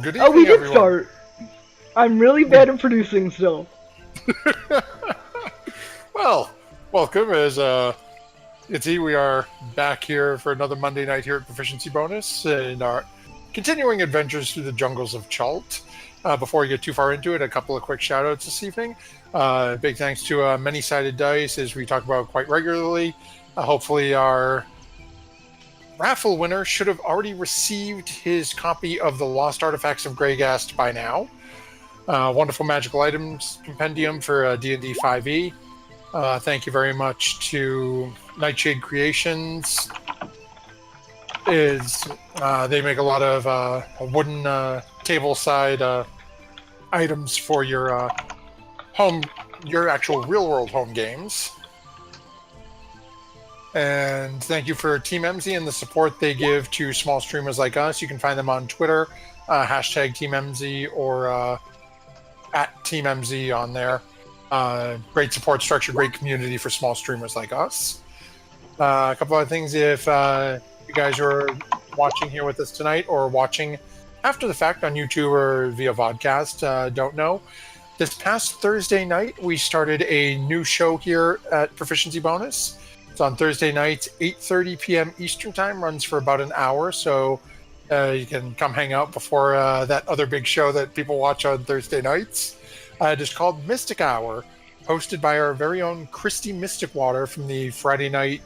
good Oh, evening, we did everyone. start. I'm really bad at producing still. Well, welcome. As you can see, we are back here for another Monday night here at Proficiency Bonus in our continuing adventures through the jungles of Chult. Before we get too far into it, a couple of quick shout-outs this evening. Big thanks to Many-Sided Dice, as we talk about quite regularly. Hopefully our raffle winner should have already received his copy of the Lost Artifacts of Greygast by now. Wonderful magical items compendium for D&D 5e. Thank you very much to Nightshade Creations. They make a lot of wooden tableside items for your your actual real-world home games. And thank you for Team MZ and the support they give to small streamers like us. You can find them on Twitter, hashtag Team MZ or at Team MZ on there. Great support structure, great community for small streamers like us. A couple other things, if you guys are watching here with us tonight or watching after the fact on YouTube or via vodcast, don't know. This past Thursday night, we started a new show here at Proficiency Bonus. It's on Thursday nights, 8:30 p.m. Eastern Time, runs for about an hour, so you can come hang out before that other big show that people watch on Thursday nights. It is called Mystic Hour, hosted by our very own Christy Mysticwater from the Friday night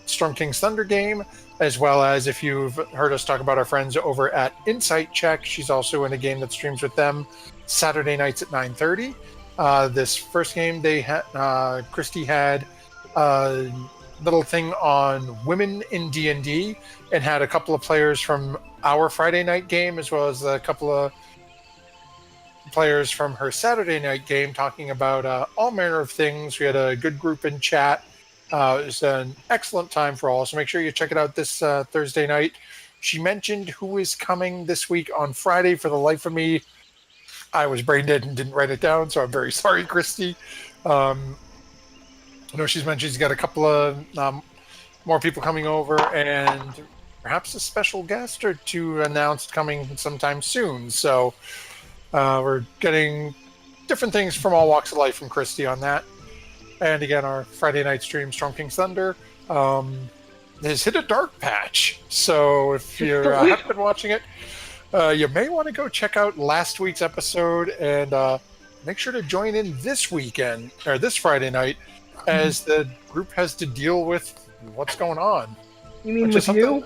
Storm King's Thunder game, as well as if you've heard us talk about our friends over at Insight Check, she's also in a game that streams with them Saturday nights at 9:30. This first game, Christy had a little thing on women in D&D and had a couple of players from our Friday night game, as well as a couple of players from her Saturday night game talking about all manner of things. We had a good group in chat. It was an excellent time for all, so make sure you check it out this Thursday night. She mentioned who is coming this week on Friday. For the life of me, I was brain dead and didn't write it down, so I'm very sorry, Christy. I know she's mentioned she's got a couple of more people coming over and perhaps a special guest or two announced coming sometime soon. So we're getting different things from all walks of life from Christy on that. And again, our Friday night stream, Storm King's Thunder, has hit a dark patch. So if you haven't been watching it, you may want to go check out last week's episode and make sure to join in this weekend, or this Friday night, as the group has to deal with what's going on. You mean with you?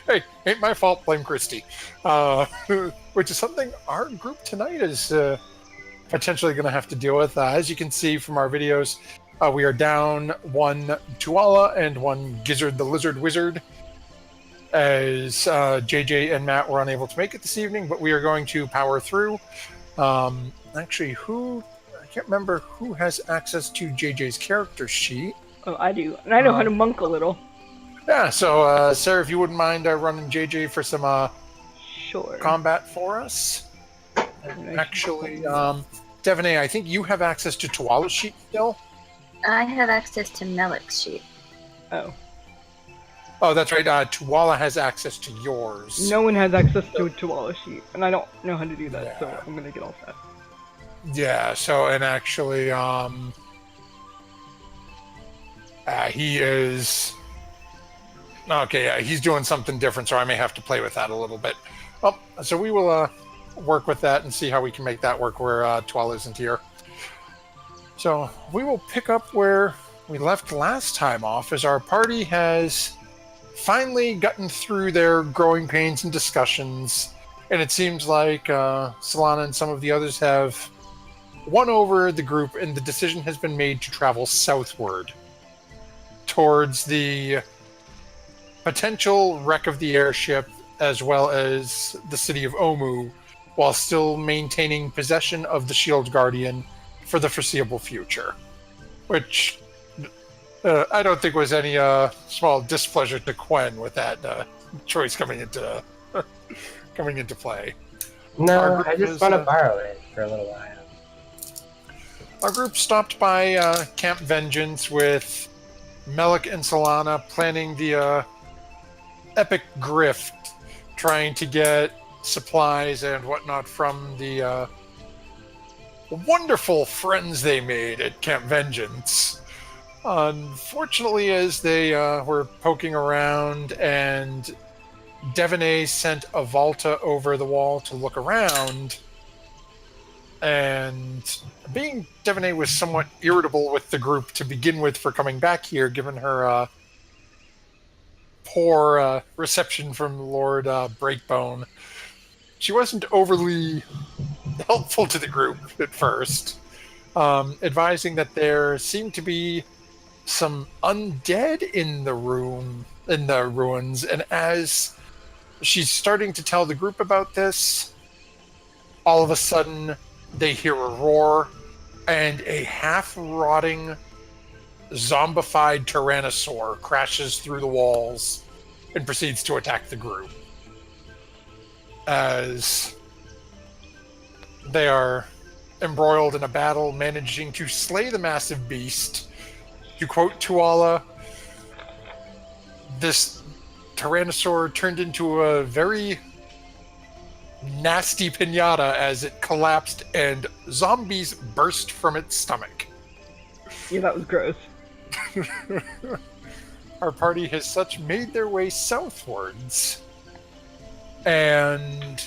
Hey, ain't my fault, blame Christy. Which is something our group tonight is potentially going to have to deal with. As you can see from our videos, we are down one Tuala and one Gizzard the Lizard Wizard, as JJ and Matt were unable to make it this evening, but we are going to power through. Actually, I can't remember who has access to JJ's character sheet. Oh, I do. And I know how to monk a little. Yeah, so Sarah, if you wouldn't mind running JJ for some sure combat for us. Actually, Devaney, I think you have access to Tuala's sheet still? I have access to Melik's sheet. Oh, that's right. Tuala has access to yours. No one has access to a Tuala sheet, and I don't know how to do that, so I'm going to get all set. Yeah, so, and actually, he is... Okay, yeah, he's doing something different, so I may have to play with that a little bit. Well, so we will work with that and see how we can make that work where Tuala isn't here. So we will pick up where we left last time off, as our party has finally gotten through their growing pains and discussions, and it seems like Solana and some of the others have won over the group, and the decision has been made to travel southward towards the potential wreck of the airship, as well as the city of Omu, while still maintaining possession of the Shield Guardian for the foreseeable future. Which I don't think was any small displeasure to Quen with that choice coming into play. No, I just want to borrow it for a little while. Our group stopped by Camp Vengeance with Melik and Solana planning the epic grift trying to get supplies and whatnot from the wonderful friends they made at Camp Vengeance. Unfortunately, as they were poking around and Devaney sent a Volta over the wall to look around, and being Devaney was somewhat irritable with the group to begin with for coming back here, given her poor reception from Lord Breakbone. She wasn't overly helpful to the group at first, advising that there seemed to be some undead in the ruins, and as she's starting to tell the group about this, all of a sudden they hear a roar, and a half-rotting, zombified tyrannosaur crashes through the walls and proceeds to attack the group. As they are embroiled in a battle, managing to slay the massive beast. To quote Tuala, this tyrannosaur turned into a very nasty pinata as it collapsed and zombies burst from its stomach. Yeah, that was gross. Our party has such made their way southwards, and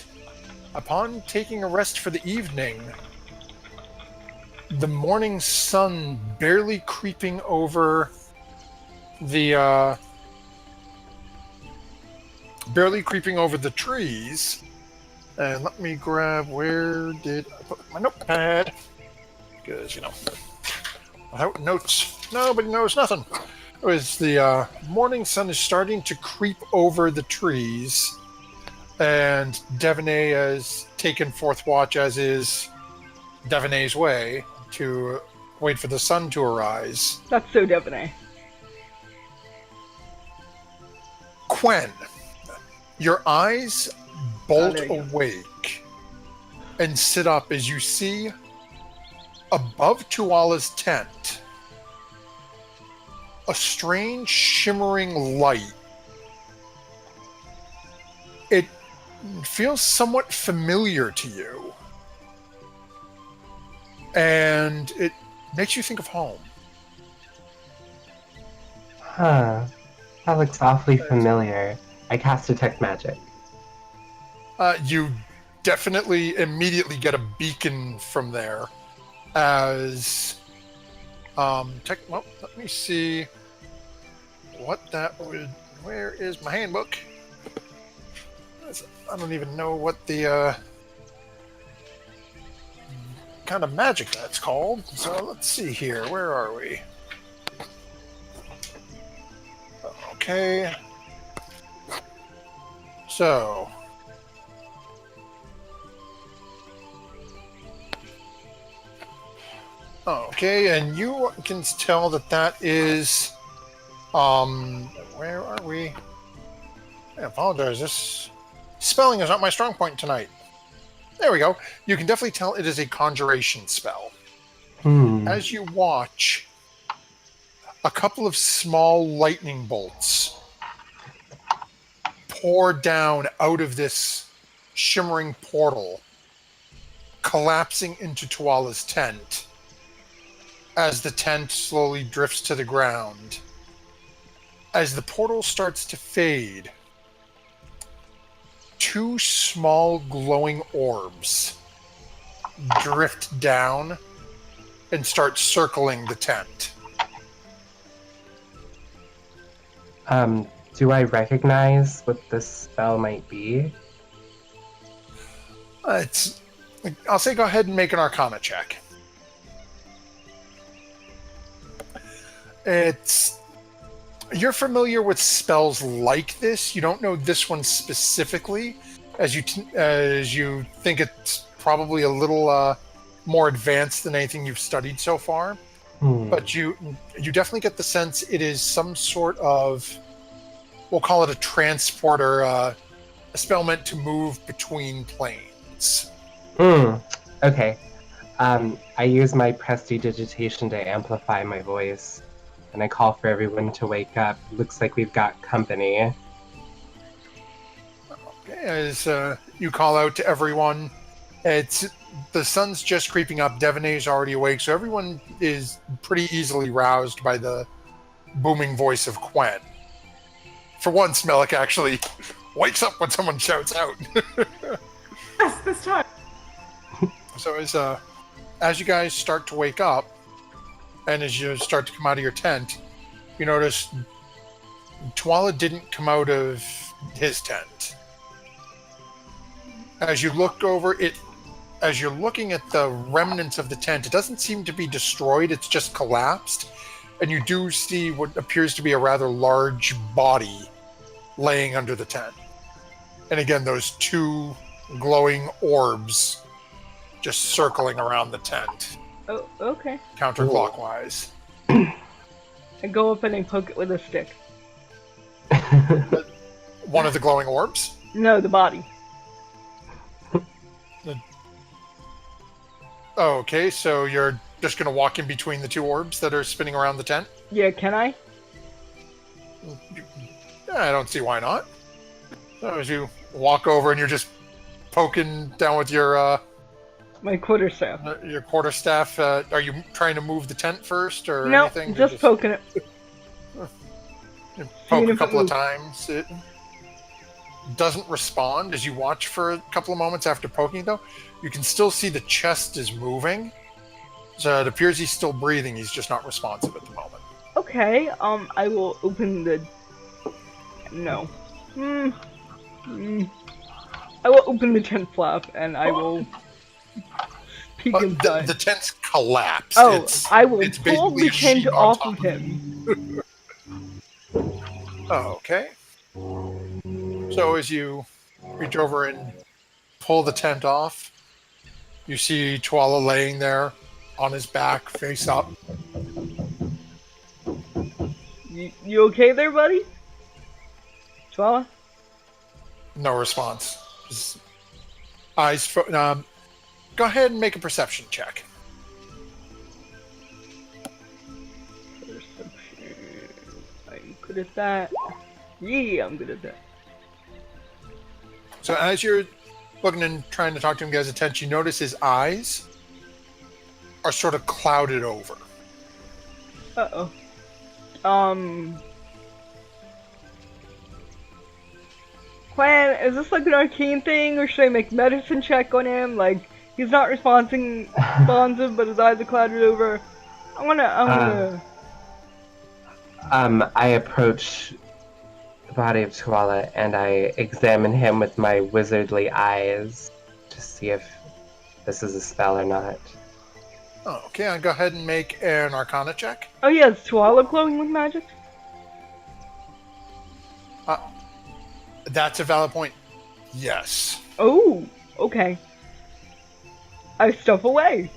upon taking a rest for the evening, the morning sun barely creeping over the trees. And let me grab, where did I put my notepad? Because, without notes, nobody knows nothing. It was the morning sun is starting to creep over the trees, and Devaney has taken fourth watch, as is Devaney's way, to wait for the sun to arise. That's so Devaney. Quen, your eyes bolt awake and sit up as you see above Tuala's tent a strange shimmering light. It feels somewhat familiar to you, and it makes you think of home. Huh. That looks awfully familiar. I cast Detect Magic. You definitely immediately get a beacon from there. As well, let me see what that would. Where is my handbook? I don't even know what the kind of magic that's called. So let's see here. Where are we? Okay. So. Okay, and you can tell that is, where are we? I apologize, this spelling is not my strong point tonight. There we go. You can definitely tell it is a conjuration spell. As you watch, a couple of small lightning bolts pour down out of this shimmering portal, collapsing into Tuala's tent. As the tent slowly drifts to the ground. As the portal starts to fade, two small glowing orbs drift down and start circling the tent. Do I recognize what this spell might be? I'll say go ahead and make an Arcana check. You're familiar with spells like this. You don't know this one specifically, as you think it's probably a little more advanced than anything you've studied so far. But you definitely get the sense it is some sort of, we'll call it a transporter, a spell meant to move between planes. Okay. I use my prestidigitation to amplify my voice. And I call for everyone to wake up. Looks like we've got company. As you call out to everyone, the sun's just creeping up. Devonay's already awake, so everyone is pretty easily roused by the booming voice of Quen. For once, Melik actually wakes up when someone shouts out. Yes, this time. So as you guys start to wake up, and as you start to come out of your tent, you notice Tuala didn't come out of his tent. As you look over it, as you're looking at the remnants of the tent, it doesn't seem to be destroyed, it's just collapsed. And you do see what appears to be a rather large body laying under the tent. And again, those two glowing orbs just circling around the tent. Oh, okay. Counterclockwise. I go up and I poke it with a stick. One of the glowing orbs? No, the body. Okay, so you're just going to walk in between the two orbs that are spinning around the tent? Yeah, can I? I don't see why not. So as you walk over and you're just poking down with your My quarterstaff. quarterstaff, are you trying to move the tent first or No, anything? just poking it. You Seeing poke a if it couple of moves. times. It doesn't respond as you watch for a couple of moments after poking, though. You can still see the chest is moving. So it appears he's still breathing. He's just not responsive at the moment. Okay, I will open the... No. I will open the tent flap and I will peek inside. The tent's collapsed. Oh, I will it's pull basically the a sheet tent on off top of him. Oh, okay. So as you reach over and pull the tent off, you see Tuala laying there on his back, face up. You okay there, buddy? Tuala? No response. Just eyes. Go ahead and make a perception check. Perception. I'm good at that. Yeah, I'm good at that. So as you're looking and trying to talk to him, get his attention, you notice his eyes are sort of clouded over. Uh-oh. Quen, is this like an arcane thing, or should I make medicine check on him? Like, he's not responsive, but his eyes are clouded over. I wanna... I approach the body of Tuala and I examine him with my wizardly eyes to see if this is a spell or not. Oh, okay, I'll go ahead and make an Arcana check. Oh yeah, is Tuala glowing with magic? That's a valid point. Yes. Oh, okay. I stuff away.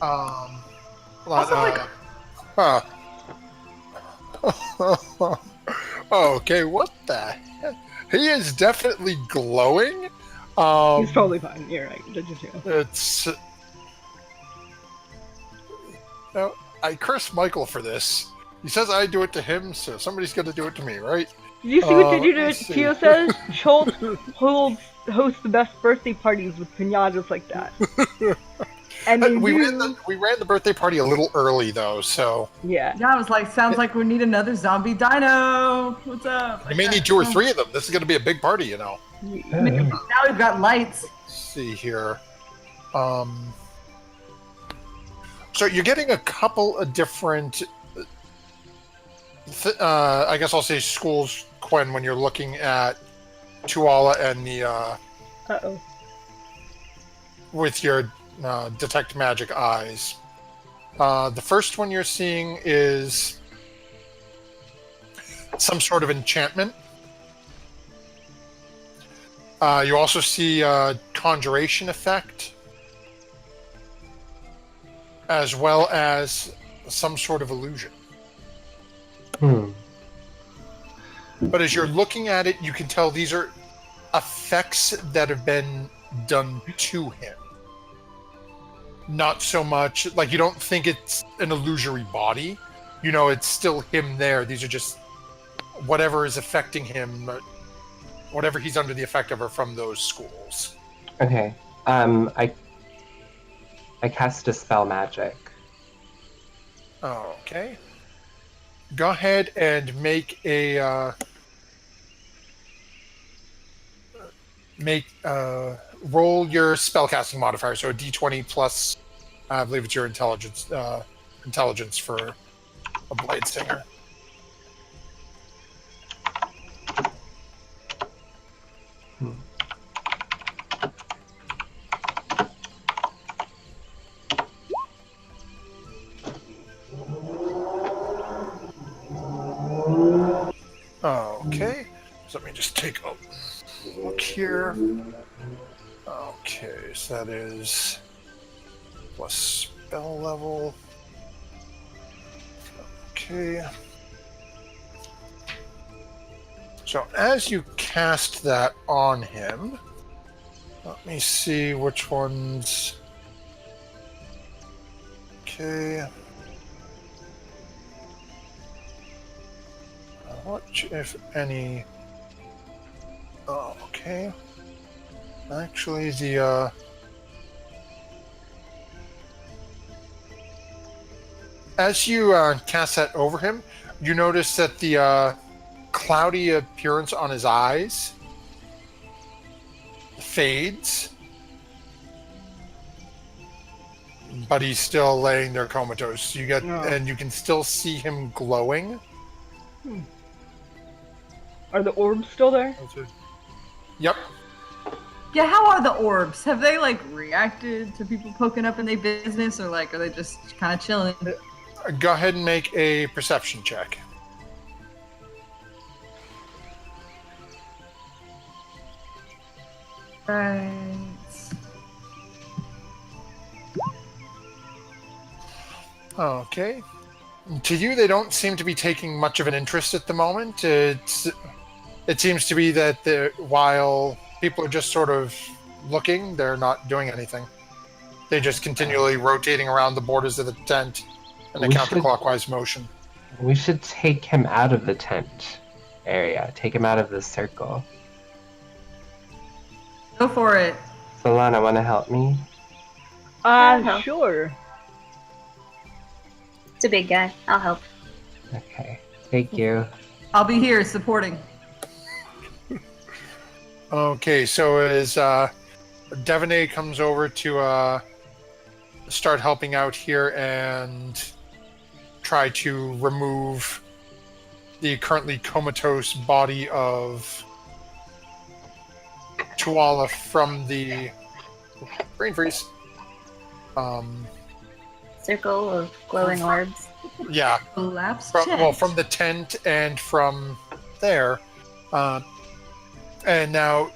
Okay, what the heck? He is definitely glowing. He's totally fine. You're right. It's. No, I curse Michael for this. He says I do it to him, so somebody's going to do it to me, right? Did you see what they do let me to see. Tio says? Schultz hosts the best birthday parties with pinatas like that. And they we do... ran the birthday party a little early though, so Yeah. Yeah, I was like, sounds like we need another zombie dino. What's up? you may need 2 or 3 of them. This is going to be a big party, you know. Now we've got lights. Let's see here. So you're getting a couple of different, I guess I'll say schools, Quen, when you're looking at Tuala and the, Uh-oh. with your detect magic eyes. The first one you're seeing is some sort of enchantment. You also see a conjuration effect, as well as some sort of illusion. But as you're looking at it, you can tell these are effects that have been done to him. Not so much, like you don't think it's an illusory body. You know, it's still him there. These are just whatever is affecting him whatever he's under the effect of are from those schools. Okay. I cast Dispel Magic. Okay. Go ahead and make a roll your spellcasting modifier, so a d20 plus, I believe it's your intelligence for a blade singer. Okay, so let me just take a look here. Okay, so that is plus spell level. Okay. So as you cast that on him, let me see which ones. Okay. What, if any? Oh, okay. Actually, the as you cast that over him, you notice that the cloudy appearance on his eyes fades, but he's still laying there comatose. You get, and you can still see him glowing. Are the orbs still there? Yep. Yeah, how are the orbs? Have they like reacted to people poking up in their business, or like are they just kind of chilling? Go ahead and make a perception check. Right. Okay. To you, they don't seem to be taking much of an interest at the moment. It seems to be that while people are just sort of looking, they're not doing anything. They're just continually rotating around the borders of the tent in a counterclockwise motion. We should take him out of the tent area. Take him out of the circle. Go for it. Solana, want to help me? Sure. It's a big guy. I'll help. Okay. Thank you. I'll be here supporting. Okay, so as Devaney comes over to start helping out here and try to remove the currently comatose body of Tuala from the brain freeze. Circle of glowing orbs. Yeah. Collapse From the tent and from there. And now,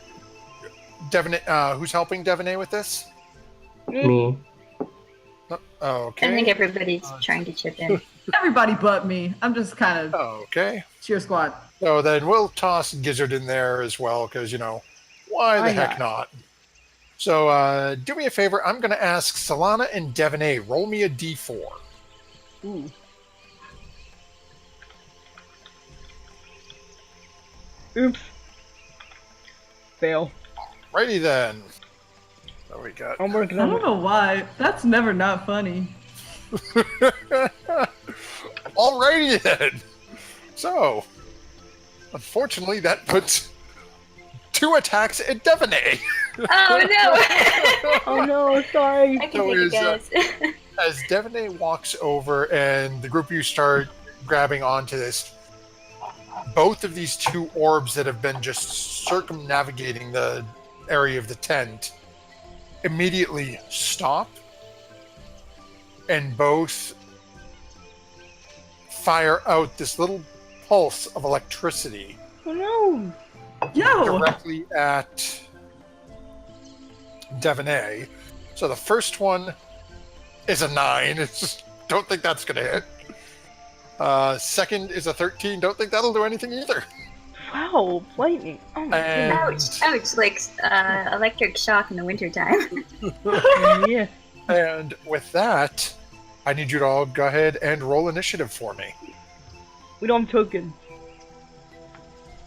Devaney, who's helping Devaney with this? Me. Okay. I think everybody's trying to chip in. Everybody but me. I'm just kind of Okay. cheer squad. So then we'll toss Gizzard in there as well, because, why the heck not? So do me a favor. I'm going to ask Solana and Devaney, roll me a d4. Ooh. Oops. Fail. Righty then. So we got... I'm working I on don't it. know why. That's never not funny. Alrighty then. So, unfortunately, that puts 2 attacks at Devaney. Oh no! Oh no, sorry. I can take it, guys. As Devaney walks over and the group of you start grabbing onto this, both of these 2 orbs that have been just circumnavigating the area of the tent immediately stop, and both fire out this little pulse of electricity Oh no. Yo! directly at Devaney. So the first one is a 9. It's just, don't think that's going to hit. Second is a 13. Don't think that'll do anything either. Wow, lightning. Oh my And Ouch! Like electric shock in the wintertime. goodness. Yeah. And with that, I need you to all go ahead and roll initiative for me. We don't have token.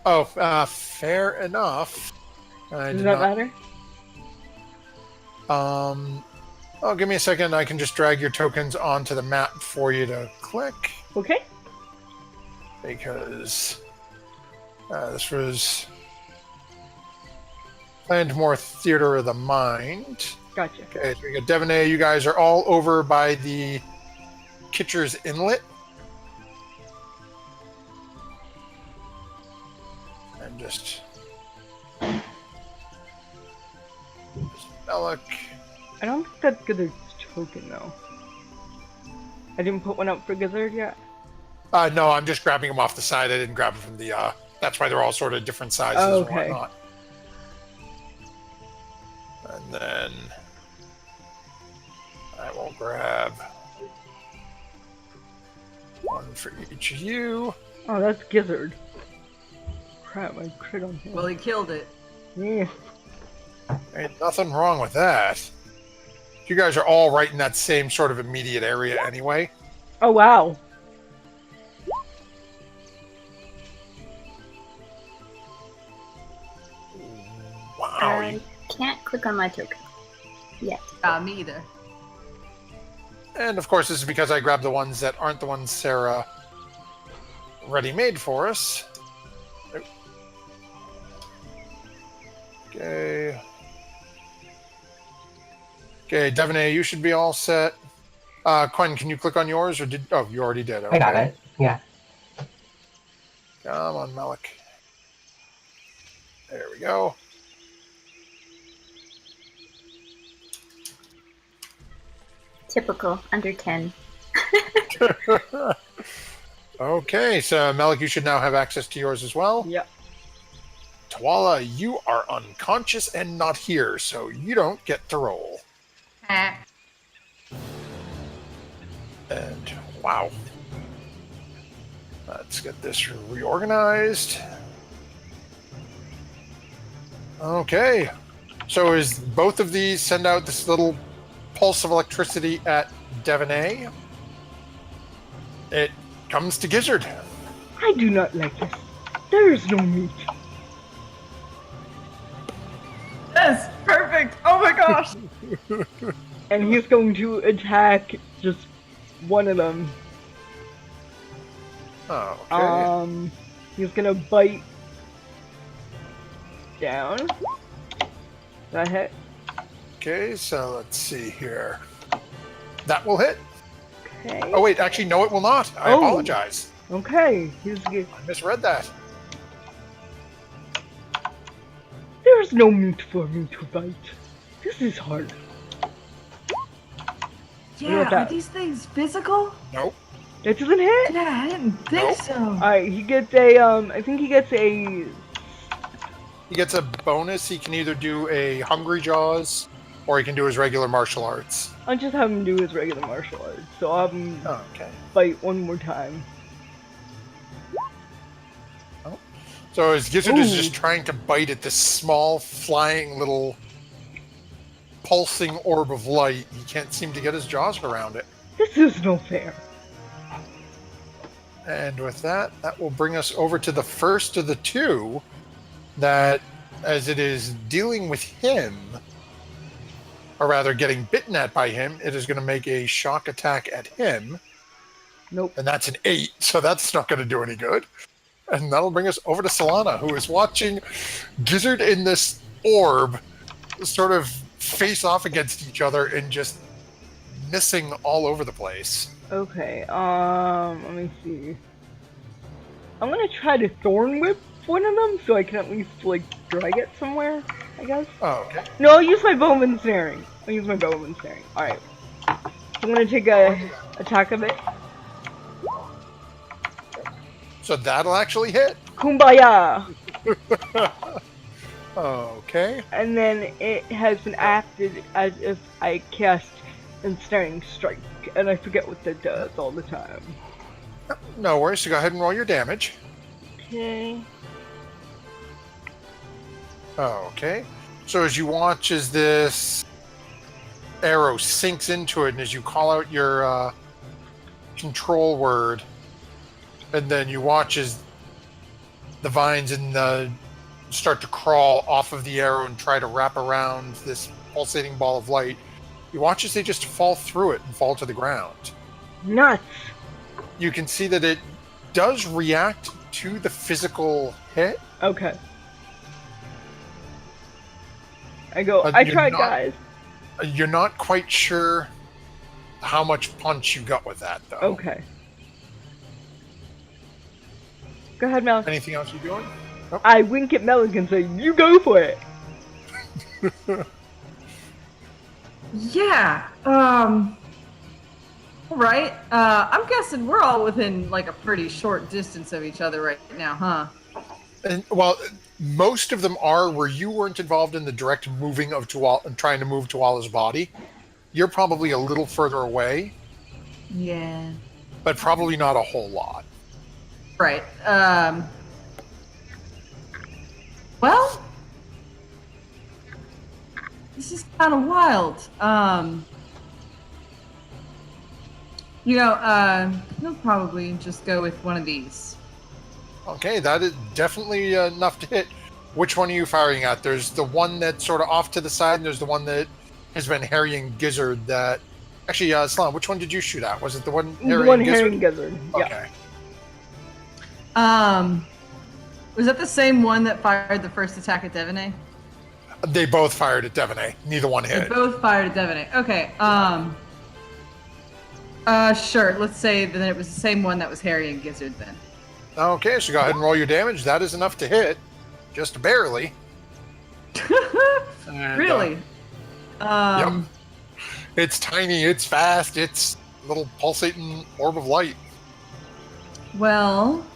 Oh, fair enough. I Does did that not. matter? Oh, give me a second. I can just drag your tokens onto the map for you to click Okay. because this was planned more theater of the mind. Gotcha. Okay, so we got Devonay. You guys are all over by the Kitcher's Inlet. And just Bellic. I don't think that's Gizzard's token though. I didn't put one up for Gizzard yet. No, I'm just grabbing them off the side. I didn't grab them from the. That's why they're all sort of different sizes Okay. and whatnot. And then I will grab one for each of you. Oh, that's Gizzard. Crap, I crit on him. Well, he killed it. Yeah. Ain't nothing wrong with that. You guys are all right in that same sort of immediate area anyway. Oh wow. Wow. I can't click on my token yet. Me either. And of course, this is because I grabbed the ones that aren't the ones Sarah ready made for us. Okay. Okay, Devonay, you should be all set. Quinn, can you click on yours, or did? Oh, you already did. Okay. I got it. Yeah. Come on, Malik. There we go. Typical, under 10. Okay, so Malik, you should now have access to yours as well. Yep. Tawala, you are unconscious and not here, so you don't get to roll. Ah. And wow. Let's get this reorganized. Okay. So is both of these send out this little pulse of electricity at Devonay? It comes to Gizzard. I do not like this. There is no meat. Yes, perfect. Oh my gosh. And he's going to attack just one of them. Oh, okay. He's gonna bite down. That hit. Okay, so let's see here. That will hit. Okay. Oh, wait, actually, no, it will not. I Oh. apologize. Okay. I misread that. There's no meat for me to bite. This is hard. Yeah, about are that? these things physical? Nope. It doesn't hit. Yeah, I didn't think Nope. so. Alright, he gets a I think he gets a. He gets a bonus. He can either do a Hungry Jaws, or he can do his regular martial arts. I'll just have him do his regular martial arts. So I'll have him Oh, okay. bite one more time. So his Gizzard is Ooh. just trying to bite at this small, flying little pulsing orb of light. He can't seem to get his jaws around it. This is no fair. And with that, that will bring us over to the first of the two that, as it is dealing with him, or rather getting bitten at by him, it is going to make a shock attack at him. Nope. And that's an 8, so that's not going to do any good. And that'll bring us over to Solana, who is watching Gizzard and this orb sort of face off against each other and just missing all over the place. Okay, let me see. I'm gonna try to Thorn Whip one of them so I can at least, like, drag it somewhere, I guess. Oh, okay. No, I'll use my Bowman Snaring. Alright. I'm gonna take a attack of it. So that'll actually hit. Kumbaya! Okay. And then it has been acted as if I cast Ensnaring Strike, and I forget what that does all the time. No worries. So go ahead and roll your damage. Okay. Okay. So as you watch as this arrow sinks into it, and as you call out your control word, and then you watch as the vines and start to crawl off of the arrow and try to wrap around this pulsating ball of light, you watch as they just fall through it and fall to the ground. Nuts. You can see that it does react to the physical hit. Okay. I go, But I you're tried, not- guys. You're not quite sure how much punch you got with that, though. Okay. Go ahead, Mel. Anything else you're doing? I wink at Melick and say, you go for it. Yeah. All right. I'm guessing we're all within like a pretty short distance of each other right now, huh? And well, most of them are where you weren't involved in the direct moving of Tuala and trying to move Tuala's body. You're probably a little further away, Yeah. but probably not a whole lot. Right. Well, this is kind of wild. He'll probably just go with one of these. Okay, that is definitely enough to hit. Which one are you firing at? There's the one that's sort of off to the side, and there's the one that has been harrying Gizzard that... Actually, Slan, which one did you shoot at? Was it the one harrying The one Gizzard? herring gizzard. Yeah. Okay. Was that the same one that fired the first attack at Devaney? They both fired at Devaney. Neither one They hit. both fired at Devaney. Okay. Sure. Let's say that it was the same one that was harrying Gizzard then. Okay, so go ahead and roll your damage. That is enough to hit. Just barely. And, Really? Yep. It's tiny, it's fast, it's a little pulsating orb of light. Well,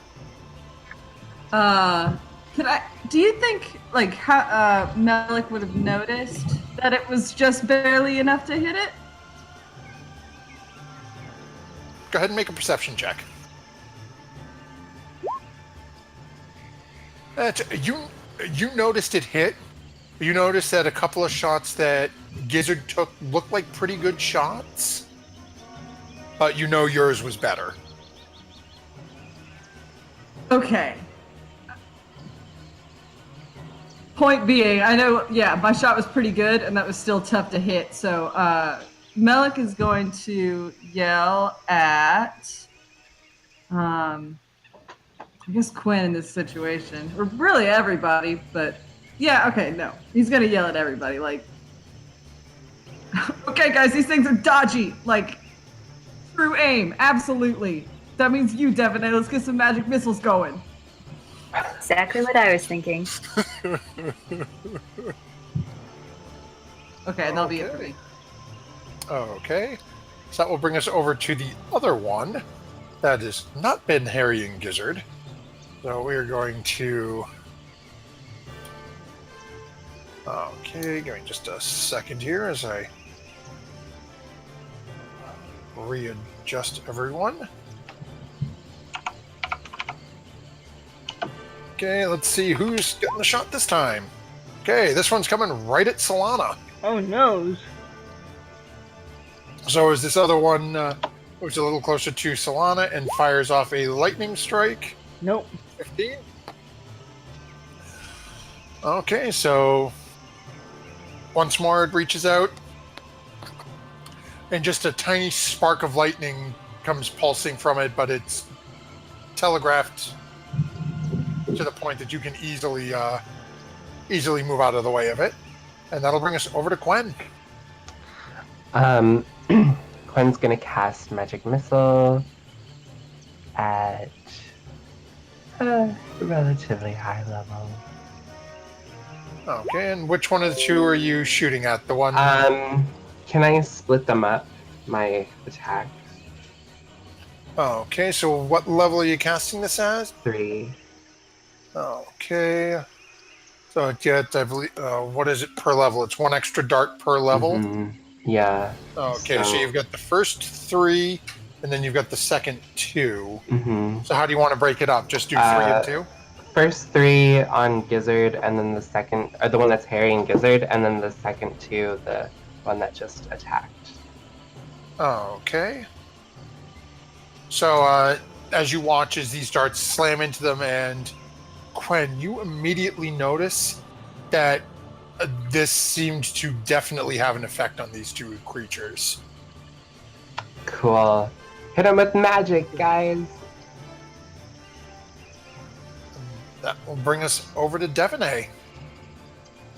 do you think, like, how, Melick would have noticed that it was just barely enough to hit it? Go ahead and make a perception check. You noticed it hit. You noticed that a couple of shots that Gizzard took looked like pretty good shots. But you know yours was better. Okay. Point being, I know, yeah, my shot was pretty good, and that was still tough to hit. So, Melick is going to yell at, I guess Quinn in this situation, or really everybody, but yeah, okay, no. He's going to yell at everybody, like, okay, guys, these things are dodgy, like, through aim, absolutely. That means you, Devaney, let's get some magic missiles going. Exactly what I was thinking. Okay, that'll be it for Okay. me. Okay. So that will bring us over to the other one that has not been harrying Gizzard. So we're going to... Okay, give me just a second here as I readjust everyone. Okay, let's see who's getting the shot this time. Okay, this one's coming right at Solana. Oh no. So is this other one, which is a little closer to Solana and fires off a lightning strike. Nope. 15. Okay, so once more it reaches out, and just a tiny spark of lightning comes pulsing from it, but it's telegraphed to the point that you can easily move out of the way of it. And that'll bring us over to Quen. Quinn's gonna cast Magic Missile at a relatively high level. Okay, and which one of the two are you shooting at? The one... Can I split them up, my attacks? Okay, so what level are you casting this as? 3. Okay. So it gets, I believe, what is it per level? It's one extra dart per level? Mhm. Yeah. Okay, so you've got the first 3, and then you've got the second 2. Mm-hmm. So how do you want to break it up? Just do 3 and 2? First 3 on Gizzard, and then the second, or the one that's harrying Gizzard, and then the second 2, the one that just attacked. Okay. So as you watch as these darts slam into them and Quen, you immediately notice that this seemed to definitely have an effect on these two creatures. Cool. Hit him with magic, guys. That will bring us over to Devonay.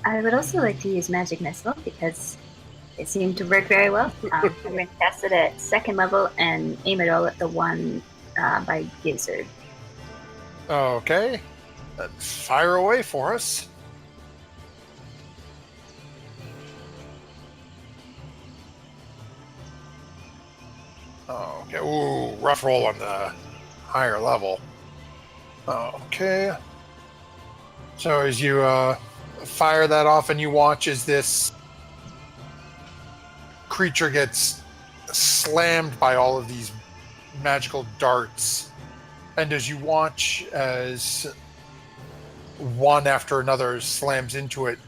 I would also like to use Magic Missile because it seemed to work very well. I'm going to cast it at 2nd level and aim it all at the one by Gizzard. Okay. Fire away for us. Okay. Ooh, rough roll on the higher level. Okay. So as you fire that off and you watch as this creature gets slammed by all of these magical darts, and as you watch as one after another slams into it,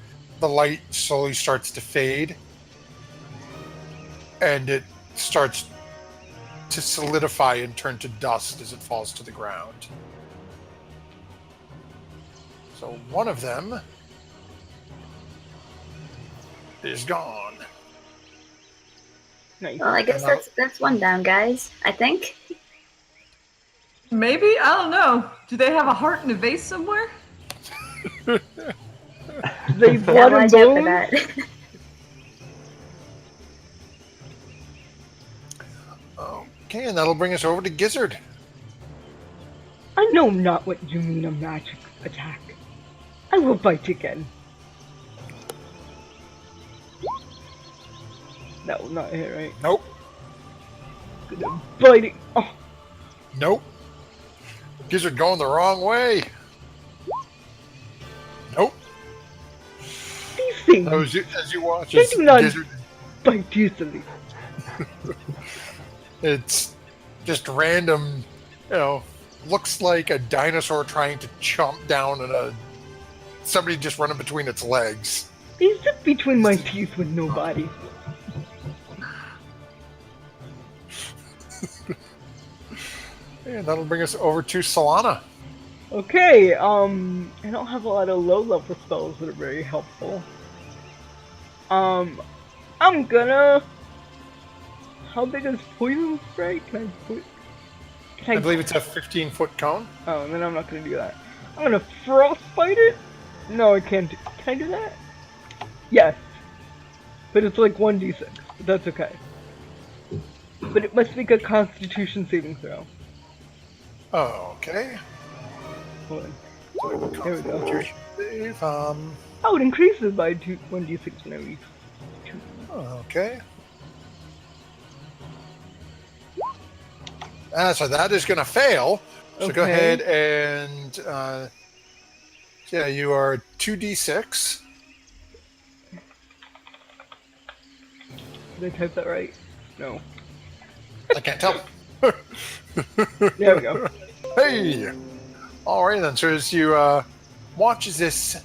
the light slowly starts to fade and it starts to solidify and turn to dust as it falls to the ground. So one of them is gone. Nice. Well, I guess that's one down, guys. I think. Maybe? I don't know. Do they have a heart in a vase somewhere? They Yeah, blood and watch out for bones? that. Okay, and that'll bring us over to Gizzard. I know not what you mean a magic attack. I will bite again. That will not hit, right? Nope. Gonna bite it. Oh, Nope. Gizzard going the wrong way. Nope. these things So as you watch, They as do not- Gizzard, bite easily. it's just random, looks like a dinosaur trying to chomp down on somebody just running between its legs. They sit between my teeth with no body. And that'll bring us over to Solana. Okay, I don't have a lot of low-level spells that are very helpful. I'm gonna... How big is Poison Spray? Can I I believe it's a 15-foot cone. Oh, then I'm not gonna do that. I'm gonna frostbite it? No, I can't do... Can I do that? Yes. But it's like 1d6, but that's okay. But it must make a Constitution saving throw. Okay. Hold on. There we go. Save, Oh, it increases by 1d6 when I reach 2. okay. So that is going to fail. So go Okay. ahead and yeah, you are 2d6. Did I type that right? No. I can't tell. There we go. Hey! Alright then, so as you watch as this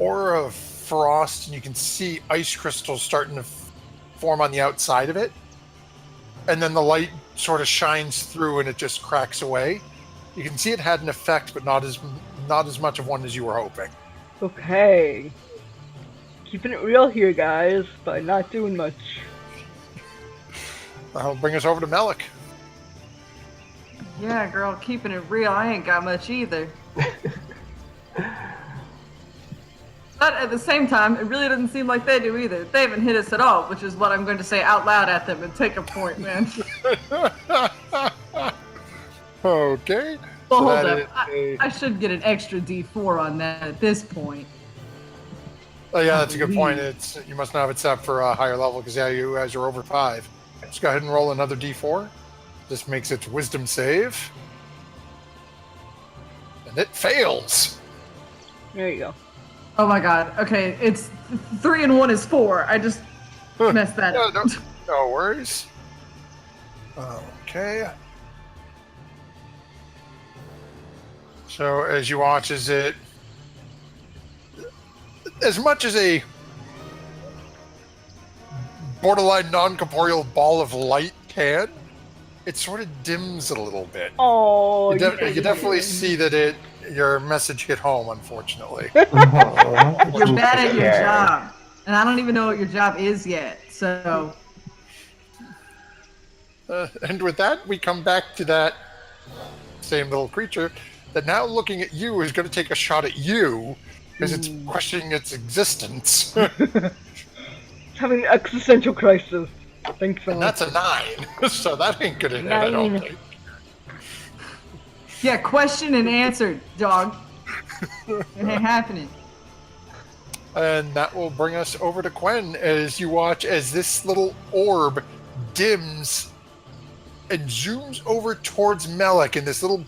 aura of frost, and you can see ice crystals starting to form on the outside of it, and then the light sort of shines through and it just cracks away. You can see it had an effect, but not as much of one as you were hoping. Okay. Keeping it real here, guys, by not doing much. That'll bring us over to Melik. Yeah, girl, keeping it real. I ain't got much either. But at the same time, it really doesn't seem like they do either. They haven't hit us at all, which is what I'm going to say out loud at them and take a point, man. Okay. Well, So hold that up. is I should get an extra D4 on that at this point. Oh yeah, that's a good point. You must not have it set for a higher level because you guys are over 5. Just go ahead and roll another d4. This makes its wisdom save. And it fails. There you go. Oh my god. Okay, it's 3 and 1 is 4. I just messed that Yeah, up. no worries. Okay. So as you watch as it, as much as a borderline non-corporeal ball of light can, it sort of dims a little bit. Oh, You definitely see that your message hit home, unfortunately. You're bad at your job, and I don't even know what your job is yet. So, And with that, we come back to that same little creature that now looking at you is going to take a shot at you because it's questioning its existence. It's having an existential crisis. Thanks, And that's a 9, so that ain't gonna hit, I don't 9. think. yeah, question and answer, dog. It ain't happening. And that will bring us over to Quen as you watch as this little orb dims and zooms over towards Melek, and this little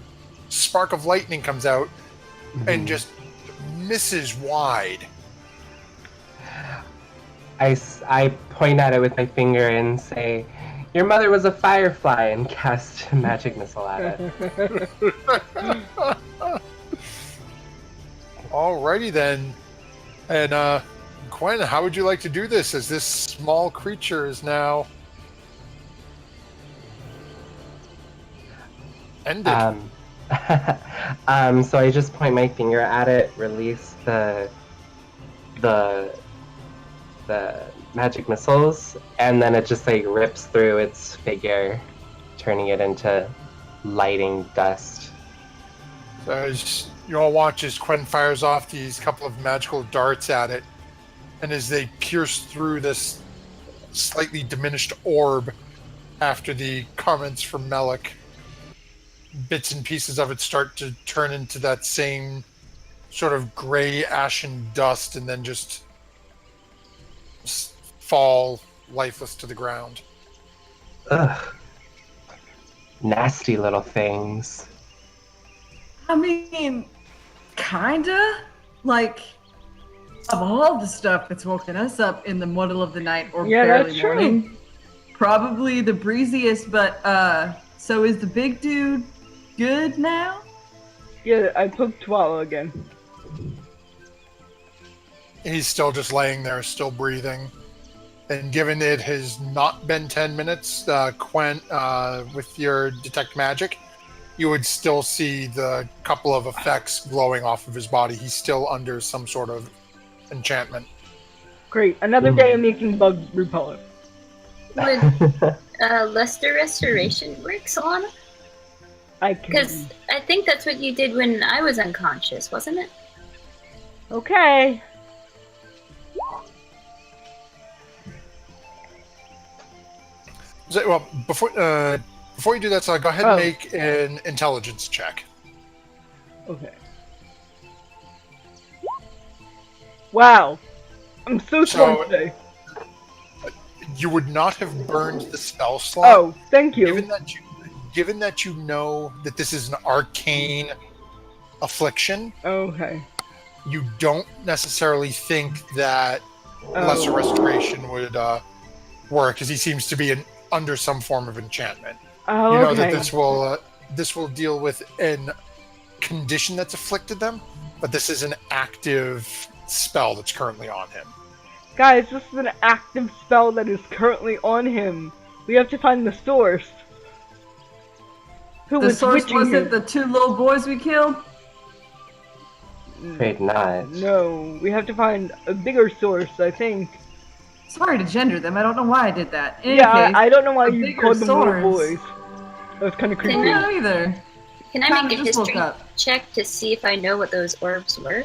spark of lightning comes out and just misses wide. I point at it with my finger and say, "Your mother was a firefly," and cast a magic missile at it. Alrighty then. And Quen, how would you like to do this as this small creature is now ended? So I just point my finger at it, release the magic missiles, and then it just like rips through its figure, turning it into lighting dust. So as you all watch as Quen fires off these couple of magical darts at it, and as they pierce through this slightly diminished orb after the comments from Melek, bits and pieces of it start to turn into that same sort of gray ashen dust and then just fall lifeless to the ground. Ugh. Nasty little things. I mean, kinda. Like, of all the stuff that's woken us up in the middle of the night or barely that's morning, probably the breeziest, but, so is the big dude good now? Yeah, I poked Twala again. He's still just laying there, still breathing. And given it has not been 10 minutes, Quen, with your detect magic, you would still see the couple of effects glowing off of his body. He's still under some sort of enchantment. Great, another day of making bug repellent. Would Luster Restoration work, Solana? I can. Because I think that's what you did when I was unconscious, wasn't it? Okay. So, well, before you do that, so go ahead and make an intelligence check. Okay. Wow. I'm so strong today. You would not have burned the spell slot. Oh, thank you. Given that you know that this is an arcane affliction, Okay. you don't necessarily think that Lesser Restoration would work, because he seems to be under some form of enchantment. Oh, you know okay. that this will deal with an condition that's afflicted them, but this is an active spell that's currently on him. Guys, this is an active spell that is currently on him. We have to find the source. Who The was source witching wasn't him? the 2 little boys we killed? Afraid not. No, we have to find a bigger source, I think. Sorry to gender them. I don't know why I did that. In Yeah, any case, I don't know why a you bigger called them little source. boys. That was kind of creepy. I don't know either. Can I Kinda make a just woke history up. check to see if I know what those orbs were?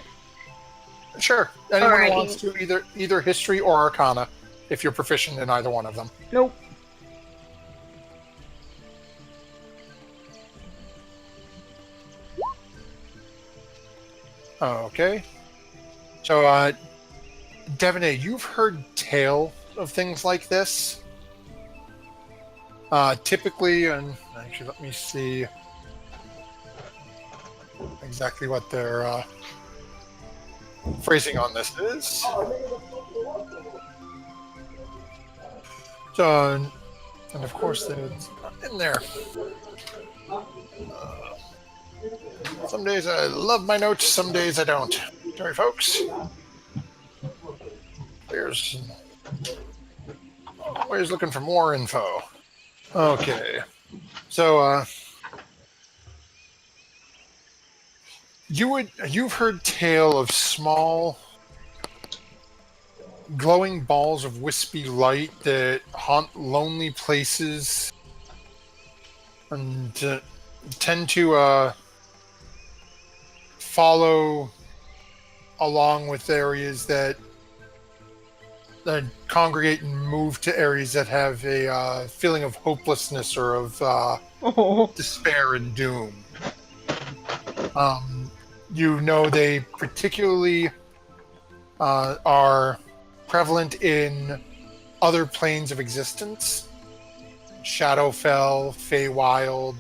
Sure. Anyone who Alrighty. wants to either history or arcana, if you're proficient in either one of them. Nope. Okay. So, Devaney, you've heard tale of things like this. Typically, and actually, let me see exactly what their phrasing on this is. So, and of course, it's not in there. Some days I love my notes, some days I don't. Sorry, folks. There's always looking for more info. Okay. So, you've heard tale of small glowing balls of wispy light that haunt lonely places and tend to follow along with areas that congregate and move to areas that have a feeling of hopelessness or of Oh. despair and doom. You know they particularly are prevalent in other planes of existence. Shadowfell, Feywild.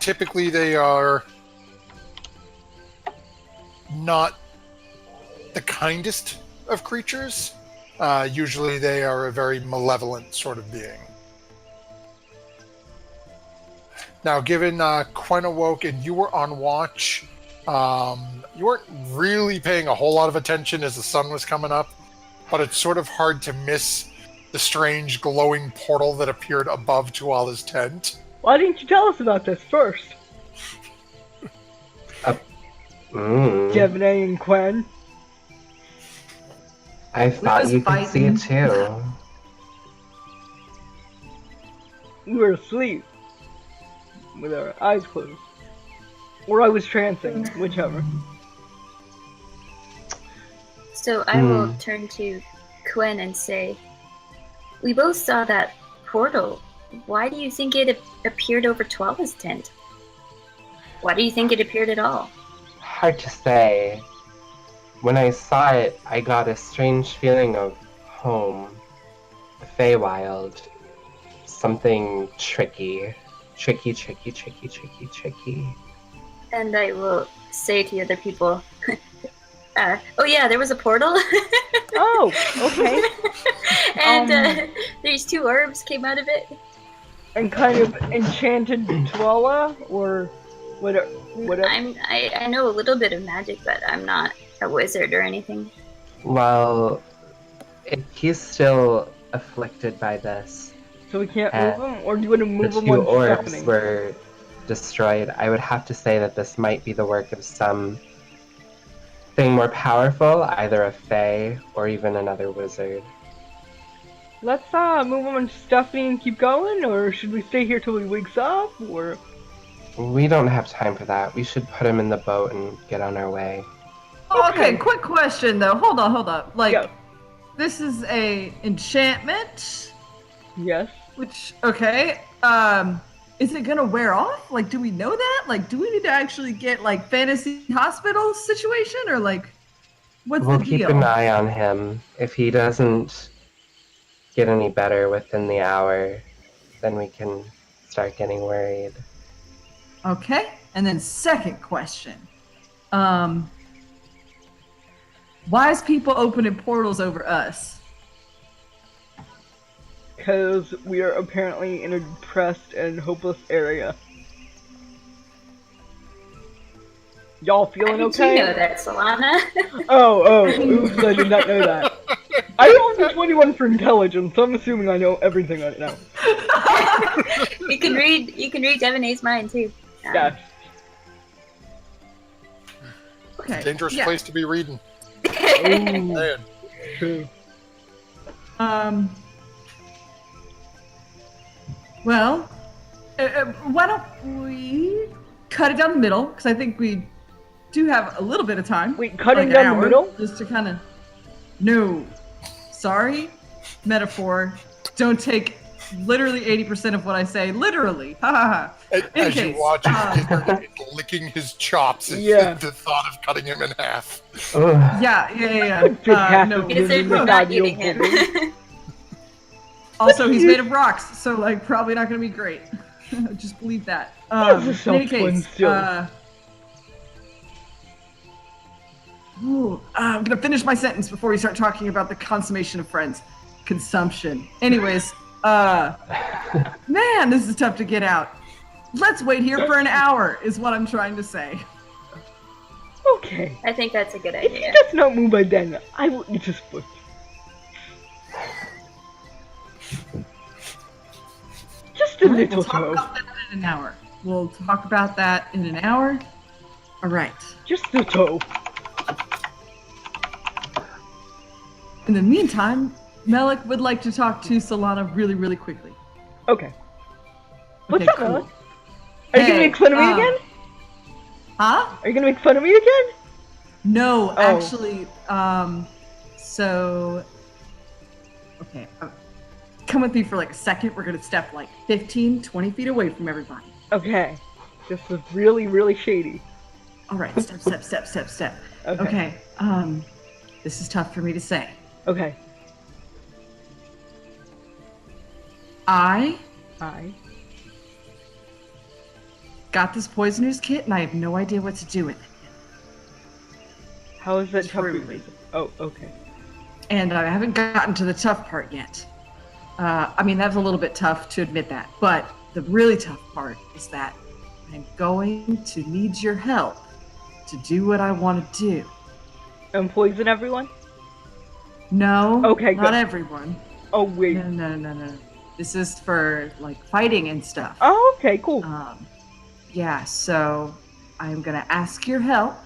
Typically they are not the kindest of creatures. Usually they are a very malevolent sort of being. Now, given Quen awoke and you were on watch, you weren't really paying a whole lot of attention as the sun was coming up, but it's sort of hard to miss the strange glowing portal that appeared above Tuala's tent. Why didn't you tell us about this first? Jevne and Quen. I thought you could see it too. We were asleep. With our eyes closed. Or I was trancing, whichever. So I will turn to Quen and say, we both saw that portal. Why do you think it appeared over Tuala's tent? Why do you think it appeared at all? Hard to say. When I saw it, I got a strange feeling of home. The Feywild. Something tricky. Tricky. And I will say to the other people, oh yeah, there was a portal. Oh, okay. And these two orbs came out of it. And kind of enchanted Tuala, or whatever. I know a little bit of magic, but I'm not a wizard or anything. Well, he's still afflicted by this. So we can't move him? Or do you want to move The him two on orbs Stephanie? were destroyed. I would have to say that this might be the work of some thing more powerful, either a Fey or even another wizard. Let's move him on Stephanie and keep going, or should we stay here till he wakes up, or... We don't have time for that. We should put him in the boat and get on our way. Okay, quick question though. Hold on. Like, Yeah. this is a enchantment, Yes. which, okay, is it gonna wear off? Like, do we know that? Like, do we need to actually get, like, fantasy hospital situation, or, like, what's We'll the keep deal? an eye on him. If he doesn't get any better within the hour, then we can start getting worried. Okay, and then second question. Why is people opening portals over us? Because we are apparently in a depressed and hopeless area. Y'all feeling How did okay? you know that, Solana? Oops, I did not know that. I rolled a 21 for intelligence, so I'm assuming I know everything right now. You can read Devanay's mind too. Yes. Okay. Dangerous yeah. place to be reading. Ooh, Man. true. Well, why don't we cut it down the middle? Because I think we do have a little bit of time. Wait, cutting like down an the hour, middle? just to kind of. No, sorry, metaphor. Don't take literally 80% of what I say literally. Ha ha ha. As you watch him licking his chops at Yeah. the thought of cutting him in half. Ugh. Yeah. No. Because they're not eating him. Also, he's made of rocks, so like probably not going to be great. Just believe that. That's a In any self-twin case, still. I'm going to finish my sentence before we start talking about the consummation of friends. Consumption. Anyways, man, this is tough to get out. Let's wait here for an hour, is what I'm trying to say. Okay. I think that's a good If idea. he does not move by then, I will eat his foot. we'll little talk toe. about that in an hour. We'll talk about that in an hour. All right. Just the toe. In the meantime, Melik would like to talk to Solana really, really quickly. Okay. What's Okay, up, cool. Malik? Are you gonna Hey, make fun of me again? Huh? Are you gonna make fun of me again? No, Oh. actually, so, okay, come with me for like a second. We're gonna step like 15, 20 feet away from everybody. Okay. This was really, really shady. All right, step. Okay. Okay, this is tough for me to say. Okay. I I. got this poisoners kit and I have no idea what to do with it. How is that tough? Truly. Oh, okay. And I haven't gotten to the tough part yet. I mean, that's a little bit tough to admit that, but the really tough part is that I'm going to need your help to do what I want to do. And poison everyone? No, Okay, not good. everyone. Oh, wait. No. This is for like fighting and stuff. Oh, okay, cool. Yeah, so I'm gonna ask your help.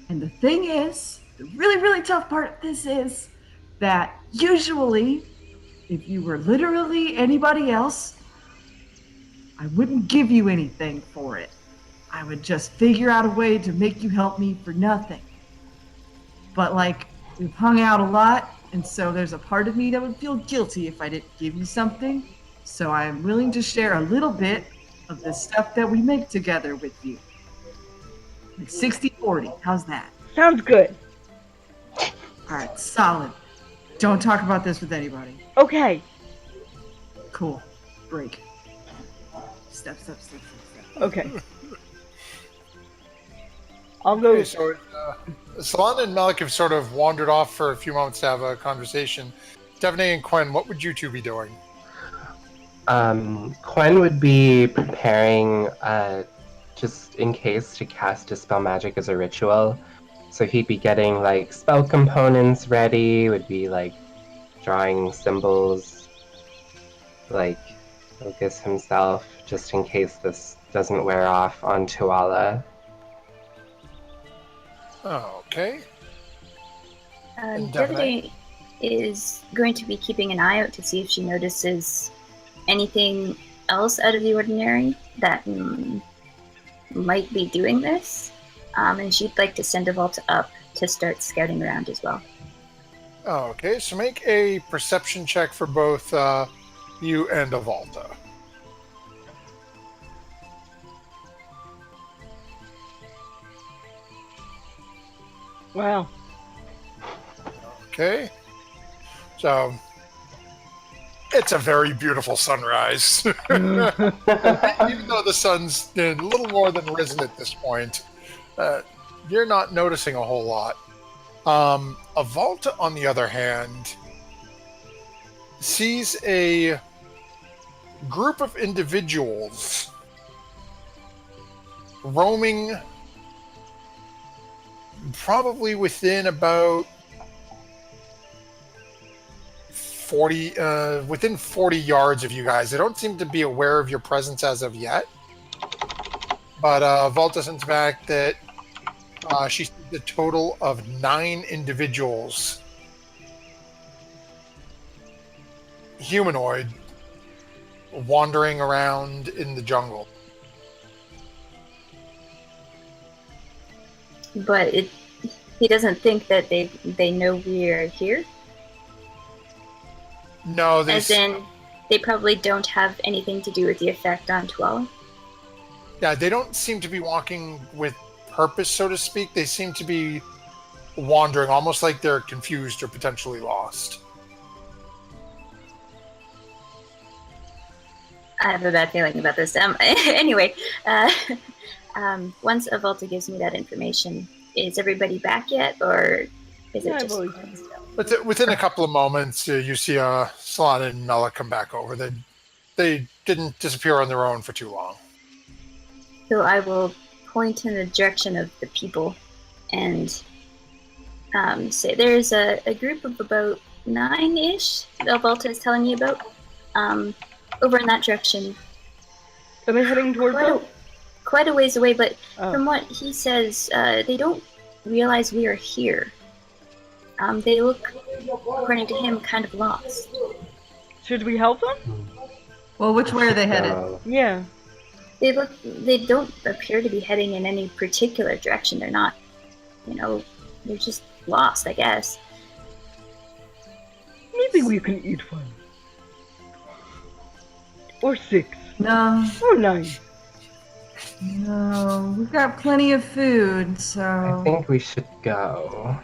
And the thing is, the really, really tough part of this is that usually, if you were literally anybody else, I wouldn't give you anything for it. I would just figure out a way to make you help me for nothing. But like, we've hung out a lot, and so there's a part of me that would feel guilty if I didn't give you something. So I am willing to share a little bit of the stuff that we make together with you. Like 60-40, how's that? Sounds good. Alright, solid. Don't talk about this with anybody. Okay. Cool. Break. Step. Okay. I'll go. Okay, so Solana and Malik have sort of wandered off for a few moments to have a conversation. Stephanie and Quinn, what would you two be doing? Quinn would be preparing, just in case, to cast Dispel Magic as a ritual. So he'd be getting, like, spell components ready, would be, like, drawing symbols, like, focus himself, just in case this doesn't wear off on Tuala. Okay. Devine is going to be keeping an eye out to see if she notices anything else out of the ordinary that might be doing this. And she'd like to send a Volta up to start scouting around as well. Okay, so make a perception check for both you and Avalta. Wow. Okay. So, it's a very beautiful sunrise. Even though the sun's a little more than risen at this point, you're not noticing a whole lot. Avalta, on the other hand, sees a group of individuals roaming probably within about 40 yards of you guys. They don't seem to be aware of your presence as of yet. But Volta sends back that she sees a total of 9 individuals, humanoid, wandering around in the jungle. But he doesn't think that they know we're here. No, As in, they probably don't have anything to do with the effect on Tuala. Yeah, they don't seem to be walking with purpose, so to speak. They seem to be wandering, almost like they're confused or potentially lost. I have a bad feeling about this. Anyway, once Avalta gives me that information, is everybody back yet, or is it just Quinn still? Within a couple of moments, you see Solana and Mela come back over. They didn't disappear on their own for too long. So I will point in the direction of the people and say there's a group of about 9-ish that Avalta is telling me about over in that direction. Are they heading towards us? Quite a ways away, but Oh. from what he says, they don't realize we are here. They look, according to him, kind of lost. Should we help them? Well, which way are they headed? No. Yeah. They don't appear to be heading in any particular direction. They're not, they're just lost, I guess. Maybe we can eat one. Or 6. No, Or 9. no, we've got plenty of food, I so. think we should go.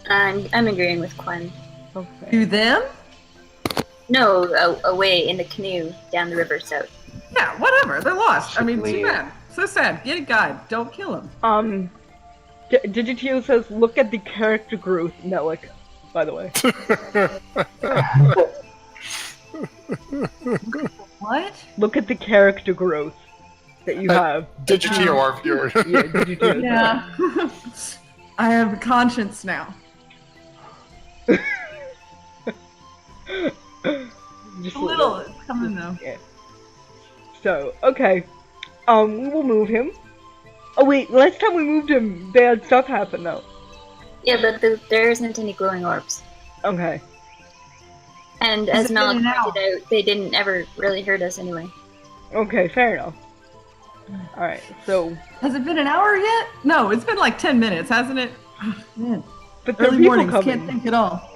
I'm agreeing with Quinn. Okay. To them? No, away in the canoe down the river south. Yeah, whatever. They're lost. I Should mean, we- too bad. So sad. Get a guide. Don't kill them. Digitio says, look at the character growth, Melik, by the way. What? Look at the character growth that you have. Digitio, our viewer. Yeah, Digitio. Yeah. I have a conscience now. Just A little. It's coming though. Yeah. So, okay. We will move him. Oh wait, last time we moved him, bad stuff happened though. Yeah, but there isn't any glowing orbs. Okay. And Has as it Malik been an hour? pointed out, they didn't ever really hurt us anyway. Okay, fair enough. Alright, so... Has it been an hour yet? No, it's been like 10 minutes, hasn't it? Oh, man. But there are Early people mornings, coming. can't think at all.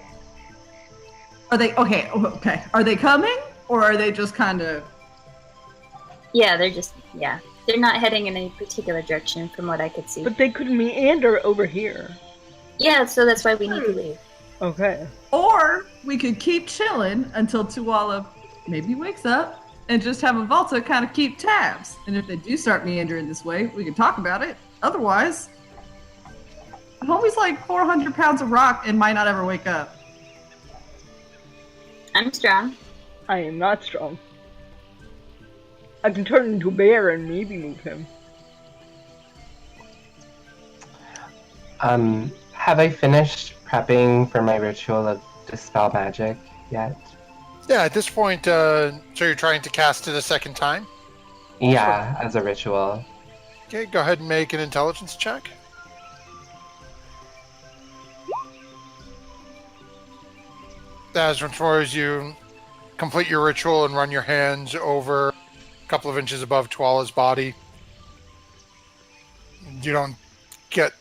Are they okay? Are they coming, or are they just kind of? Yeah, they're not heading in any particular direction from what I could see. But they could meander over here. Yeah, so that's why we need to leave. Okay. Or we could keep chilling until Tuala maybe wakes up and just have a Volta kind of keep tabs. And if they do start meandering this way, we can talk about it. Otherwise, I'm always like 400 pounds of rock and might not ever wake up. I'm strong. I am not strong. I can turn into a bear and maybe move him. Have I finished prepping for my ritual of Dispel Magic yet? Yeah, at this point, so you're trying to cast it a second time? Yeah, as a ritual. Okay, go ahead and make an intelligence check. As far as you complete your ritual and run your hands over a couple of inches above Tuala's body, you don't get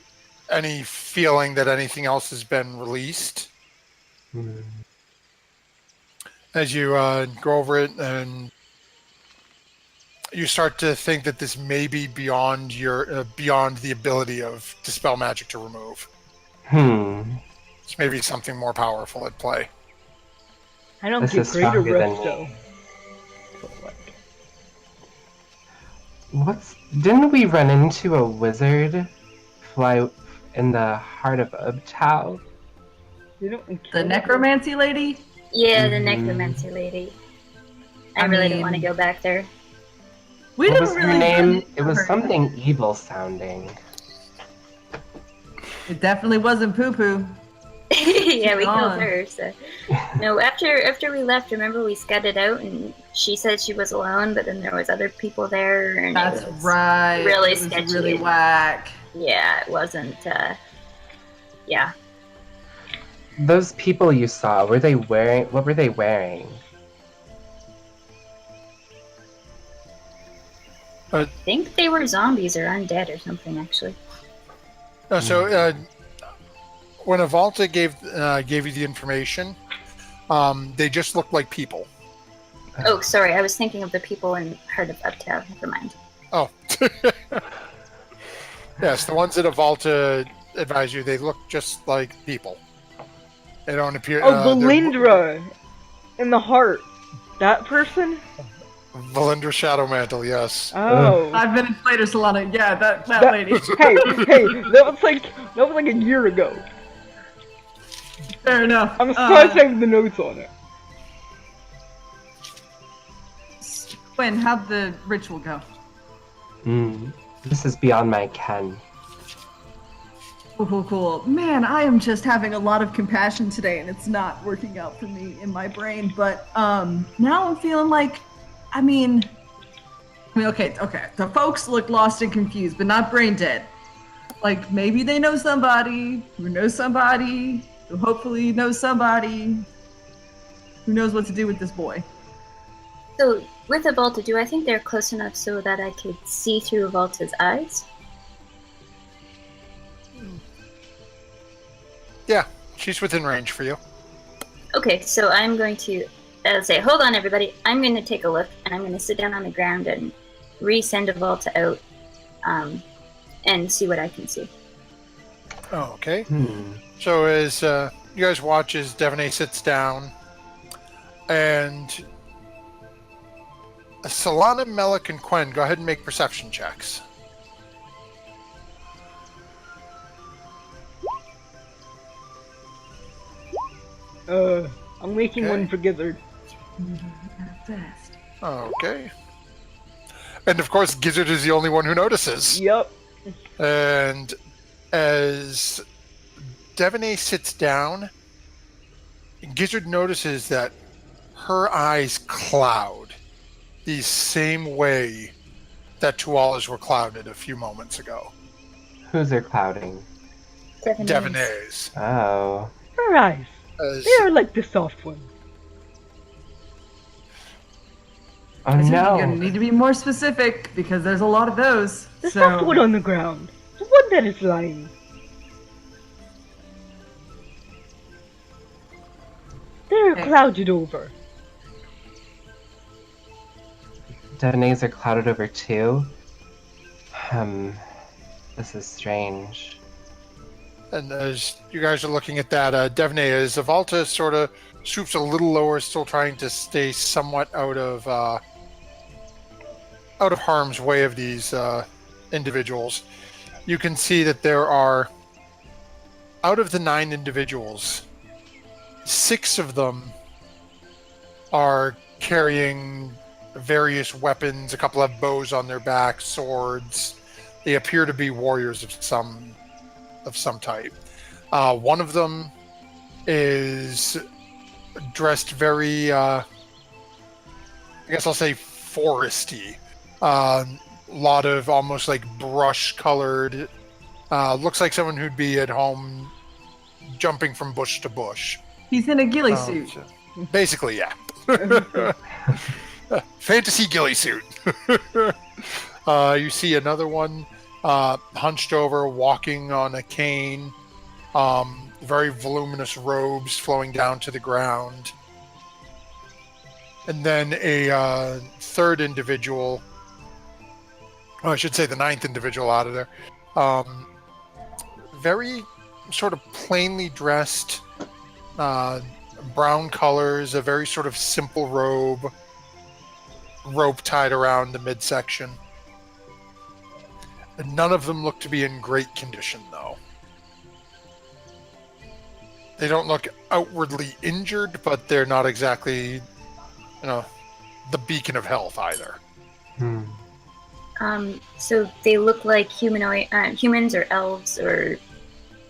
any feeling that anything else has been released. As you go over it, and you start to think that this may be beyond your beyond the ability of Dispel Magic to remove. It's maybe something more powerful at play. I don't This get is greater stronger than rest me. though. Didn't we run into a wizard fly in the heart of Ubtao? You don't The necromancy lady? Yeah, the Mhm. necromancy lady. I I really don't mean- want to go back there. We What didn't was really her name? run It into was her. something evil sounding. It definitely wasn't poo poo. Yeah, we killed gone. her. So no, after we left, remember we scudded out, and she said she was alone, but then there was other people there, and That's it was, right. really it was sketchy. really whack. Yeah, it wasn't. Yeah, Those people you saw, what were they wearing? I think they were zombies or undead or something. Actually, When Avalta gave you the information, they just looked like people. oh, sorry, I was thinking of the people in Heart of Uptown. Never mind. Oh. Yes, the ones that Avalta advise you, they look just like people. They don't appear... Oh, they're- Valindra! In the heart. That person? Valindra Shadowmantle, yes. Oh. 5 minutes later, Solana. Yeah, that lady. hey, that was like a year ago. Fair enough. I'm surprised I have the notes on it. Quinn, how'd the ritual go? This is beyond my ken. Cool. Man, I am just having a lot of compassion today, and it's not working out for me in my brain. But now I'm feeling like, I mean, I mean, okay. The folks look lost and confused, but not brain dead. Like, maybe they know somebody who knows somebody who hopefully knows somebody who knows what to do with this boy. So, with Avalta, do I think they're close enough so that I could see through Avalta's eyes? Yeah, she's within range for you. Okay, so I'm going to say, hold on, everybody. I'm going to take a look, and I'm going to sit down on the ground and resend Avalta out, and see what I can see. Oh, okay. So as you guys watch as Devaney sits down, and Solana, Melik, and Quen, go ahead and make perception checks. I'm making Okay. one for Gizzard. Fast. Okay. And of course, Gizzard is the only one who notices. Yep. And as Devaney sits down, Gizzard notices that her eyes cloud the same way that Tuala's were clouded a few moments ago. Who's are clouding? Devaney's. Oh. Her eyes. As, They are like the soft ones. Oh You're gonna no. need to be more specific because there's a lot of those. The so soft one on the ground. The one that is lying. They're Okay. clouded over. Devaney's are clouded over too? This is strange. and as you guys are looking at that, Devaney, as Avalta sort of swoops a little lower, still trying to stay somewhat out of harm's way of these individuals, you can see that there are, out of the 9 individuals, 6 of them are carrying various weapons. A couple have bows on their back, swords. They appear to be warriors of some type. One of them is dressed very, I guess I'll say foresty. Lot of almost like brush-colored. Looks like someone who'd be at home jumping from bush to bush. he's in a ghillie suit. So basically, yeah. Fantasy ghillie suit. You see another one hunched over, walking on a cane. Very voluminous robes flowing down to the ground. And then a third individual, I should say the 9th individual out of there, very sort of plainly dressed, brown colors, a very sort of simple rope tied around the midsection. And none of them look to be in great condition, though. They don't look outwardly injured, but they're not exactly, the beacon of health either. So they look like humans or elves or,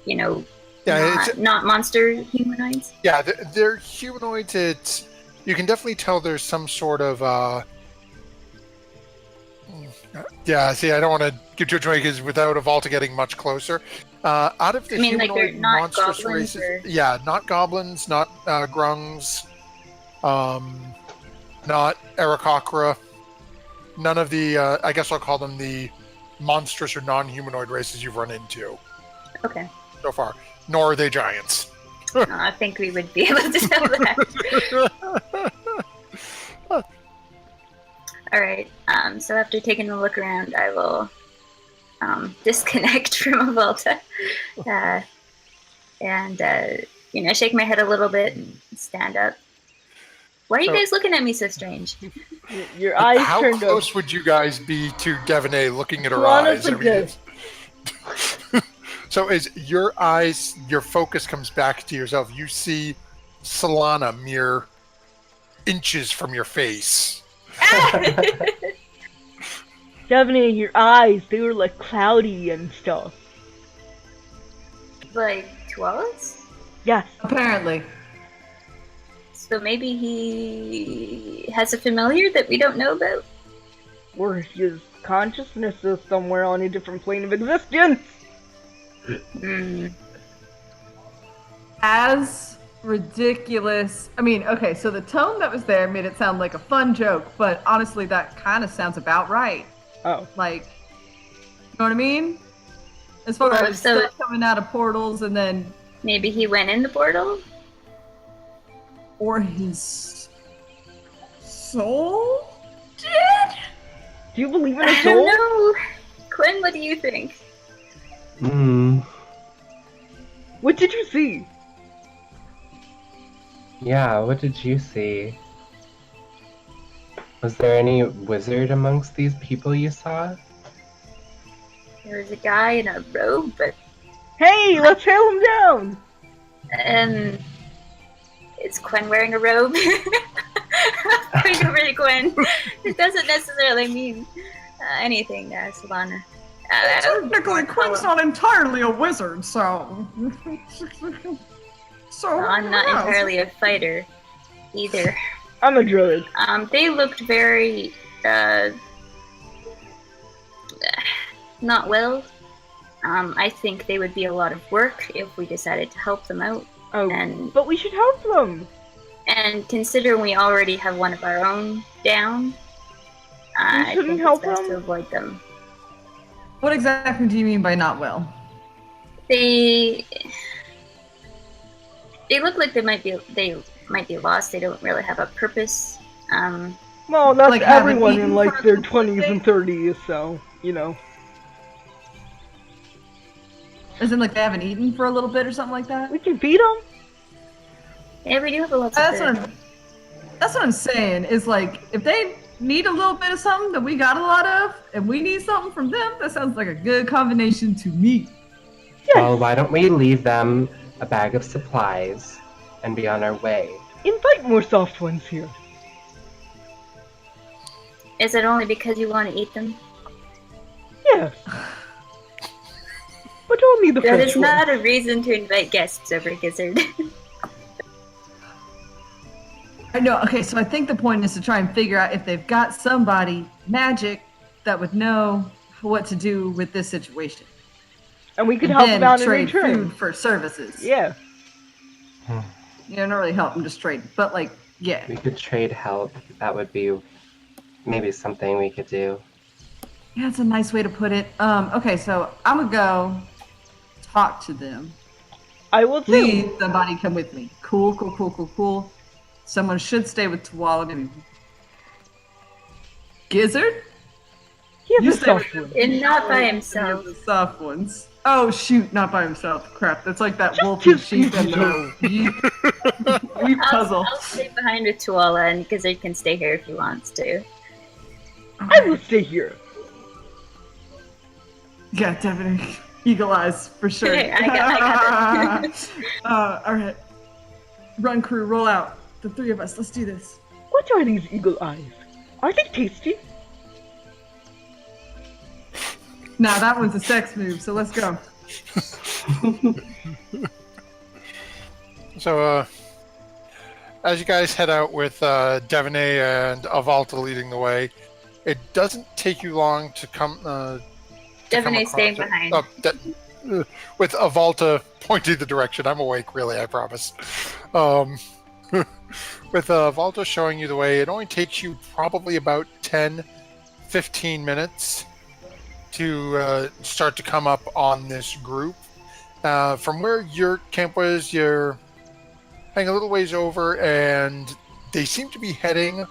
not monster humanoids? Yeah, they're humanoids. You can definitely tell there's some sort of, yeah, see, I don't want to give too much away because without Avalta getting much closer. Out of the humanoid they're not monstrous goblins races, or... yeah, not goblins, not grungs, not Aarakocra, none of the, I guess I'll call them the monstrous or non-humanoid races you've run into Okay. so far. Nor are they giants. I think we would be able to tell that. Alright, so after taking a look around, I will disconnect from Avalta and shake my head a little bit and stand up. Why are you guys looking at me so strange? Your eyes How turned close up. would you guys be to Devaney looking at her Lana's eyes? like this. So as your eyes, your focus comes back to yourself, you see Solana mere inches from your face. Definitely your eyes, they were like cloudy and stuff. Like Tuala's? Yes. Apparently. So maybe he has a familiar that we don't know about? Or his consciousness is somewhere on a different plane of existence. As ridiculous. I mean, okay, so the tone that was there made it sound like a fun joke, but honestly, that kind of sounds about right. Oh. Like, you know what I mean? As far Well, as so- stuff coming out of portals and then. Maybe he went in the portal? Or his soul did? Do you believe in a I soul? don't know. Quinn, what do you think? What did you see? Yeah, what did you see? Was there any wizard amongst these people you saw? There was a guy in a robe, but Hey, let's hail him down! is Quinn wearing a robe? Bring over to Quinn. It doesn't necessarily mean anything, Solana. Technically, Quinn's not entirely a wizard, so. Well, I'm not entirely a fighter either. I'm a druid. They looked very not well. I think they would be a lot of work if we decided to help them out. Oh, And but we should help them! And considering we already have one of our own down, I shouldn't think help it's best them? to avoid them. What exactly do you mean by not well? They look like they might be lost. They don't really have a purpose. Well, that's Like, haven't everyone eaten in like for a their couple of 20s and 30s, so, you know. As in, like, they haven't eaten for a little bit or something like that? We can feed them? Yeah, we do have a lot of That's what I'm saying, is like, if they need a little bit of something that we got a lot of, and we need something from them, that sounds like a good combination to me. Yes! Well, why don't we leave them a bag of supplies and be on our way? Invite more soft ones here. Is it only because you want to eat them? Yes. But only the That fresh is ones. not a reason to invite guests over Gizzard. I know, okay, so I think the point is to try and figure out if they've got somebody, magic, that would know what to do with this situation. And we could And help then them out in trade return. food for services. Yeah. Yeah, not really help them, just trade. But, like, yeah. We could trade help. That would be maybe something we could do. Yeah, that's a nice way to put it. Okay, so I'm gonna go talk to them. I will too. Please, somebody come with me. Cool. Someone should stay with Tuala. Maybe. Gizzard? He has You a stay soft with one. And not by Give himself. the soft ones. Oh shoot, not by himself. Crap, that's like that Just wolf his and sheep and pinky the weep puzzle. I'll stay behind with Tuala, and Gizzard can stay here if he wants to. I will stay here. Yeah, definitely. Eagle eyes, for sure. I got it. Alright. Run crew, roll out. The three of us, let's do this. What are these eagle eyes? Are they tasty? Nah, that one's a sex move, so let's go. So, as you guys head out with Devaney and Avalta leading the way, it doesn't take you long to come. Devaney's staying behind. With Avalta pointing the direction. I'm awake, really, I promise. With Avalta showing you the way, it only takes you probably about 10-15 minutes to start to come up on this group. From where your camp was, you're heading a little ways over, and they seem to be heading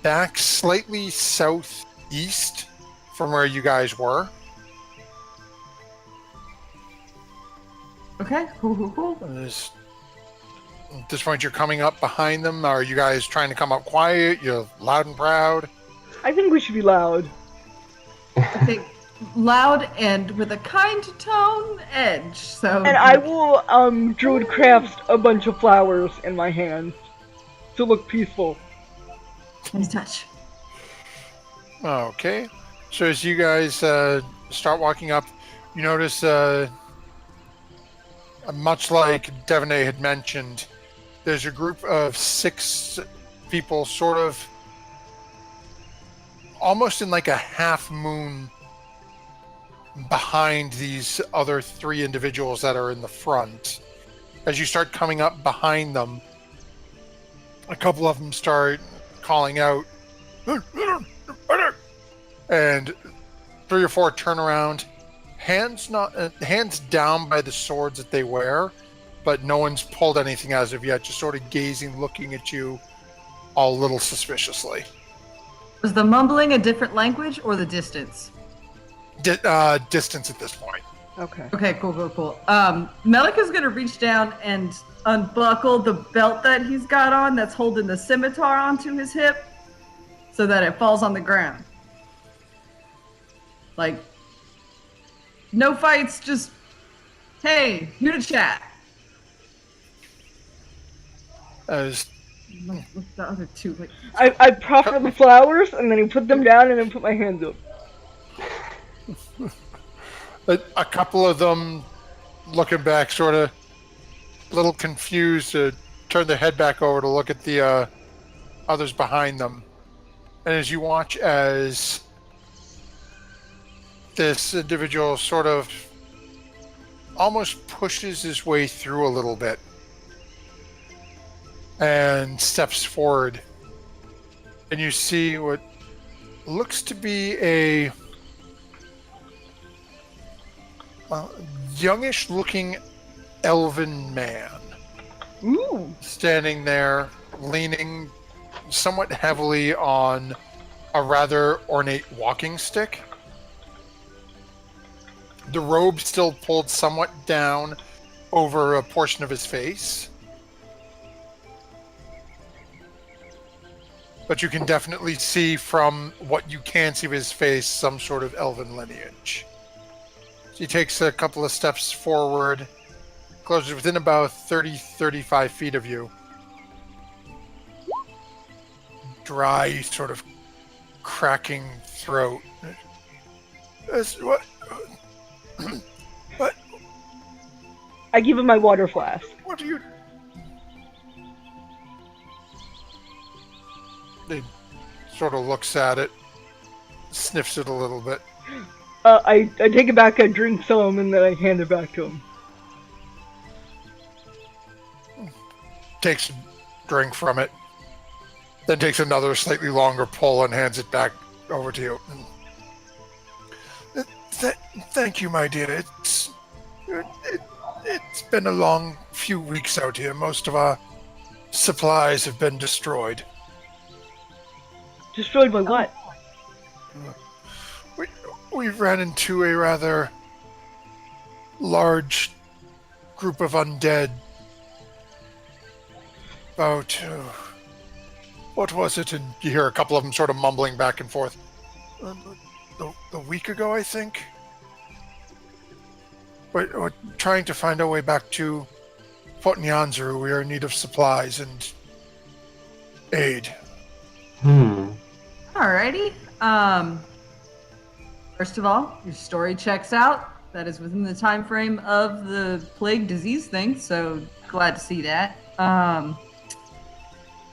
back slightly southeast from where you guys were. Okay, cool. At this point, you're coming up behind them. Are you guys trying to come up quiet? You're loud and proud? I think we should be loud. I think loud and with a kind tone edge, so... And I will, druid craft a bunch of flowers in my hand to look peaceful. Nice touch. Okay. So as you guys start walking up, you notice, much like Devaney had mentioned, there's a group of 6 people sort of almost in like a half moon behind these other three individuals that are in the front. As you start coming up behind them, a couple of them start calling out, and 3 or 4 turn around, hands down by the swords that they wear, but no one's pulled anything as of yet, just sort of gazing, looking at you all a little suspiciously. Was the mumbling a different language or the distance? Distance at this point. Okay. Okay, cool. Melik is going to reach down and unbuckle the belt that he's got on that's holding the scimitar onto his hip so that it falls on the ground. Like, no fights, just, hey, here to chat. As What's the other two? Like, I proffer the flowers, and then I put them down, and then put my hands up. a couple of them looking back, sort of a little confused, turn their head back over to look at the others behind them. And as you watch as this individual sort of almost pushes his way through a little bit and steps forward, and you see what looks to be a youngish looking elven man. Ooh. Standing there, leaning somewhat heavily on a rather ornate walking stick. The robe still pulled somewhat down over a portion of his face. But you can definitely see from what you can see of his face some sort of elven lineage. So he takes a couple of steps forward, closes within about 30-35 feet of you. Dry, sort of cracking throat. What? What? I give him my water flask. What do you... He sort of looks at it, sniffs it a little bit. I take it back, I drink some, and then I hand it back to him. Takes a drink from it, then takes another slightly longer pull and hands it back over to you. Thank you, my dear. It's been a long few weeks out here. Most of our supplies have been destroyed. Destroyed by what? We ran into a rather large group of undead. About, what was it? And you hear a couple of them sort of mumbling back and forth. A week ago, I think? We're trying to find our way back to Fort Nyanzaru. We are in need of supplies and aid. Alrighty. First of all, your story checks out. That is within the time frame of the plague disease thing, so glad to see that.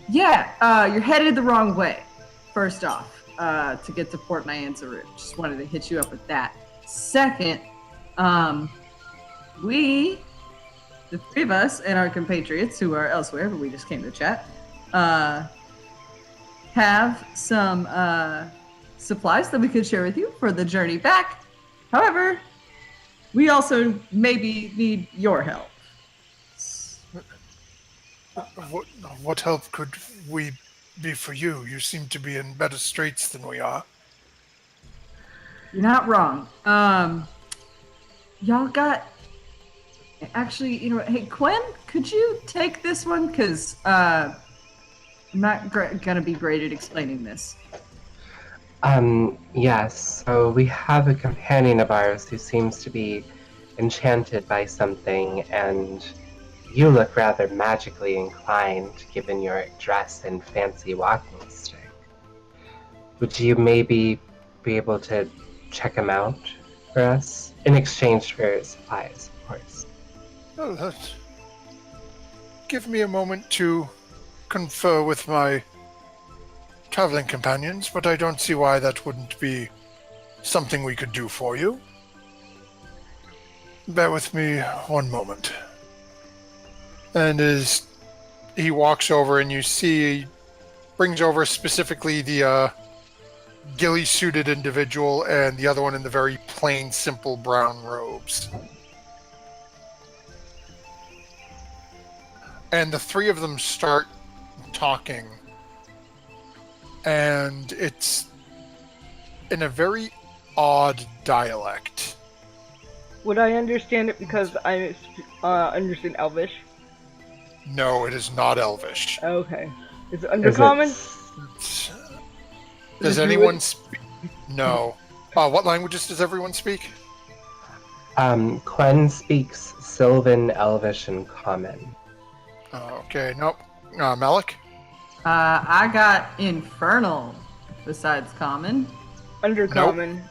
You're headed the wrong way, first off, to get to Port Nyanzaru. Just wanted to hit you up with that. Second, we, the three of us and our compatriots who are elsewhere, but we just came to chat, have some supplies that we could share with you for the journey back. However, we also maybe need your help. What help could we be for you? You seem to be in better straits than we are. You're not wrong. Y'all got... Actually, you know what? Hey, Quinn, could you take this one? Because I'm not gonna be great at explaining this. Yes. So we have a companion of ours who seems to be enchanted by something, and you look rather magically inclined given your dress and fancy walking stick. Would you maybe be able to check him out for us? In exchange for supplies, of course. Well, give me a moment to confer with my traveling companions, but I don't see why that wouldn't be something we could do for you. Bear with me one moment. And as he walks over and you see, brings over specifically the ghillie-suited individual and the other one in the very plain, simple brown robes. And the three of them start talking. And it's in a very odd dialect. Would I understand it because I understand Elvish? No, it is not Elvish. Okay. Is it Undercommon? Does anyone speak? No. What languages does everyone speak? Quen speaks Sylvan, Elvish, and Common. Okay, nope. Malik? I got Infernal besides Common. Undercommon,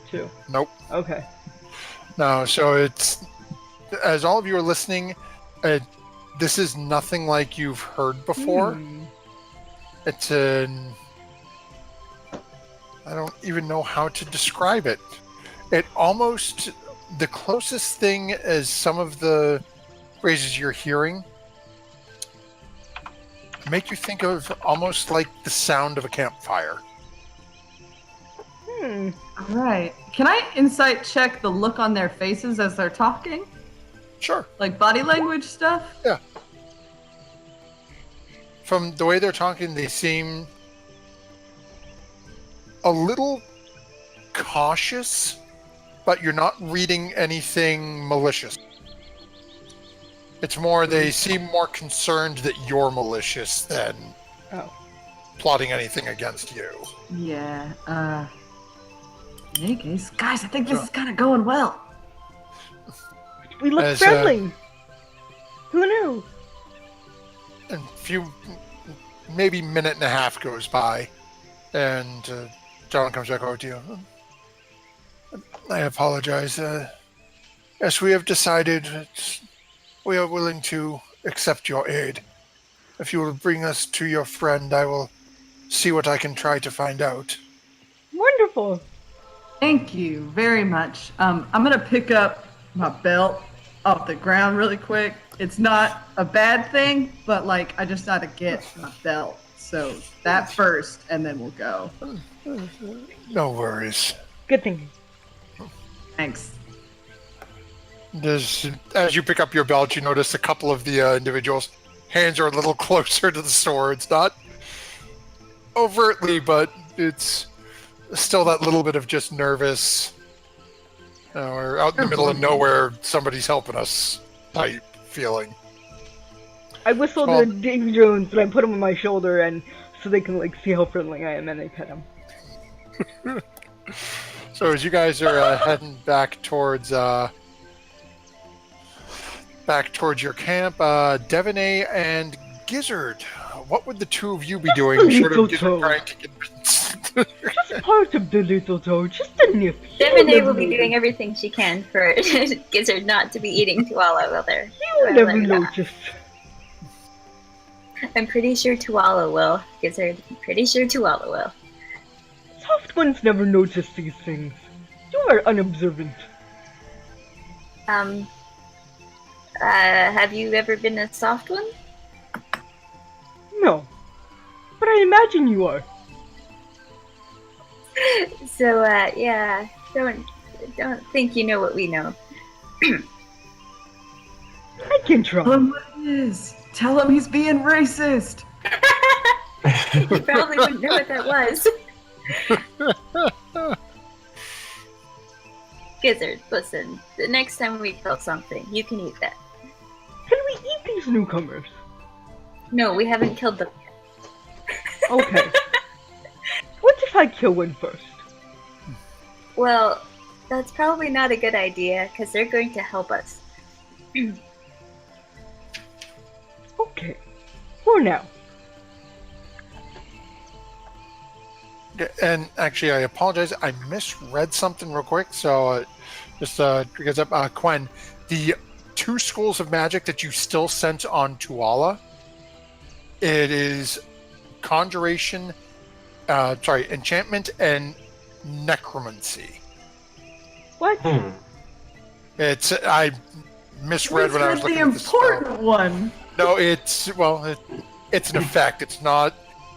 too. Nope. Okay. No, so it's... As all of you are listening, this is nothing like you've heard before. It's an... I don't even know how to describe it. It almost... The closest thing is some of the phrases you're hearing make you think of almost like the sound of a campfire. All right. Can I insight check the look on their faces as they're talking? Sure. Like body language stuff? Yeah. From the way they're talking, they seem a little cautious, but you're not reading anything malicious. It's more, they seem more concerned that you're malicious than plotting anything against you. Yeah, in any case, guys, I think this is kind of going well. We look friendly. Who knew? And maybe minute and a half goes by, and John comes back over to you. I apologize. Yes, we have decided we are willing to accept your aid. If you will bring us to your friend, I will see what I can try to find out. Wonderful. Thank you very much. I'm gonna pick up my belt off the ground really quick. It's not a bad thing, but like I just gotta get my belt. So that first, and then we'll go. No worries. Good thing. Thanks. As you pick up your belt, you notice a couple of the individuals' hands are a little closer to the swords. Not overtly, but it's still that little bit of just nervous. We're out in the middle of nowhere, somebody's helping us type feeling. I whistle to Dave Jones and I put him on my shoulder, and so they can like see how friendly I am, and they pet him. So as you guys are heading back towards your camp, Devaney and Gizzard, what would the two of you be doing? Short of Gizzard trying to convince. Just part of the little toe, just a nip. Devaney will be doing everything she can for Gizzard not to be eating Tuala while they're. You never notice. I'm pretty sure Tuala will. Gizzard, I'm pretty sure Tuala will. Soft ones never notice these things. You are unobservant. Have you ever been a soft one? No. But I imagine you are. So, yeah, don't think you know what we know. I can try. Tell him what it is. Tell him he's being racist. You probably wouldn't know what that was. Gizzard, listen, the next time we kill something, you can eat that. Can we eat these newcomers? No, we haven't killed them yet. Okay. What if I kill one first? Well, that's probably not a good idea, because they're going to help us. Okay. For now. And actually, I apologize. I misread something real quick. So, just because Quen, the 2 schools of magic that you still sent on Tuala, it is Conjuration enchantment and necromancy. What? It's I misread We when I said was looking the at the spell. important one. No, it's an effect. It's not.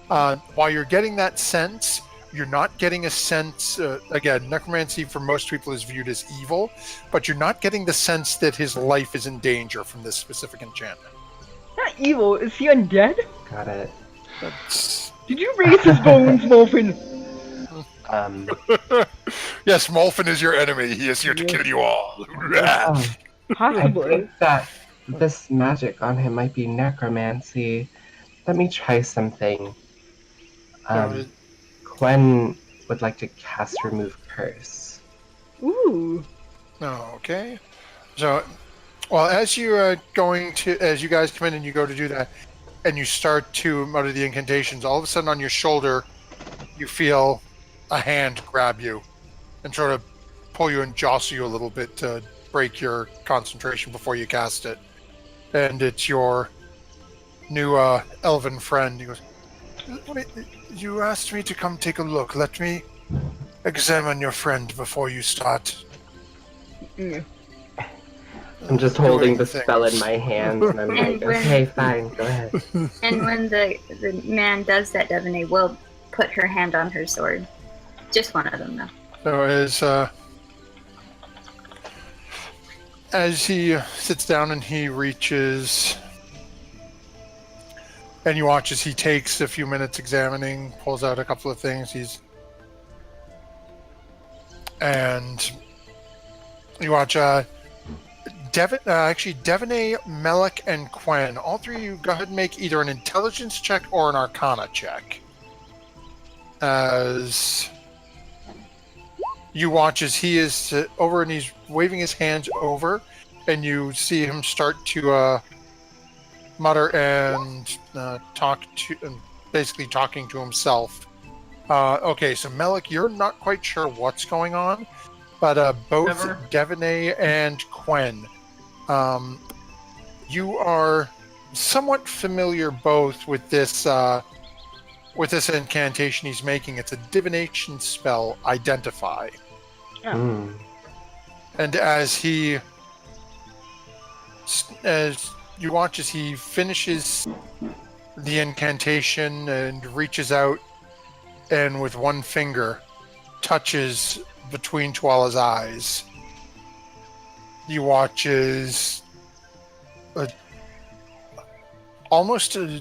While you're getting that sense, you're not getting a sense. Again, necromancy for most people is viewed as evil, but you're not getting the sense that his life is in danger from this specific enchantment. Not evil. Is he undead? Got it. That's... Did you raise his bones, Molfin? Yes, Molfin is your enemy. He is here to kill you all. I Possibly. think that this magic on him might be necromancy. Let me try something. Gwen would like to cast Remove Curse. Ooh. Okay. So, well, as you guys come in and you go to do that, and you start to mutter the incantations, all of a sudden on your shoulder, you feel a hand grab you and sort of pull you and jostle you a little bit to break your concentration before you cast it. And it's your new elven friend. He goes, "You asked me to come take a look. Let me examine your friend before you start." I'm just holding the spell in my hands, and I'm like, okay, fine, go ahead. And when the man does that, Devaney will put her hand on her sword. Just one of them, though. So as he sits down and he reaches, and you watch as he takes a few minutes examining, pulls out a couple of things. And you watch Devaney, Melek, and Quen. All three of you go ahead and make either an intelligence check or an arcana check. As you watch as he is over and he's waving his hands over, and you see him start to mutter and basically talking to himself. Okay, so Melek, you're not quite sure what's going on, but both Devaney and Quen, you are somewhat familiar both with this incantation he's making. It's a divination spell, Identify. Oh. And as you watch as he finishes the incantation and reaches out and with one finger touches between Tuala's eyes, you watch as almost a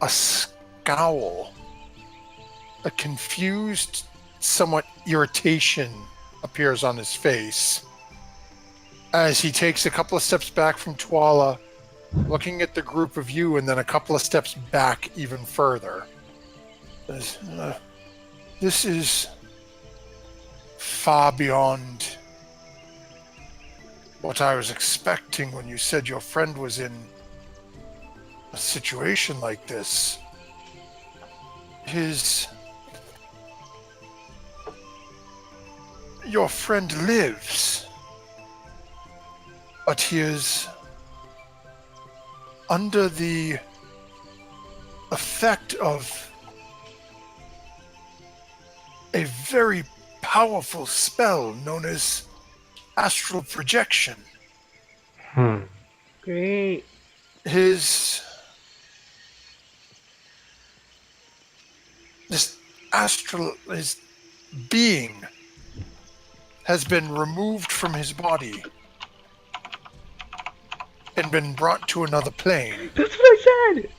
scowl, a confused, somewhat irritation appears on his face as he takes a couple of steps back from Tuala, looking at the group of you, and then a couple of steps back even further. This is far beyond what I was expecting when you said your friend was in a situation like this. Your friend lives, but he is under the effect of a very powerful spell known as astral projection. Great. His being has been removed from his body and been brought to another plane. That's what I said!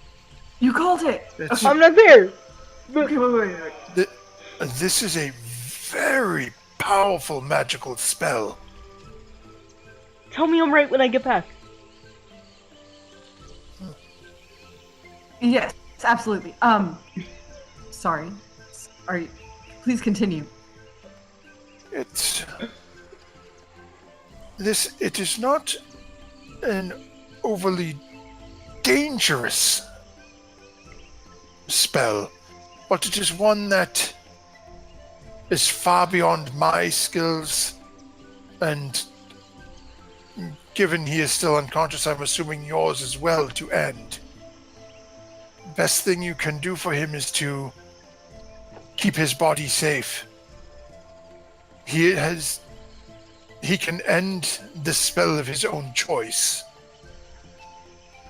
You called it! I'm not there! Okay, wait. This is a very powerful magical spell. Tell me I'm right when I get back. Yes, absolutely. Sorry. Please continue. It is not an overly dangerous spell, but it is one that is far beyond my skills, and given he is still unconscious, I'm assuming yours as well, to end. Best thing you can do for him is to keep his body safe. He can end the spell of his own choice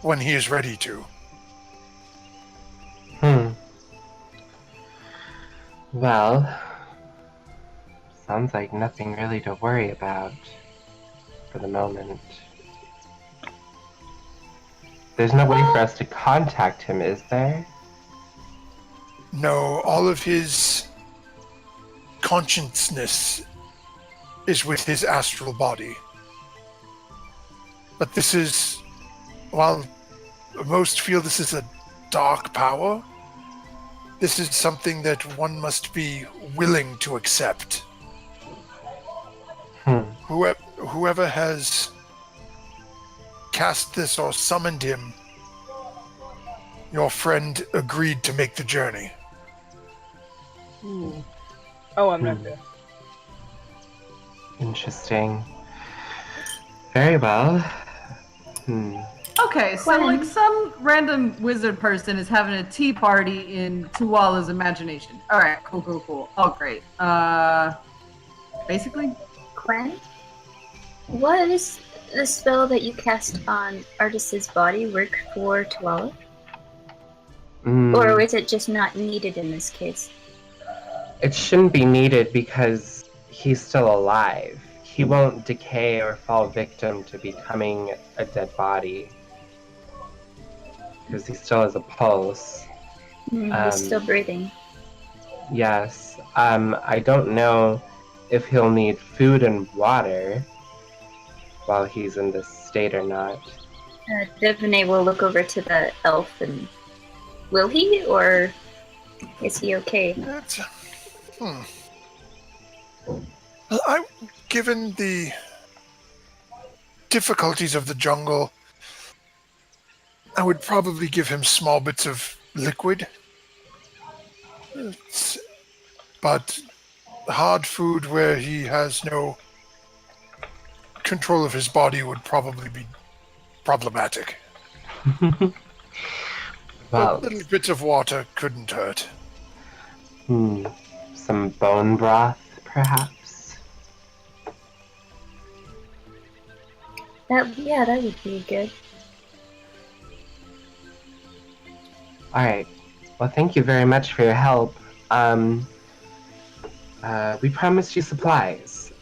when he is ready to. Well, sounds like nothing really to worry about for the moment. There's no way for us to contact him, is there? No, all of his consciousness is with his astral body. But this is, while most feel this is a dark power, this is something that one must be willing to accept. Whoever has cast this or summoned him, your friend agreed to make the journey. Oh, I'm not there. Interesting. Very well. Okay, so like some random wizard person is having a tea party in Tuala's imagination. All right, cool. Oh, great. Basically. Quinn, what is the spell that you cast on Artis's body work for Tuala? Or is it just not needed in this case? It shouldn't be needed because he's still alive. He won't decay or fall victim to becoming a dead body. Because he still has a pulse. He's still breathing. Yes. I don't know if he'll need food and water while he's in this state or not. Devaney will look over to the elf and... Will he, or is he okay? Given the difficulties of the jungle, I would probably give him small bits of liquid. But hard food where he has no control of his body would probably be problematic. Well, little bits of water couldn't hurt. Some bone broth, perhaps? That would be good. Alright. Well, thank you very much for your help. We promised you supplies.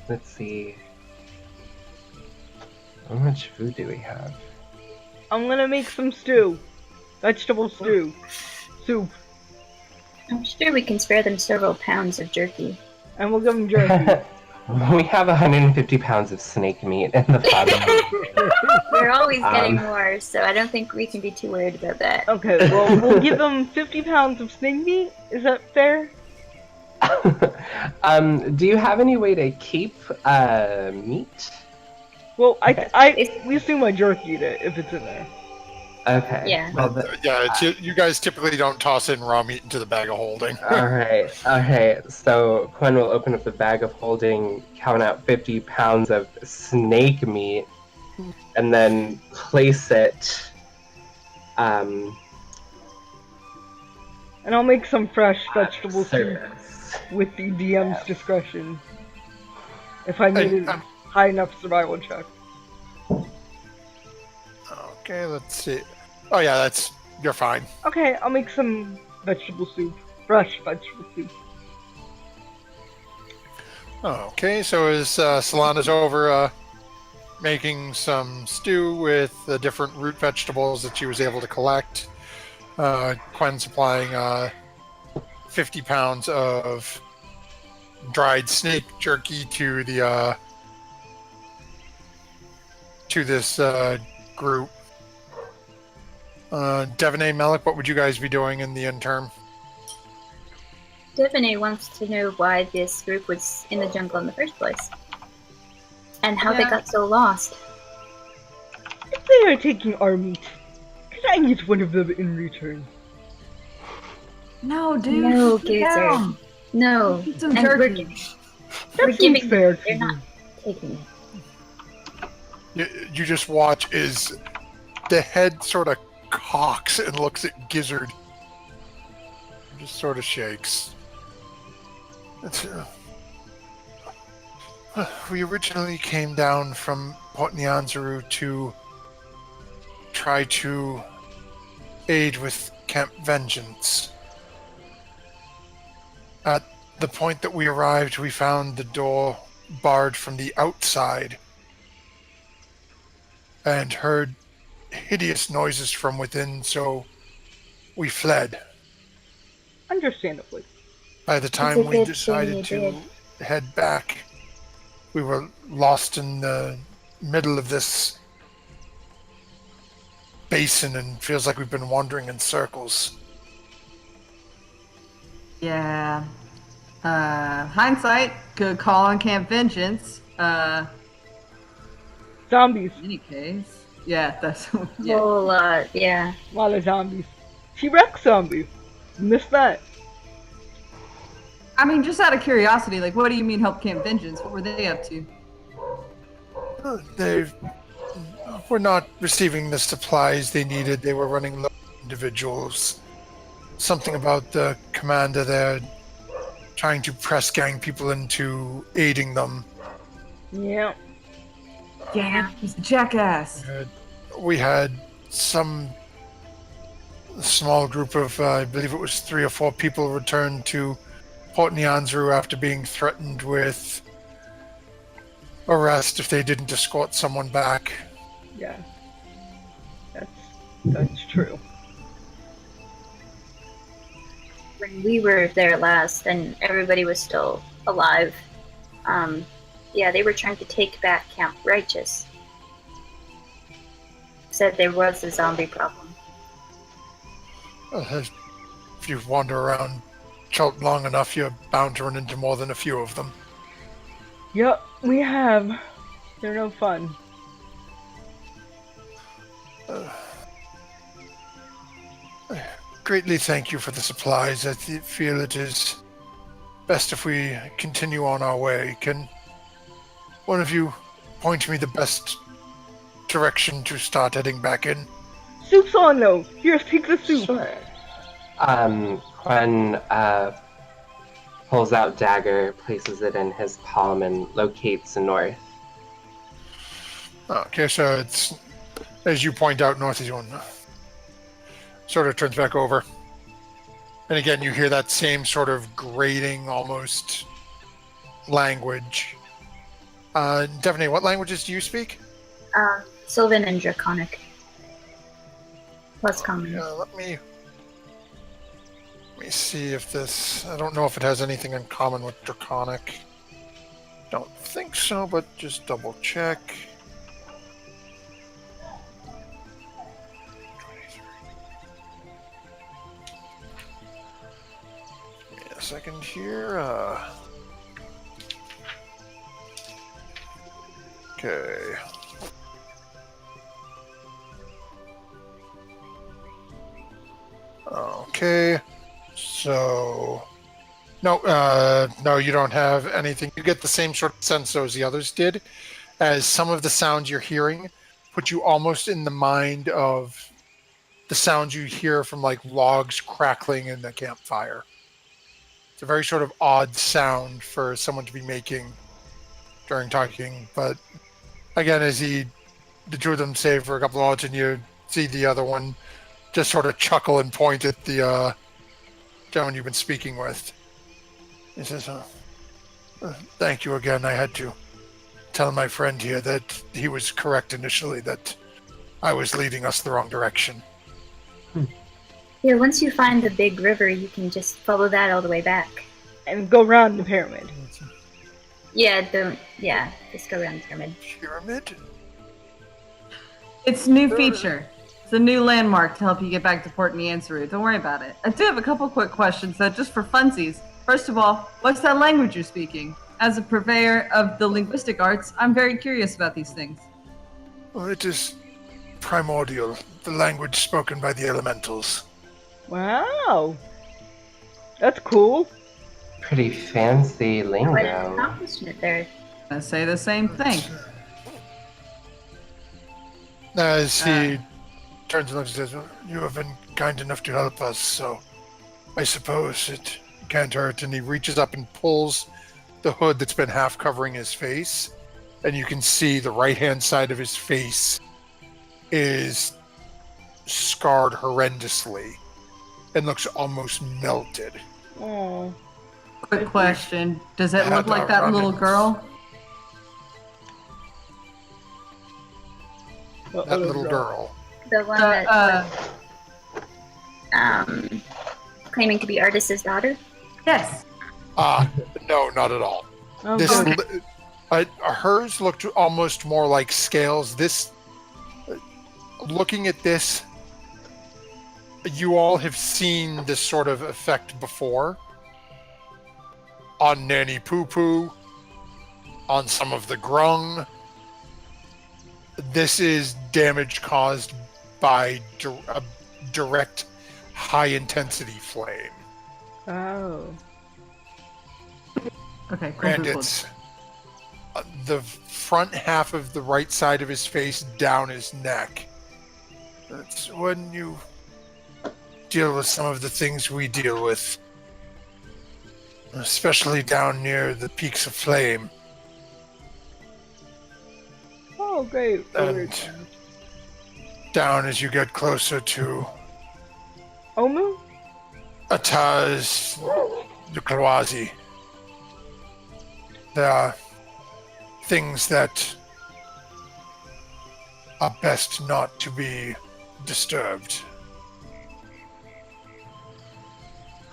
Let's see. How much food do we have? I'm gonna make some stew. Vegetable stew. Soup. I'm sure we can spare them several pounds of jerky. And we'll give them jerky. We have 150 pounds of snake meat in the bottom. We're always getting more, so I don't think we can be too worried about that. Okay, well, we'll give them 50 pounds of snake meat. Is that fair? Do you have any way to keep meat? Well, we assume I jerky it if it's in there. Okay. Yeah. Well, You guys typically don't toss in raw meat into the bag of holding. Alright. So Quinn will open up the bag of holding, count out 50 pounds of snake meat, and then place it. And I'll make some fresh vegetable soup with the DM's discretion. If I need a high enough survival check. Okay, let's see. Oh yeah, you're fine. Okay, I'll make some vegetable soup. Fresh vegetable soup. Okay, so as Solana's over making some stew with the different root vegetables that she was able to collect, Quinn supplying 50 pounds of dried snake jerky to the to this group. Devaney, Melik, what would you guys be doing in the interim? Devaney wants to know why this group was in the jungle in the first place. And how they got so lost. If they are taking our meat, could I eat one of them in return? No, dude. No, sit Gizzard. down. No. Eat some And jerky. we're giving fair They're to not me. taking it. You just watch as the head sort of cocks and looks at Gizzard. just sort of shakes. It's, we originally came down from Port Nyanzaru to try to aid with Camp Vengeance. At the point that we arrived, we found the door barred from the outside and heard hideous noises from within, so we fled. Understandably. By the It's a time we good decided thing you to head back, we were lost in the middle of this basin and feels like we've been wandering in circles. Yeah. Hindsight, good call on Camp Vengeance. Zombies. In any case. Yeah, that's did. Whole lot, yeah. A lot of zombies. T-Rex zombie. Missed that. I mean, just out of curiosity, like, what do you mean help Camp Vengeance? What were they up to? They were not receiving the supplies they needed. They were running low on individuals. Something about the commander there trying to press gang people into aiding them. Yeah. Yeah, he's a jackass. We had some small group of, I believe it was 3 or 4 people return to Port Nyanzaru after being threatened with arrest if they didn't escort someone back. Yeah. That's true. When we were there last and everybody was still alive, yeah, they were trying to take back Camp Righteous. Said there was a zombie problem. If you wander around Chult long enough, you're bound to run into more than a few of them. Yep, we have. They're no fun. Greatly thank you for the supplies. I feel it is best if we continue on our way. Can one of you point me the best direction to start heading back in? Soup's on though. Here, take the soup. Sure. Quen pulls out dagger, places it in his palm, and locates north. Okay, so it's, as you point out, north is one. Sort of turns back over. And again, you hear that same sort of grating, almost, language. Devaney, what languages do you speak? Sylvan and Draconic. Less common. Let me see if this... I don't know if it has anything in common with Draconic. Don't think so, but just double check. 23. Give me a second here. Okay. Okay. So, no, you don't have anything. You get the same sort of sense as the others did, as some of the sounds you're hearing put you almost in the mind of the sounds you hear from like logs crackling in the campfire. It's a very sort of odd sound for someone to be making during talking, but again, as the two of them say for a couple of odds, and you see the other one just sort of chuckle and point at the gentleman you've been speaking with. He says, thank you again. I had to tell my friend here that he was correct initially, that I was leading us the wrong direction. Yeah, once you find the big river, you can just follow that all the way back. And go around the pyramid. Yeah, just go around the pyramid. Pyramid? It's a new feature. It's a new landmark to help you get back to Port Nyanzaru. Don't worry about it. I do have a couple quick questions, though, just for funsies. First of all, what's that language you're speaking? As a purveyor of the linguistic arts, I'm very curious about these things. Well, it is primordial, the language spoken by the elementals. Wow. That's cool. Pretty fancy lingo. Quite an accomplishment there. I say the same thing. As he turns and looks and says, you have been kind enough to help us, so I suppose it can't hurt. And he reaches up and pulls the hood that's been half covering his face. And you can see the right-hand side of his face is scarred horrendously and looks almost melted. Oh. Quick question. Does it look Had like that little runnings. girl? That little girl. The one that was claiming to be Artis's daughter. Yes. No, not at all. Oh, This good. hers looked almost more like scales. This, looking at this, you all have seen this sort of effect before on Nanny Poo Poo, on some of the grung. This is damage caused by a direct high-intensity flame. Oh. Okay, cool. And cool, cool. it's the front half of the right side of his face down his neck. It's when you deal with some of the things we deal with, especially down near the peaks of flame. Oh, great. And down as you get closer to Omu? Ataz, the Klawazi. There are things that are best not to be disturbed.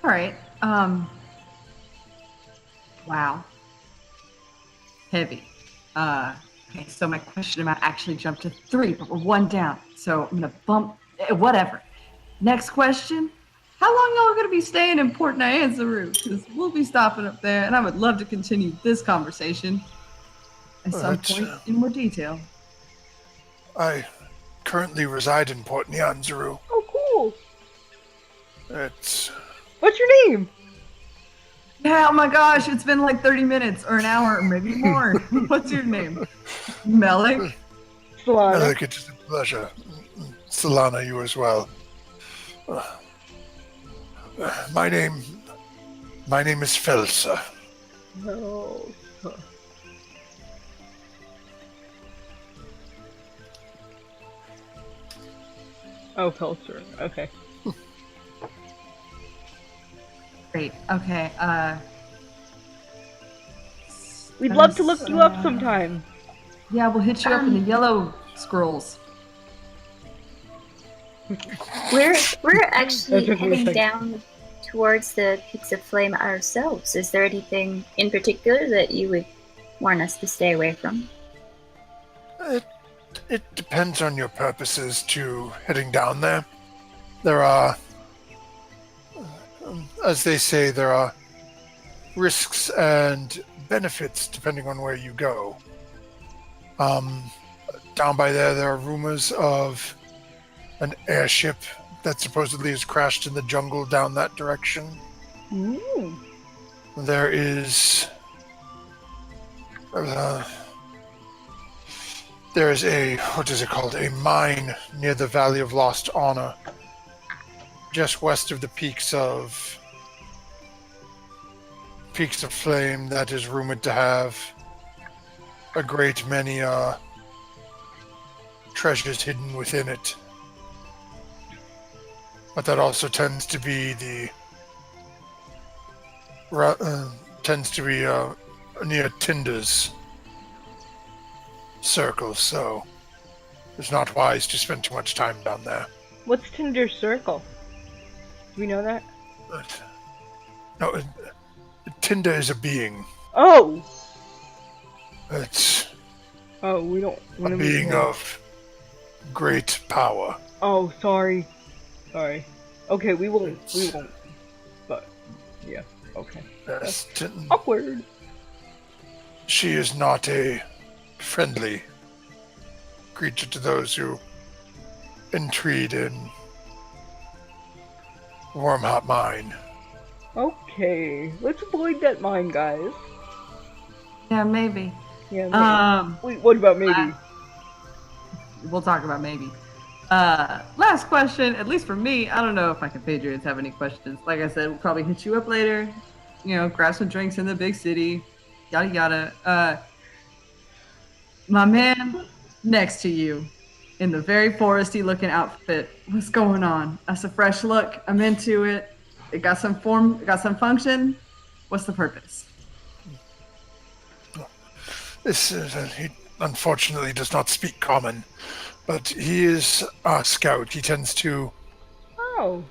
All right. Wow. Heavy. Okay, so my question amount actually jumped to 3, but we're 1 down. So I'm gonna bump whatever. Next question. How long y'all gonna be staying in Port Nyanzaru? Because we'll be stopping up there, and I would love to continue this conversation at some point in more detail. I currently reside in Port Nyanzaru. Oh, cool. It's What's your name? Yeah, oh my gosh, it's been like 30 minutes or an hour or maybe more. What's your name? Melik? I Solana. think it's a pleasure. Solana, you as well. My name is Felsa. No. Oh, Pelser. Okay. Great. Okay. We'd love to look you up sometime. Yeah, we'll hit you up in the yellow scrolls. We're actually That's what we heading think. down towards the peaks of flame ourselves. Is there anything in particular that you would want us to stay away from? It depends on your purposes to heading down there. There are, as they say, there are risks and benefits depending on where you go. Down by there are rumors of an airship that supposedly has crashed in the jungle down that direction. Ooh. There is a, what is it called? A mine near the Valley of Lost Honor, just west of the peaks of Flame, that is rumored to have a great many treasures hidden within it. But that also tends to be near Tinder's circle, so it's not wise to spend too much time down there. What's Tinder's circle? Do we know that? But, no, Tinder is a being. Oh! It's Oh, we don't a want to being of great power. Oh, sorry. Sorry. Okay, we won't. But, yeah, okay. Yes, Awkward. she is not a friendly creature to those who intrigue in warm hot mine. Okay, let's avoid that mine, guys. Yeah, maybe. Yeah, maybe. Wait, what about maybe? We'll talk about maybe. Last question, at least for me. I don't know if my compatriots have any questions. Like I said, we'll probably hit you up later. Grab some drinks in the big city. Yada yada. My man next to you in the very foresty looking outfit. What's going on? That's a fresh look. I'm into it. It got some form, it got some function. What's the purpose? This is, he unfortunately does not speak common, but he is a scout. He tends to Oh.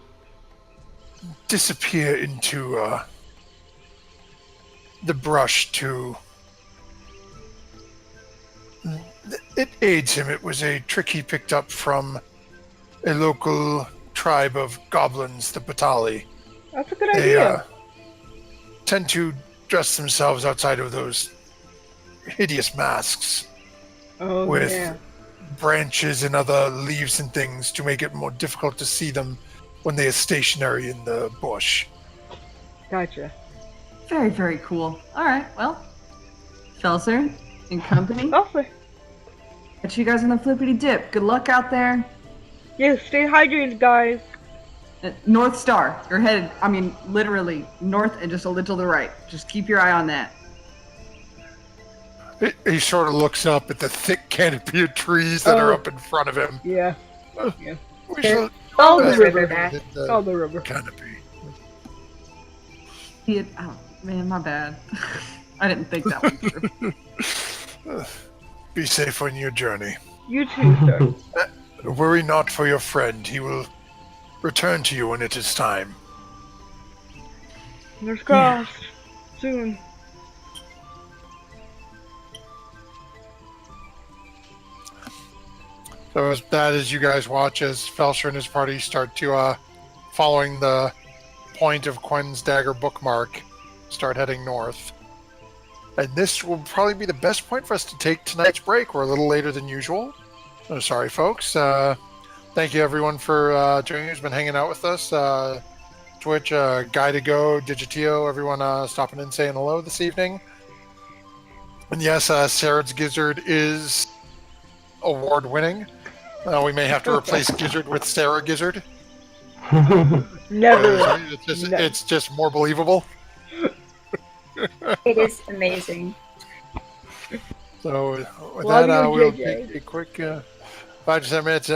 disappear into the brush to. It aids him. It was a trick he picked up from a local tribe of goblins, the Batali. That's a good They idea. tend to dress themselves outside of those hideous masks Oh, with yeah. branches and other leaves and things to make it more difficult to see them when they are stationary in the bush. Gotcha. Very, very cool. All right, well, Felser and company. Also, Catch you guys on the flippity dip. Good luck out there. yeah, stay hydrated, guys. North Star. You're headed, literally north and just a little to the right. Just keep your eye on that. He sort of looks up at the thick canopy of trees that are up in front of him. Yeah. We shall Oh, the the river. river back. hit Oh, the the river. canopy. Oh, man, my bad. I didn't think that one through. Be safe on your journey. You too, sir. Worry not for your friend. He will return to you when it is time. Fingers crossed. Soon. So as that as you guys watch as Felser and his party start to following the point of Quen's dagger bookmark, start heading north. And this will probably be the best point for us to take tonight's break. We're a little later than usual. Oh, sorry, folks. Thank you, everyone, for joining. Who's been hanging out with us. Twitch, Guy to Go, Digitio, everyone stopping in saying hello this evening. And yes, Sarah's Gizzard is award-winning. We may have to replace Gizzard with Sarah Gizzard. Never. It's just more believable. It is amazing. So with Love that, you, we'll JJ. take a quick 5 to 7 minutes.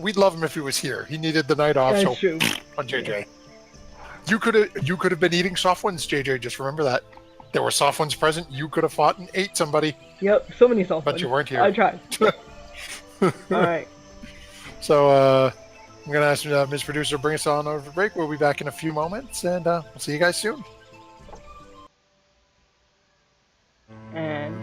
We'd love him if he was here. He needed the night off, That's so true. on JJ. You could have been eating soft ones, JJ. Just remember that. There were soft ones present. You could have fought and ate somebody, Yep, so many cell but phones. you weren't here. I tried. Alright. So I'm gonna ask Ms. Producer to bring us on over the break. We'll be back in a few moments, and we'll see you guys soon. And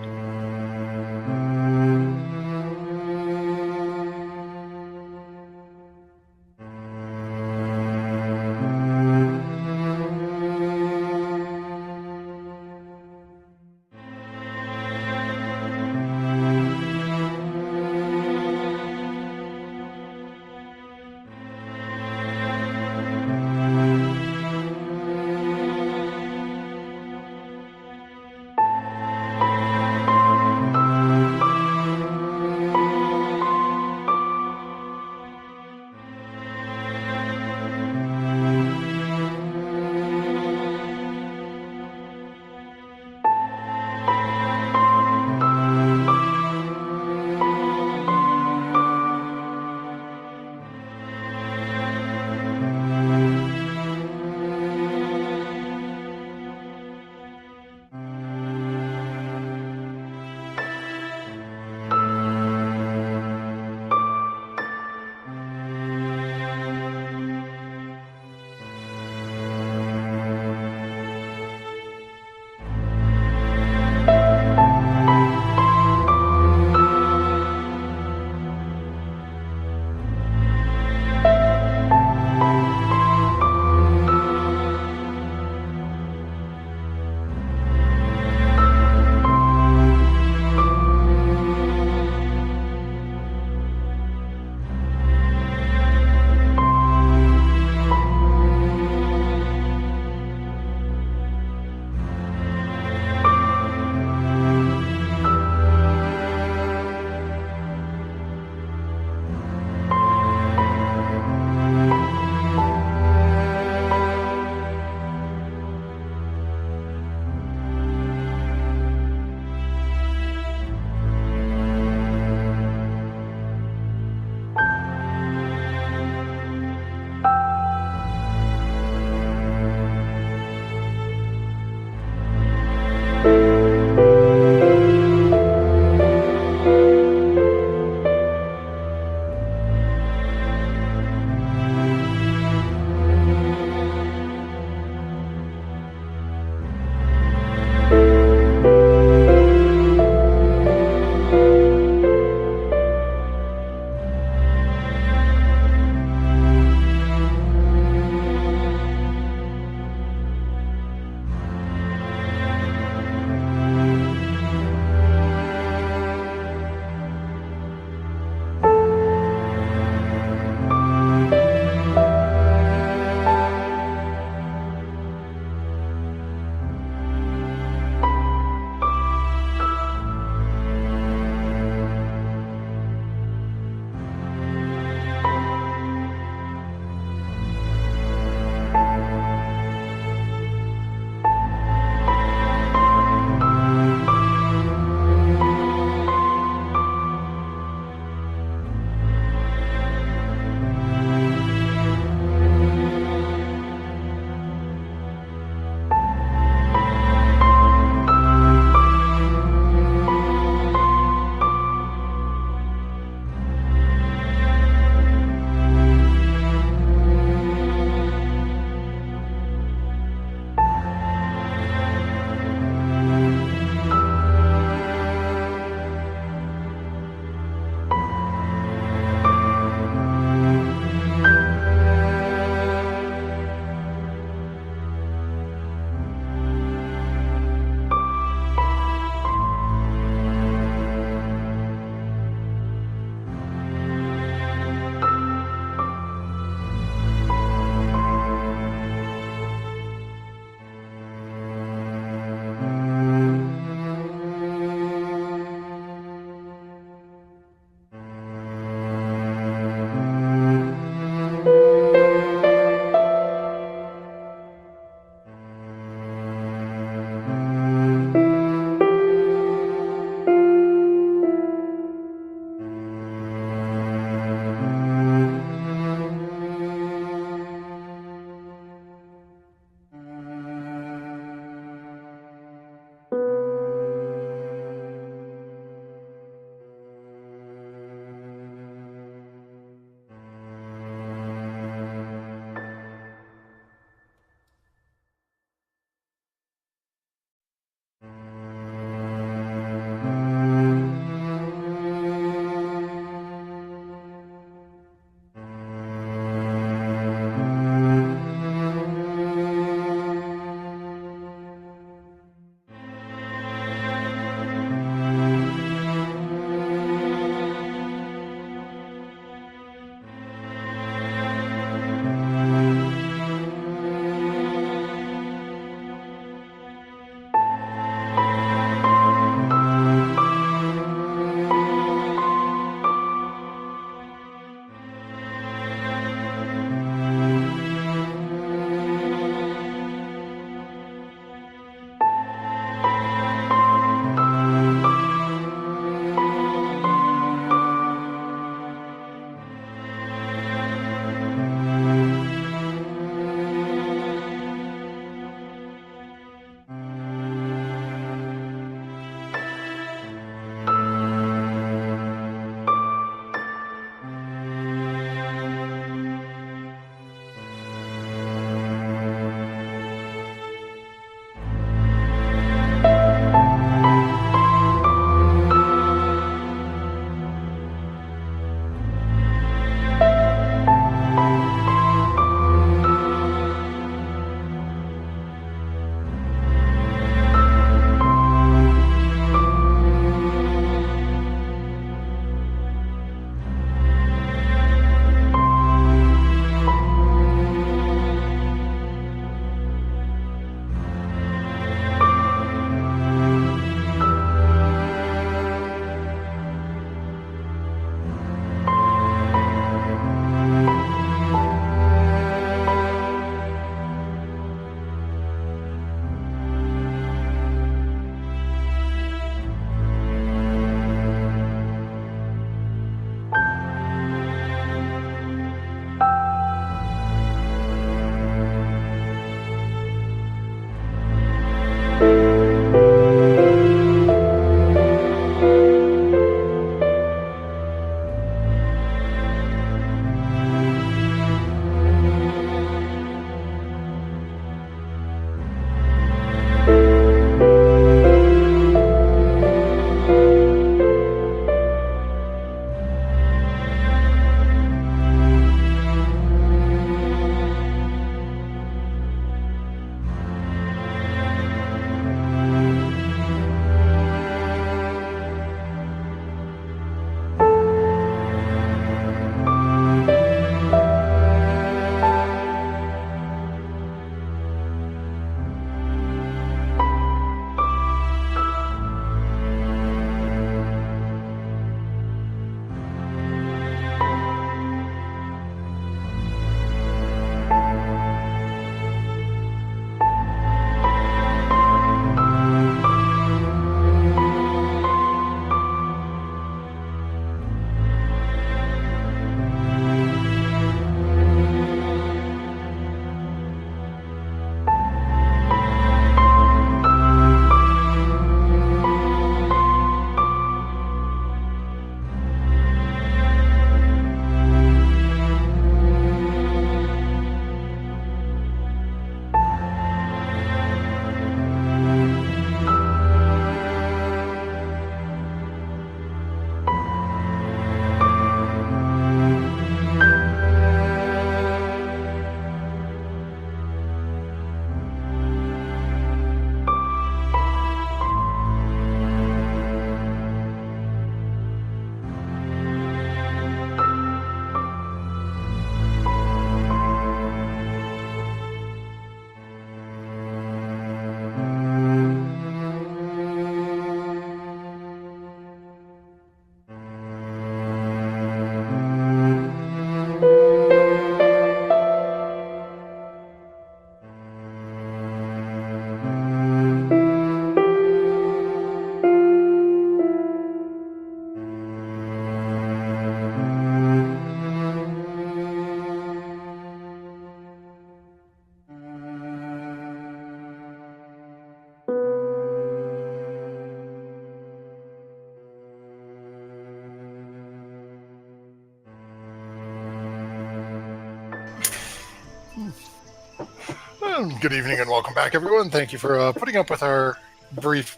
Good evening and welcome back, everyone. Thank you for putting up with our brief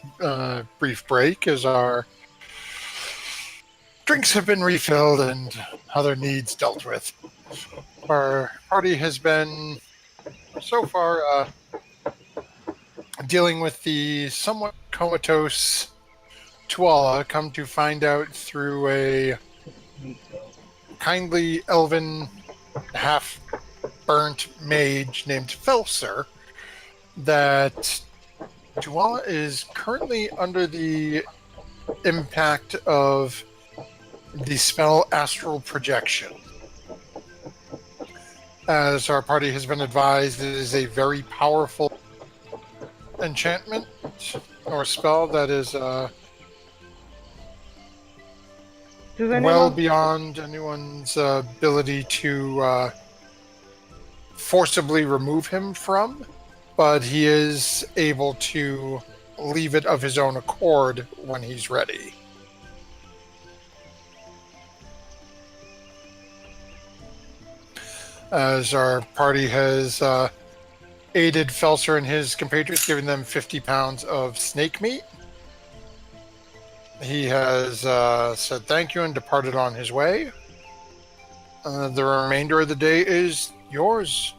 break as our drinks have been refilled and other needs dealt with. Our party has been, so far, dealing with the somewhat comatose Tuala, come to find out through a kindly elven half-burnt mage named Felser that Tuala is currently under the impact of the spell Astral Projection. As our party has been advised, it is a very powerful enchantment or spell that is well beyond anyone's ability to forcibly remove him from, but he is able to leave it of his own accord when he's ready. As our party has aided Felser and his compatriots, giving them 50 pounds of snake meat, he has said thank you and departed on his way. The remainder of the day is yours.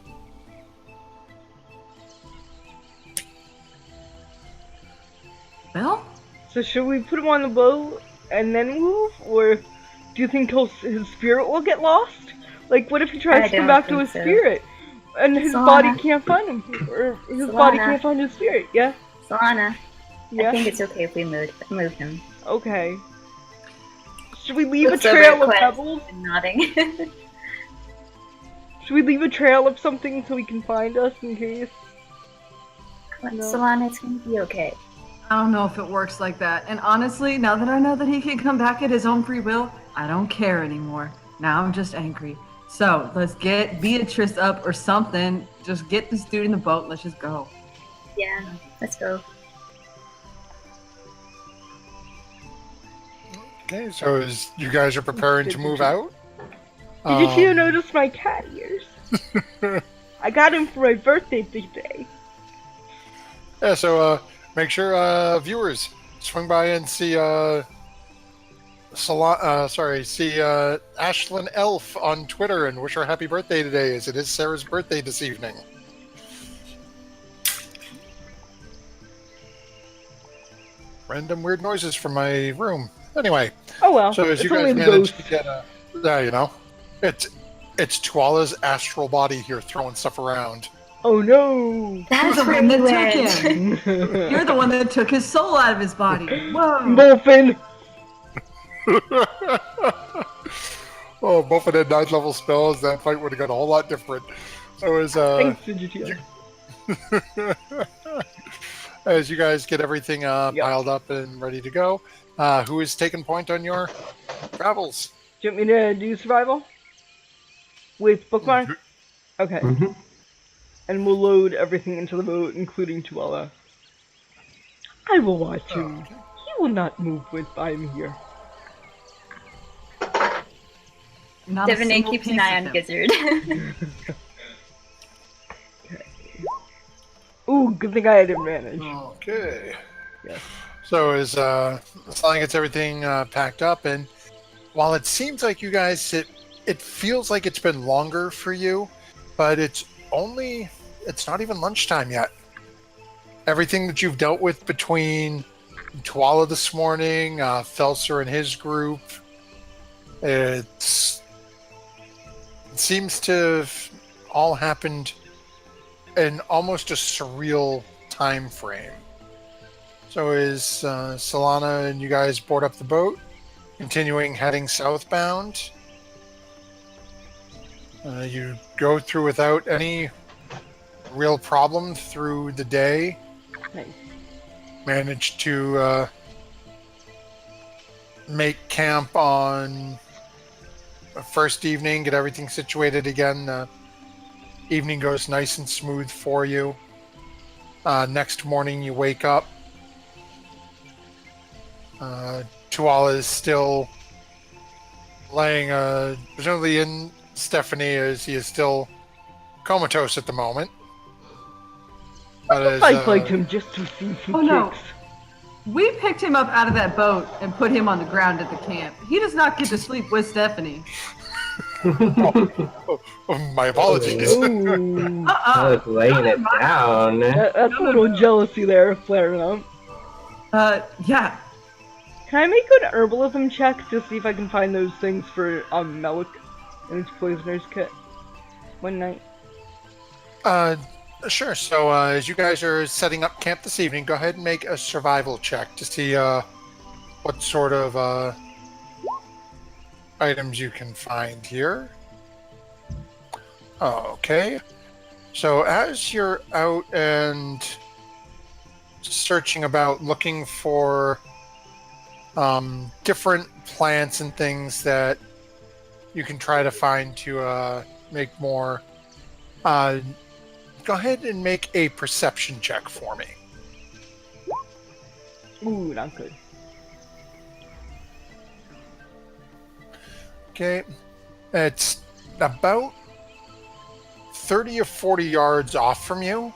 Well, So should we put him on the boat and then move, or do you think his spirit will get lost? Like, what if he tries to come back to his spirit, and his body can't find him, or his body can't find his spirit? Yeah. Solana, Yeah. I think it's okay if we move him. Okay. Should we leave a Looks over trail at of Quest pebbles? and nodding. Should we leave a trail of something so he can find us in case? No. Solana, it's gonna be okay. I don't know if it works like that. And honestly, now that I know that he can come back at his own free will, I don't care anymore. Now I'm just angry. So let's get Beatrice up or something. Just get this dude in the boat. Let's just go. Yeah, let's go. Okay, so as you guys are preparing to move out, Did you notice my cat ears? I got him for my birthday today. Yeah, so make sure viewers swing by and see Ashlyn Elf on Twitter and wish her happy birthday today, as it is Sarah's birthday this evening. Random weird noises from my room. Anyway, Oh well. so as it's you guys only the managed ghost. to get it's Tuala's astral body here throwing stuff around. Oh no! That's You're the where one he that went. took him. You're the one that took his soul out of his body. Whoa. Dolphin! Oh, Buffett had 9 level spells. That fight would have got a whole lot different. So as Thanks, Digitio. as you guys get everything piled up and ready to go, who is taking point on your travels? Do you want me to do survival? With bookmark? Okay. Mm-hmm. And we'll load everything into the boat, including Tuala. I will watch him. He will not move when I'm here. Not a Divinate single keeps an piece eye of on him. Gizzard. Ooh, good thing I had advantage. Okay. Yes. So as Sally gets everything packed up, and while it seems like you guys, it feels like it's been longer for you, but it's not even lunchtime yet. Everything that you've dealt with between Tuala this morning, Felser and his group, it seems to have all happened in almost a surreal time frame. So as Solana and you guys board up the boat, continuing heading southbound, you go through without any real problem through the day. Nice. Managed to make camp on the first evening, get everything situated again. Evening goes nice and smooth for you. Next morning you wake up. Tuala is still laying presumably in Stephanie, as he is still comatose at the moment. That is, I liked him just to see if he Oh, no. kicks. We picked him up out of that boat and put him on the ground at the camp. He does not get to sleep with Stephanie. my apologies. Ooh. I was laying it down. That's a No, little no. jealousy there, flaring up. Yeah. Can I make an herbalism check to see if I can find those things for Melik and his poisoner's kit? One night. Sure. So as you guys are setting up camp this evening, go ahead and make a survival check to see what sort of items you can find here. Okay. So as you're out and searching about, looking for different plants and things that you can try to find to make more, go ahead and make a perception check for me. Ooh, not good. Okay. It's about 30 or 40 yards off from you.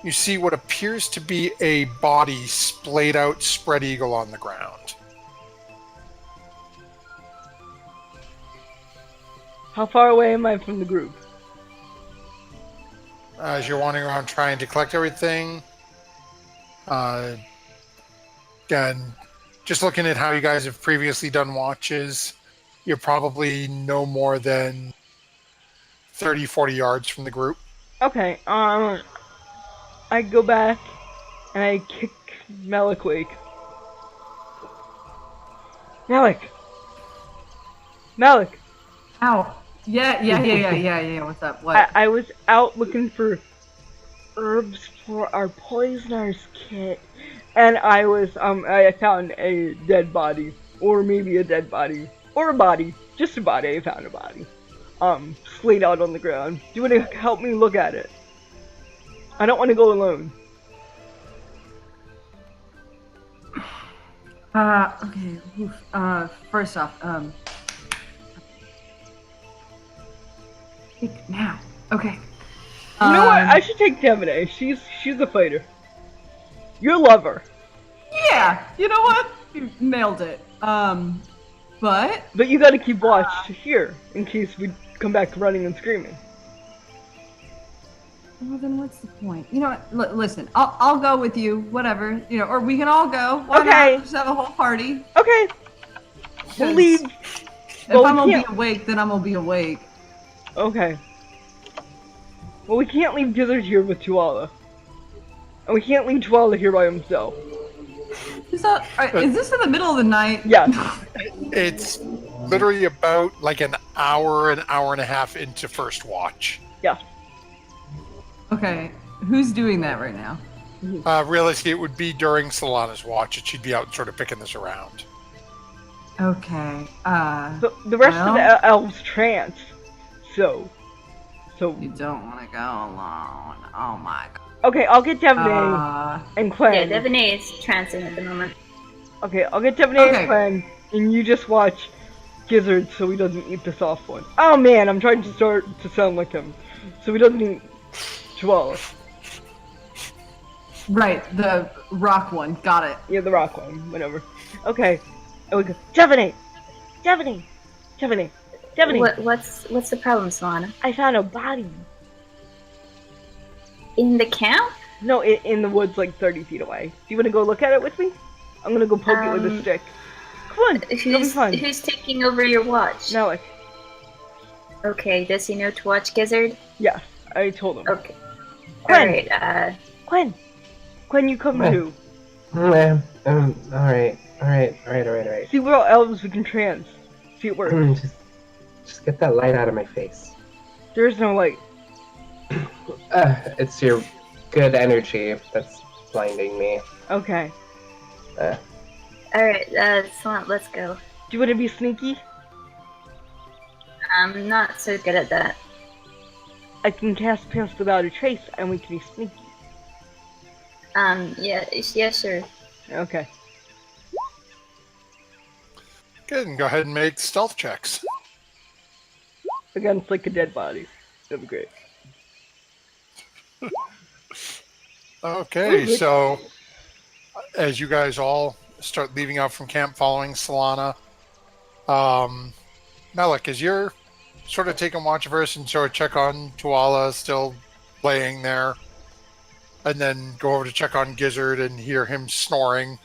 You see what appears to be a body splayed out spread eagle on the ground. How far away am I from the group? As you're wandering around trying to collect everything, again, just looking at how you guys have previously done watches, you're probably no more than 30, 40 yards from the group. Okay, I go back and I kick Melik awake. Melik! Melik! Ow. Yeah. What's up? What? I was out looking for herbs for our poisoner's kit, and I found a dead body, or maybe a dead body, or a body, just a body. I found a body, splayed out on the ground. Do you want to help me look at it? I don't want to go alone. Okay. Oof. First off, now. Okay. You know what? I should take Devine. She's a fighter. Your lover. Yeah. You know what? You nailed it. But you gotta keep watch here in case we come back running and screaming. well, then what's the point? You know what? Listen, I'll go with you. Whatever. You know, or we can all go. Why Okay. not? Just have a whole party. Okay. We'll leave. If Well, I'm we gonna can't- be awake, then I'm gonna be awake. Okay. Well, we can't leave Gizzard here with Tuala. And we can't leave Tuala here by himself. Is this in the middle of the night? Yeah. It's literally about like an hour and a half into first watch. Yeah. Okay. Who's doing that right now? Realistically, it would be during Solana's watch, and she'd be out sort of picking this around. Okay. The rest of well, the elves trance. So. You don't want to go alone. Oh my god. Okay, I'll get Devine and Quinn. Yeah, Devine is trancing at the moment. Okay, I'll get Devine Okay. and Quinn, and you just watch Gizzard so he doesn't eat the soft one. Oh man, I'm trying to start to sound like him. So he doesn't eat Chihuahua. Right, the rock one. Got it. Yeah, the rock one, whatever. Okay, and we go, Devine! Devine! Devine! Devine! What's the problem, Solana? I found a body. In the camp? No, in the woods like 30 feet away. Do you want to go look at it with me? I'm gonna go poke it with a stick. Come on, it'll be fun. Who's taking over your watch? Malik. Okay, does he know to watch Gizzard? Yes, I told him. Okay. Quinn! Alright, Quinn, you come too. Alright. See what elves we can trans. See it works. Just get that light out of my face. There is no light. It's your good energy that's blinding me. Okay. alright, Solana, let's go. Do you want to be sneaky? I'm not so good at that. I can cast Pass Without a Trace and we can be sneaky. Yeah, sure. Okay. Good, and go ahead and make stealth checks. Against like a dead body. That'd be great. Okay, so as you guys all start leaving out from camp following Solana, Malik, as you're sort of taking watch of her and sort of check on Tuala still laying there, and then go over to check on Gizzard and hear him snoring.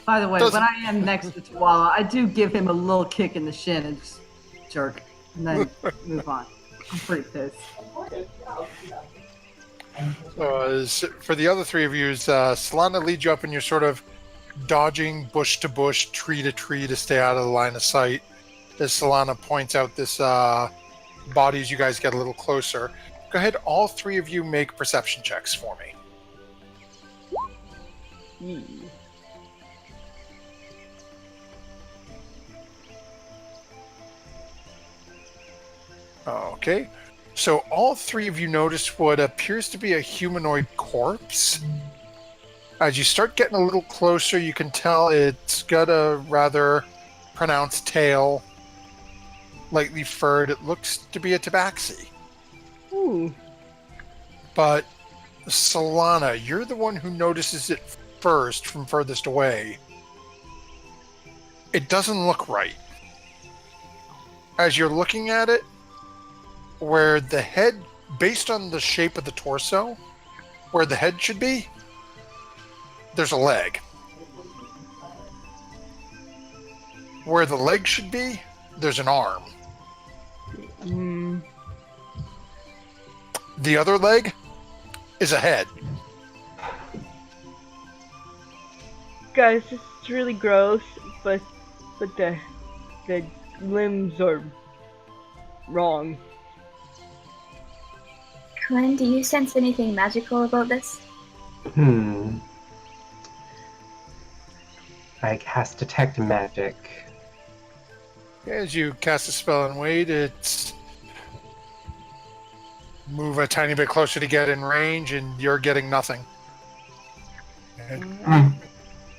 By the way, when I am next to Tuala, I do give him a little kick in the shin and just jerk, and then move on. I'm pretty pissed. For the other three of you, Solana leads you up and you're sort of dodging bush to bush, tree to tree to stay out of the line of sight. As Solana points out this body as you guys get a little closer. Go ahead, all three of you make perception checks for me. Okay. So all three of you notice what appears to be a humanoid corpse. As you start getting a little closer, you can tell it's got a rather pronounced tail, lightly furred. It looks to be a tabaxi. Ooh. But Solana, you're the one who notices it first from furthest away. It doesn't look right. As you're looking at it, where the head, based on the shape of the torso, where the head should be, there's a leg. Where the leg should be, there's an arm. The other leg is a head. Guys, this is really gross, but the limbs are wrong. Quinn, do you sense anything magical about this? I cast Detect Magic. As you cast a spell and wait, it's move a tiny bit closer to get in range, and you're getting nothing. And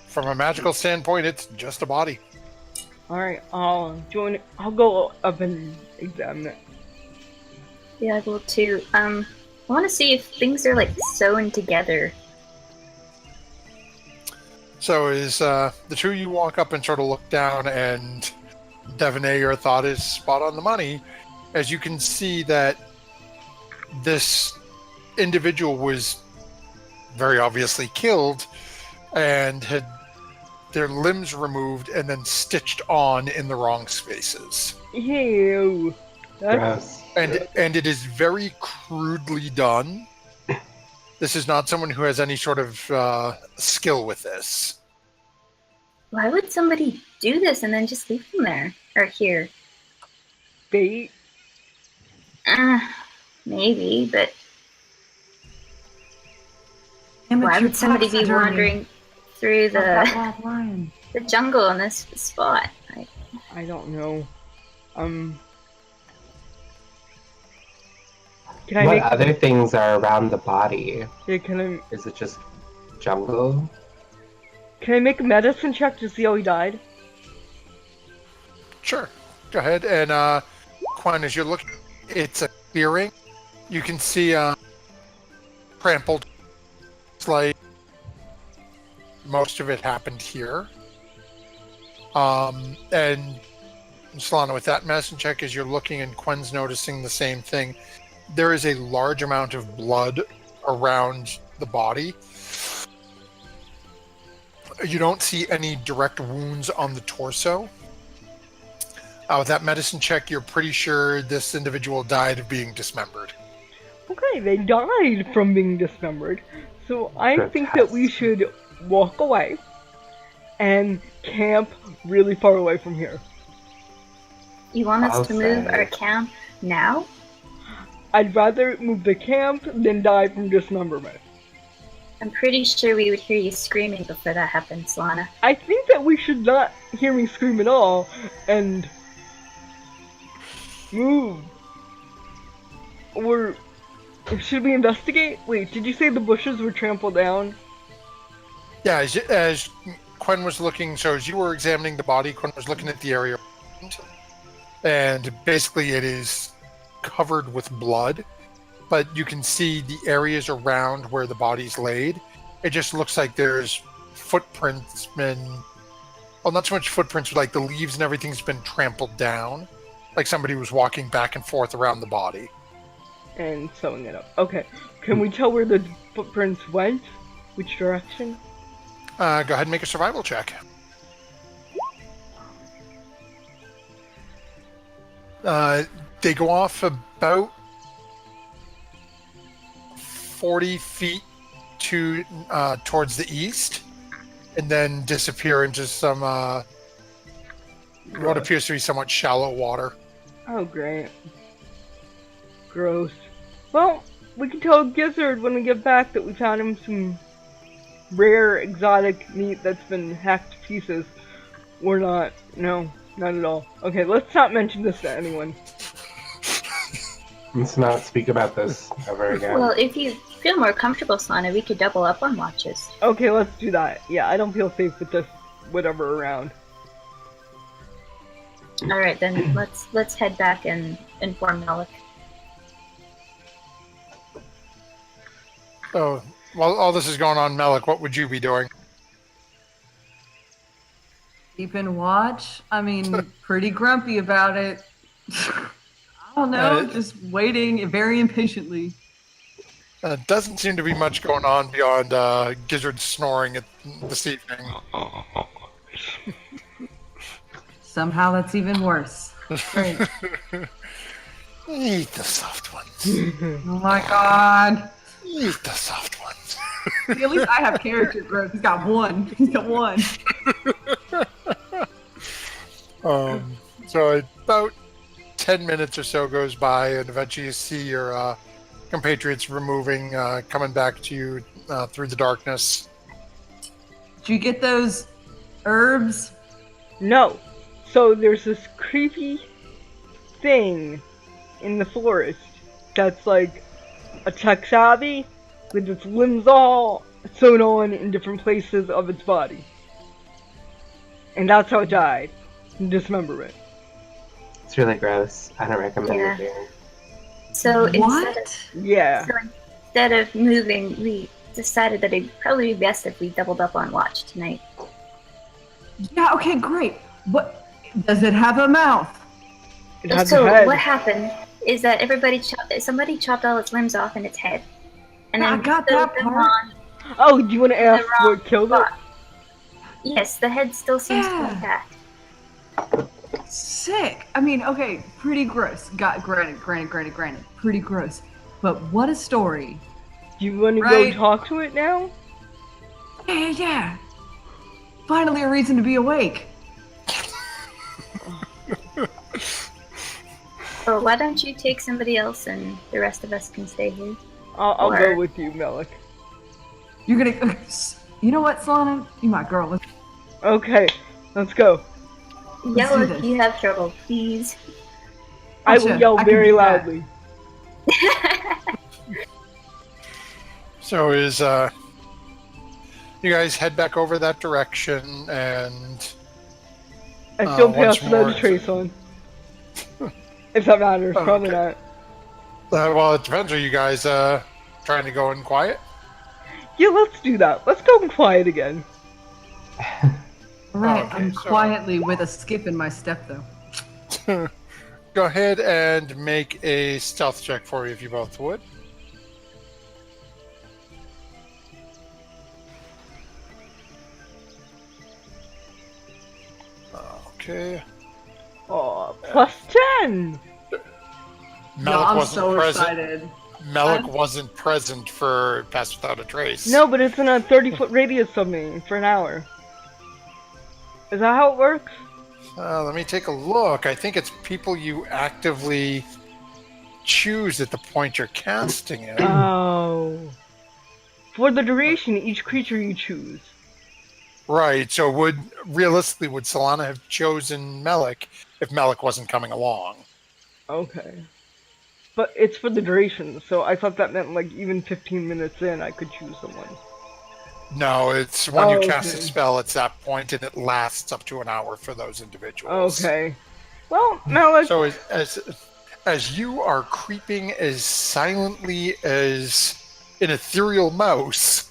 from a magical standpoint, it's just a body. Alright, I'll go up and examine it. Yeah, I will too. I want to see if things are like sewn together. So as the two of you walk up and sort of look down, and Devaney, your thought is spot on the money, as you can see that this individual was very obviously killed and had their limbs removed and then stitched on in the wrong spaces. Ew. Gross. And it is very crudely done. This is not someone who has any sort of skill with this. Why would somebody do this and then just leave them there? Or here? Bait? Maybe, but Amateur why would somebody be taxidermy. wandering through That wild lion. the jungle in this spot? I don't know. Can I What make other things are around the body? yeah, can Is it just jungle? I make a medicine check to see how he died? Sure. Go ahead. And Quan, as you're looking, it's a clearing. You can see trampled. It's like most of it happened here. And Solana, with that medicine check, as you're looking and Quen's noticing the same thing, there is a large amount of blood around the body. You don't see any direct wounds on the torso. With that medicine check, you're pretty sure this individual died of being dismembered. Okay, they died from being dismembered. So I think that we should walk away and camp really far away from here. You want us I'll to move say- our camp now? I'd rather move the camp than die from dismemberment. I'm pretty sure we would hear you screaming before that happens, Lana. I think that we should not hear me scream at all and move. Or should we investigate? Wait, did you say the bushes were trampled down? Yeah, as Quen was looking, so as you were examining the body, Quen was looking at the area. And basically it is covered with blood, but you can see the areas around where the body's laid. It just looks like there's footprints been, well, not so much footprints, but like the leaves and everything's been trampled down, like somebody was walking back and forth around the body. And sewing it up. Okay. Can we tell where the footprints went? Which direction? Go ahead and make a survival check. They go off about 40 feet to towards the east, and then disappear into some what appears to be somewhat shallow water. Oh, great. Gross. Well, we can tell Gizzard when we get back that we found him some rare exotic meat that's been hacked to pieces. We're not. No, not at all. Okay, let's not mention this to anyone. Let's not speak about this ever again. Well, if you feel more comfortable, Solana, we could double up on watches. Okay, let's do that. Yeah, I don't feel safe with this whatever around. All right, then let's head back and inform Malik. So, while all this is going on, Malik, what would you be doing? Keeping watch? I mean, pretty grumpy about it. I don't know, just waiting very impatiently. Doesn't seem to be much going on beyond Gizzard snoring this evening. Somehow that's even worse. Great. Eat the soft ones. Oh my god. Eat the soft ones. See, at least I have character growth. He's got one. He's got one. So about 10 minutes or so goes by, and eventually you see your compatriots coming back to you through the darkness. Did you get those herbs? No. So there's this creepy thing in the forest that's like a tech-savvy with its limbs all sewn on in different places of its body. And that's how it died. Dismemberment. It's really gross. I don't recommend Yeah. it here. So What? Yeah. instead of moving, we decided that it'd probably be best if we doubled up on watch tonight. Yeah, okay, great. What? Does it have a mouth? It has So a head. what happened is that somebody chopped all its limbs off and its head, and then I got sewed that them part. on. Oh, do you want to ask The wrong what killed it? spot. Yes, the head still seems to be Yeah. intact. Sick. I mean, okay, pretty gross. Granted, pretty gross. But what a story. Do you want to Right. go talk to it now? Yeah. Finally a reason to be awake. Well, why don't you take somebody else and the rest of us can stay here? I'll Or- go with you, Melik. You're gonna... You know what, Solana? You my girl. Let's... Okay, let's go. Yell do if this. you have trouble, please. I will Gotcha. yell I can very do that. loudly. So you guys head back over that direction, and I still once pass without a more. trace on. If that matters, probably Okay. not. well, it depends. Are you guys trying to go in quiet? Yeah, let's do that. Let's go quiet again. Right, Okay, I'm so- quietly with a skip in my step, though. Go ahead and make a stealth check for me if you both would. Okay. Oh, plus 10! Malik I'm wasn't so present. excited. Malik wasn't present for Pass Without a Trace. No, but it's in a 30-foot radius of me for an hour. Is that how it works? Let me take a look. I think it's people you actively choose at the point you're casting it. Oh. For the duration, each creature you choose. Right. So would Solana have chosen Malik if Malik wasn't coming along? Okay. But it's for the duration, so I thought that meant like even 15 minutes in I could choose someone. No, it's when you cast a Okay. spell, it's that point, and it lasts up to an hour for those individuals. Okay. Well, Malik, So as you are creeping as silently as an ethereal mouse,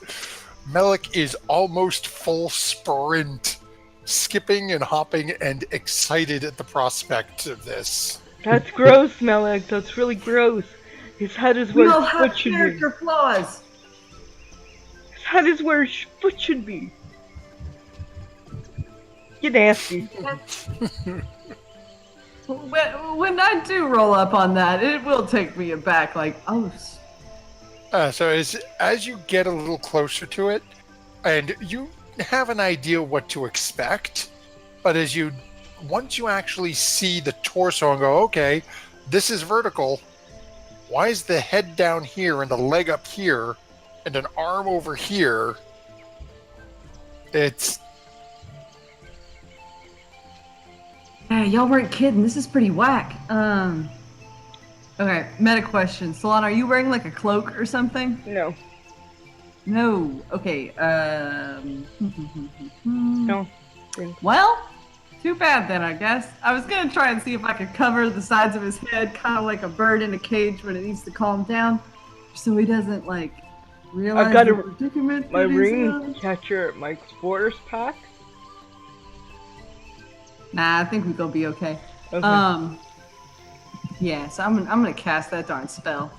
Melik is almost full sprint, skipping and hopping and excited at the prospect of this. That's gross, Melik. That's really gross. His head is We where all his have foot should be. character flaws. His head is where his foot should be. You nasty. When I do roll up on that, it will take me aback. Like, oh, So as you get a little closer to it, and you have an idea what to expect, but once you actually see the torso and go, okay, this is vertical. Why is the head down here and the leg up here and an arm over here? It's hey, y'all weren't kidding. This is pretty whack. Okay, meta question. Solana, are you wearing like a cloak or something? No. No. Okay. No. Well, too bad then, I guess. I was gonna try and see if I could cover the sides of his head, kind of like a bird in a cage when it needs to calm down, so he doesn't like realize I've got the predicament. my that he's ring in. catcher, my explorer's pack. Nah, I think we're gonna be okay. Okay. Yeah, so I'm gonna cast that darn spell.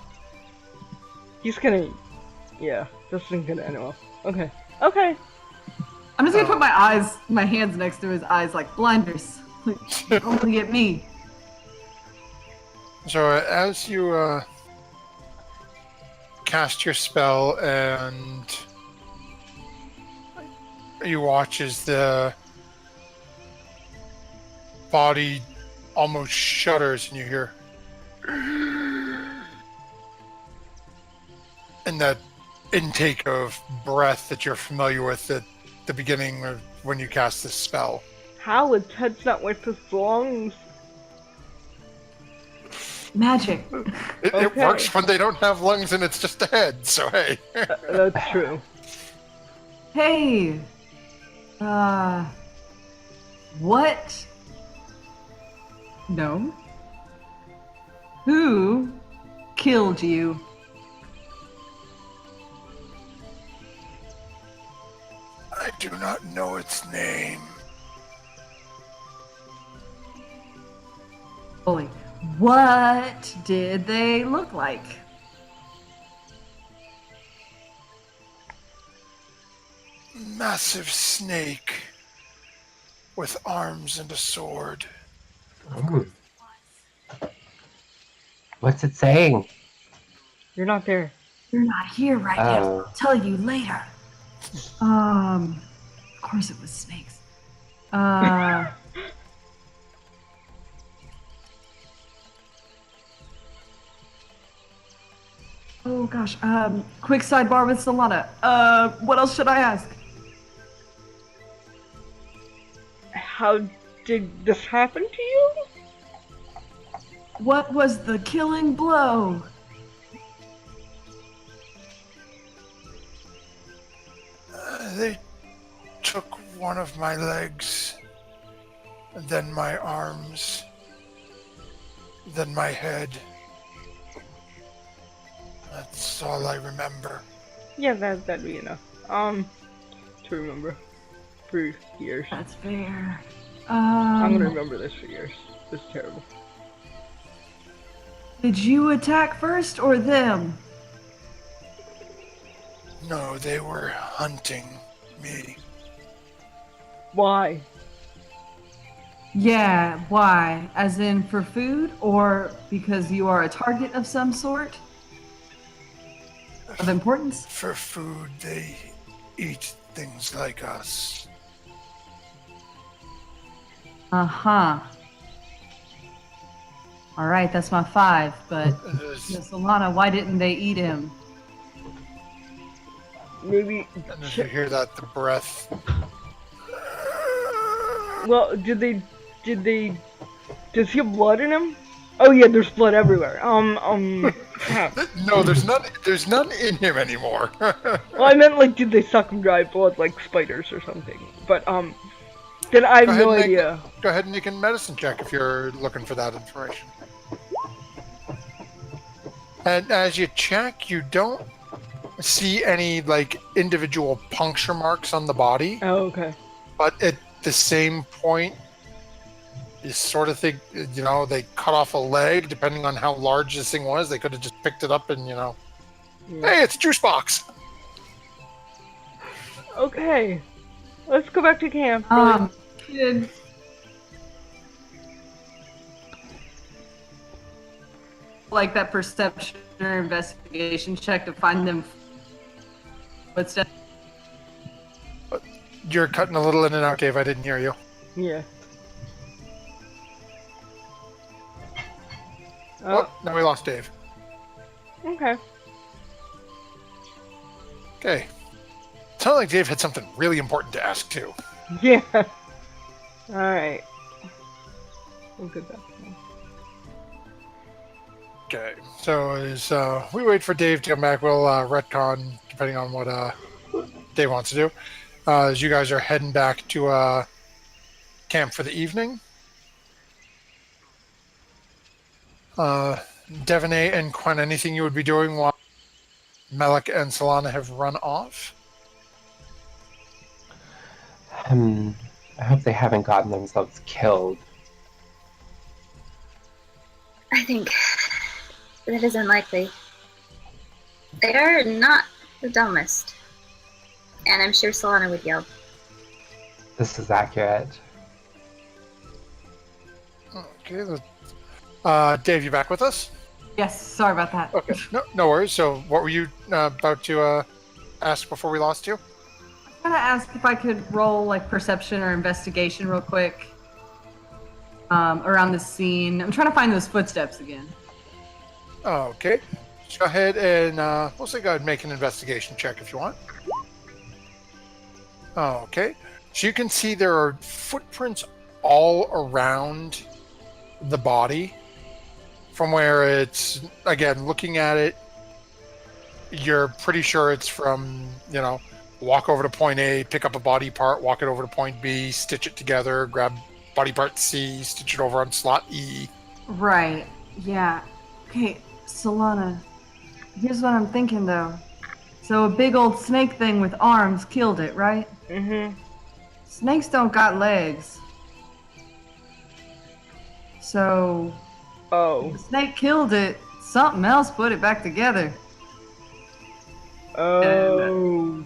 He's gonna. Yeah, this thing's gonna end well. Okay. Okay. I'm just gonna put my hands next to his eyes like blinders. Like, only at me. so as you cast your spell and you watch as the body almost shudders and you hear and that intake of breath that you're familiar with at the beginning of when you cast this spell. How? Its head's not with his lungs. Magic. It Okay. works when they don't have lungs and it's just a head, so hey. That's true. Hey. What? No. Who killed you? I do not know its name. Holy. What did they look like? Massive snake with arms and a sword. What's it saying? You're not there. You're not here right now. Oh. I'll tell you later. Of course it was snakes. Oh gosh. Quick sidebar with Solana. What else should I ask? How did this happen to you? What was the killing blow? They took one of my legs, and then my arms, then my head. That's all I remember. Yeah, that'd be enough. To remember for years. That's fair. I'm gonna remember this for years. This is terrible. Did you attack first or them? No, they were hunting me. Why? Yeah, why? As in for food or because you are a target of some sort? Of importance? For food, they eat things like us. Uh-huh. Alright, that's my 5, but Solana, why didn't they eat him? Maybe. And as you hear that, the breath. Well, did they? Does he have blood in him? Oh yeah, there's blood everywhere. Crap. No, there's none in him anymore. Well, I meant like, did they suck him dry blood like spiders or something? But then I have no idea. Go ahead and you can medicine check if you're looking for that information. And as you check, you don't see any like individual puncture marks on the body, Oh, okay. but at the same point, you sort of think, they cut off a leg. Depending on how large this thing was, they could have just picked it up and, Yeah. hey, it's a juice box. Okay. Let's go back to camp. Kid. Like that perception or investigation check to find them footsteps. You're cutting a little in and out, Dave. I didn't hear you. Yeah. Oh, now we lost Dave. Okay. Okay. Sounded like Dave had something really important to ask, too. Yeah. Alright. We'll get back to him. Okay, so as we wait for Dave to come back, we'll retcon, depending on what Dave wants to do. As you guys are heading back to camp for the evening. Devaney and Quen, anything you would be doing while Melik and Solana have run off? I hope they haven't gotten themselves killed. I think that is unlikely. They are not the dumbest. And I'm sure Solana would yell. This is accurate. Okay. Dave, you back with us? Yes, sorry about that. Okay, no worries. So what were you about to ask before we lost you? I'm gonna ask if I could roll like perception or investigation real quick around the scene. I'm trying to find those footsteps again. Okay. Just go ahead and we'll say go ahead and make an investigation check if you want. Okay. So you can see there are footprints all around the body. From where it's, again, looking at it, you're pretty sure it's from, walk over to point A, pick up a body part, walk it over to point B, stitch it together, grab body part C, stitch it over on slot E. Right. Yeah. Okay, Solana. Here's what I'm thinking though. So a big old snake thing with arms killed it, right? Mm-hmm. Snakes don't got legs. So Oh. the snake killed it. Something else put it back together. Oh.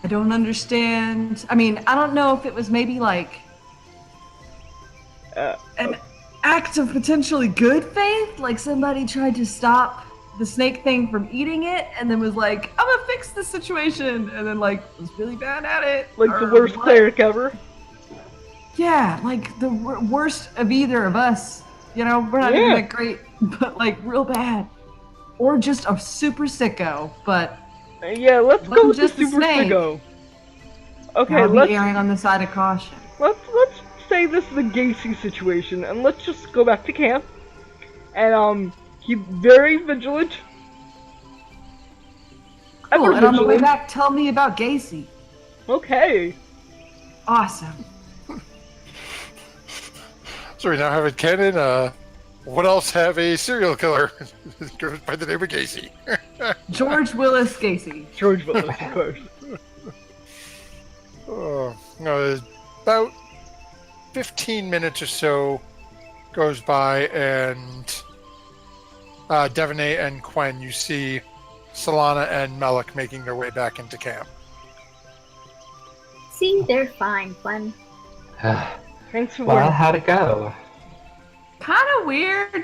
I don't understand. I mean, I don't know if it was maybe like an act of potentially good faith, like somebody tried to stop the snake thing from eating it and then was like, I'm gonna fix the situation, and then like was really bad at it. Like the or worst what? cleric ever. Yeah, like the worst of either of us. We're not even that great, but like real bad. Or just a super sicko, but Yeah, let's go with the just a super snake. sicko. Okay, I'll let's be erring on the side of caution. let's say this is a Gacy situation, and let's just go back to camp and keep very vigilant. Cool, Ever and on the way vigilant. back, tell me about Gacy. Okay. Awesome. So we now have a canon. What else have a serial killer goes by the name of Gacy? George Willis Gacy. George Willis, of course. About 15 minutes or so goes by, and Devaney and Quen, you see Solana and Melik making their way back into camp. See, they're fine, Glenn. Thanks for Well, warning. how'd it go? Kind of weird.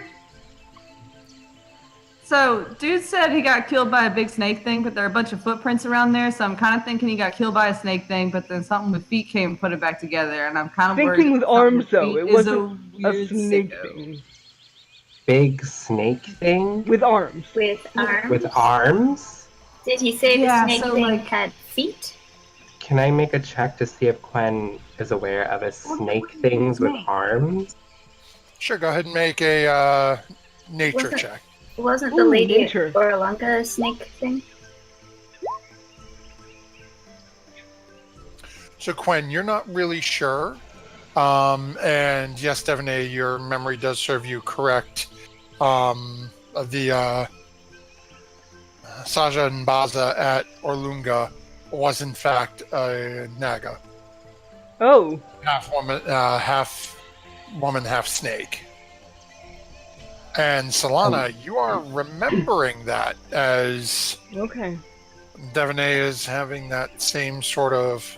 So, dude said he got killed by a big snake thing, but there are a bunch of footprints around there, so I'm kind of thinking he got killed by a snake thing, but then something with feet came and put it back together, and I'm kind of Same worried thing with something arms, though. feet It is wasn't a weird snake sicko. thing. Big snake thing? With arms. With arms. With arms? Did he say Yeah, the snake so, thing like- had feet? Can I make a check to see if Quen is aware of a snake things with arms? Sure, go ahead and make a nature Wasn't- check. Wasn't the Ooh, lady nature. at Oralunga a snake thing? So Quen, you're not really sure, And yes, Devaney, your memory does serve you correct. The Saja and Baza at Orlunga was in fact a Naga. Oh, Half woman, half snake. And Solana, you are remembering that as okay. Devaney is having that same sort of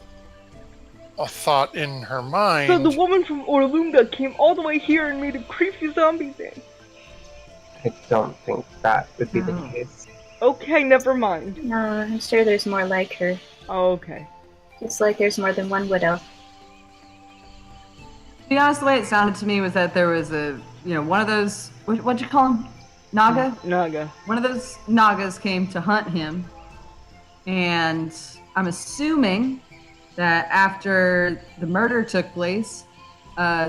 a thought in her mind. So the woman from Orlunga came all the way here and made a creepy zombie thing. I don't think that would be the No. case. Okay, never mind. No, I'm sure there's more like her. Oh, okay. Just like there's more than one widow. To be honest, the way it sounded to me was that there was one of those, what'd you call him? Naga? Naga. One of those Nagas came to hunt him. And I'm assuming that after the murder took place,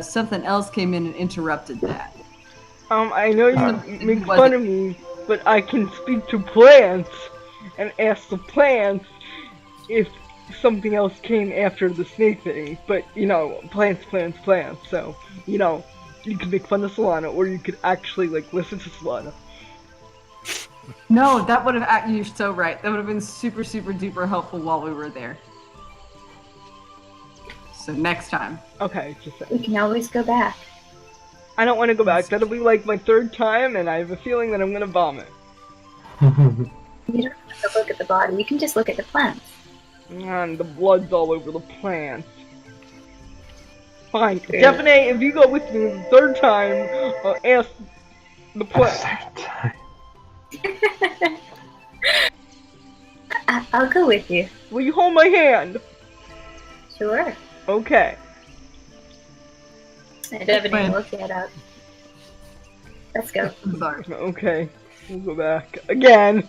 something else came in and interrupted that. I know you make fun of me, but I can speak to plants and ask the plants if something else came after the snake thing. But, plants. So, you could make fun of Solana, or you could actually, listen to Solana. No, that would have, you're so right. That would have been super, super duper helpful while we were there. So next time. Okay, just We can always go back. I don't want to go back. That'll be my third time, and I have a feeling that I'm gonna vomit. You don't have to look at the body. You can just look at the plants. And the blood's all over the plants. Fine. Definitely, if you go with me the third time, I'll ask the plant. I'll go with you. Will you hold my hand? Sure. Okay. I definitely look that up. Let's go. Sorry. Okay. We'll go back. Again!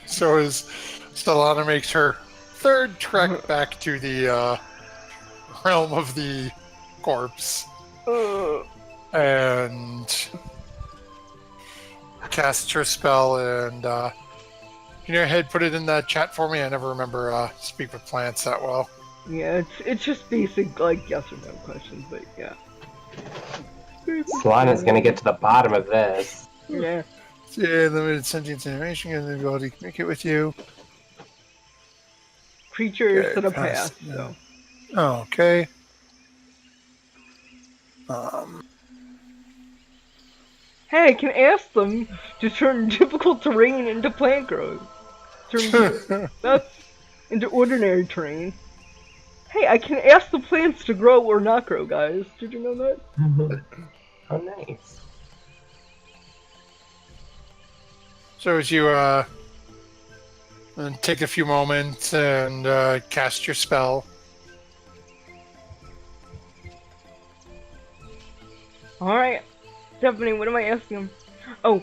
So as Solana makes her third trek back to the realm of the corpse and casts her spell, and can you go ahead put it in the chat for me? I never remember speak with plants that well. Yeah, it's just basic, yes or no questions, but yeah. Solana's gonna get to the bottom of this. Yeah. Yeah, limited sentience animation and the ability to communicate with you. Creatures Okay, to the pass, past, so. Oh, okay. Hey, I can ask them to turn difficult terrain into plant growth. That's into ordinary terrain. Hey, I can ask the plants to grow or not grow, guys. Did you know that? Oh, nice. So as you take a few moments and cast your spell. Alright. Stephanie, what am I asking him? Oh,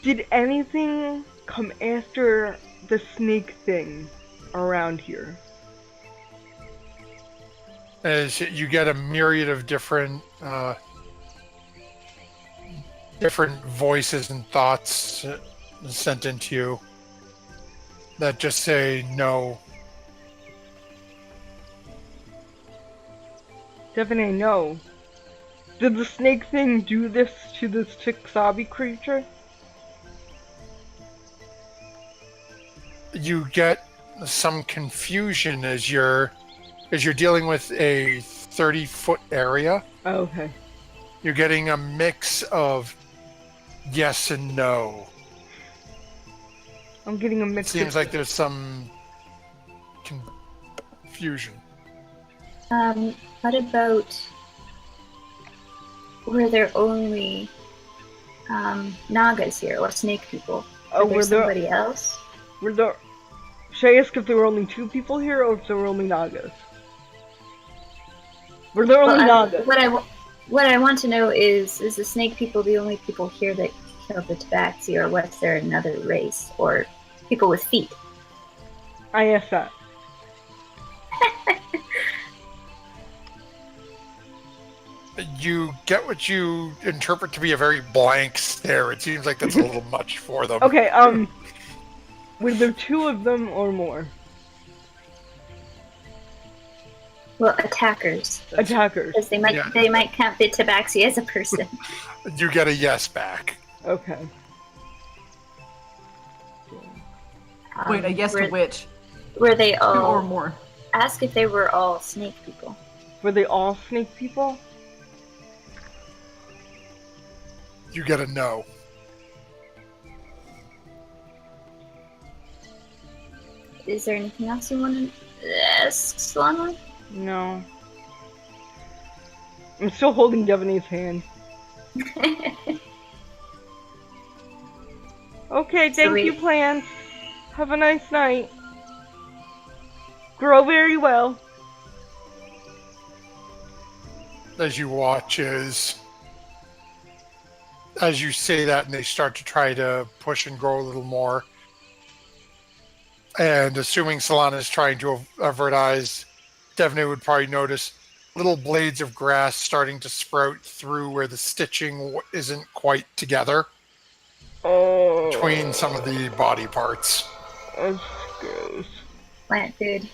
did anything come after the snake thing around here? As you get a myriad of different voices and thoughts sent into you that just say no. Stephanie, no. Did the snake thing do this to this Chiksabi creature? You get some confusion as you're dealing with a 30-foot area. Oh, okay. You're getting a mix of yes and no. I'm getting a mix. Seems like there's some confusion. What about... Were there only Nagas here, or snake people? Oh, were there somebody else? Should I ask if there were only 2 people here, or if there were only Nagas? Were there only Nagas? What I want to know is the snake people the only people here that killed the Tabaxi, or was there another race, or people with feet? I asked that. You get what you interpret to be a very blank stare. It seems like that's a little much for them. Okay, were there 2 of them or more? Well, attackers. Attackers. Because they might count the tabaxi as a person. You get a yes back. Okay. Wait, a yes to which? Were they Two all... or more. Ask if they were all snake people. Were they all snake people? You get a no. Is there anything else you want to ask, Solana? No. I'm still holding Devaney's hand. Okay, thank you, plants. Have a nice night. Grow very well. As you watch as you say that and they start to try to push and grow a little more. And assuming Solana is trying to avert eyes, Devaney would probably notice little blades of grass starting to sprout through where the stitching isn't quite together between some of the body parts. That's gross. Plant food.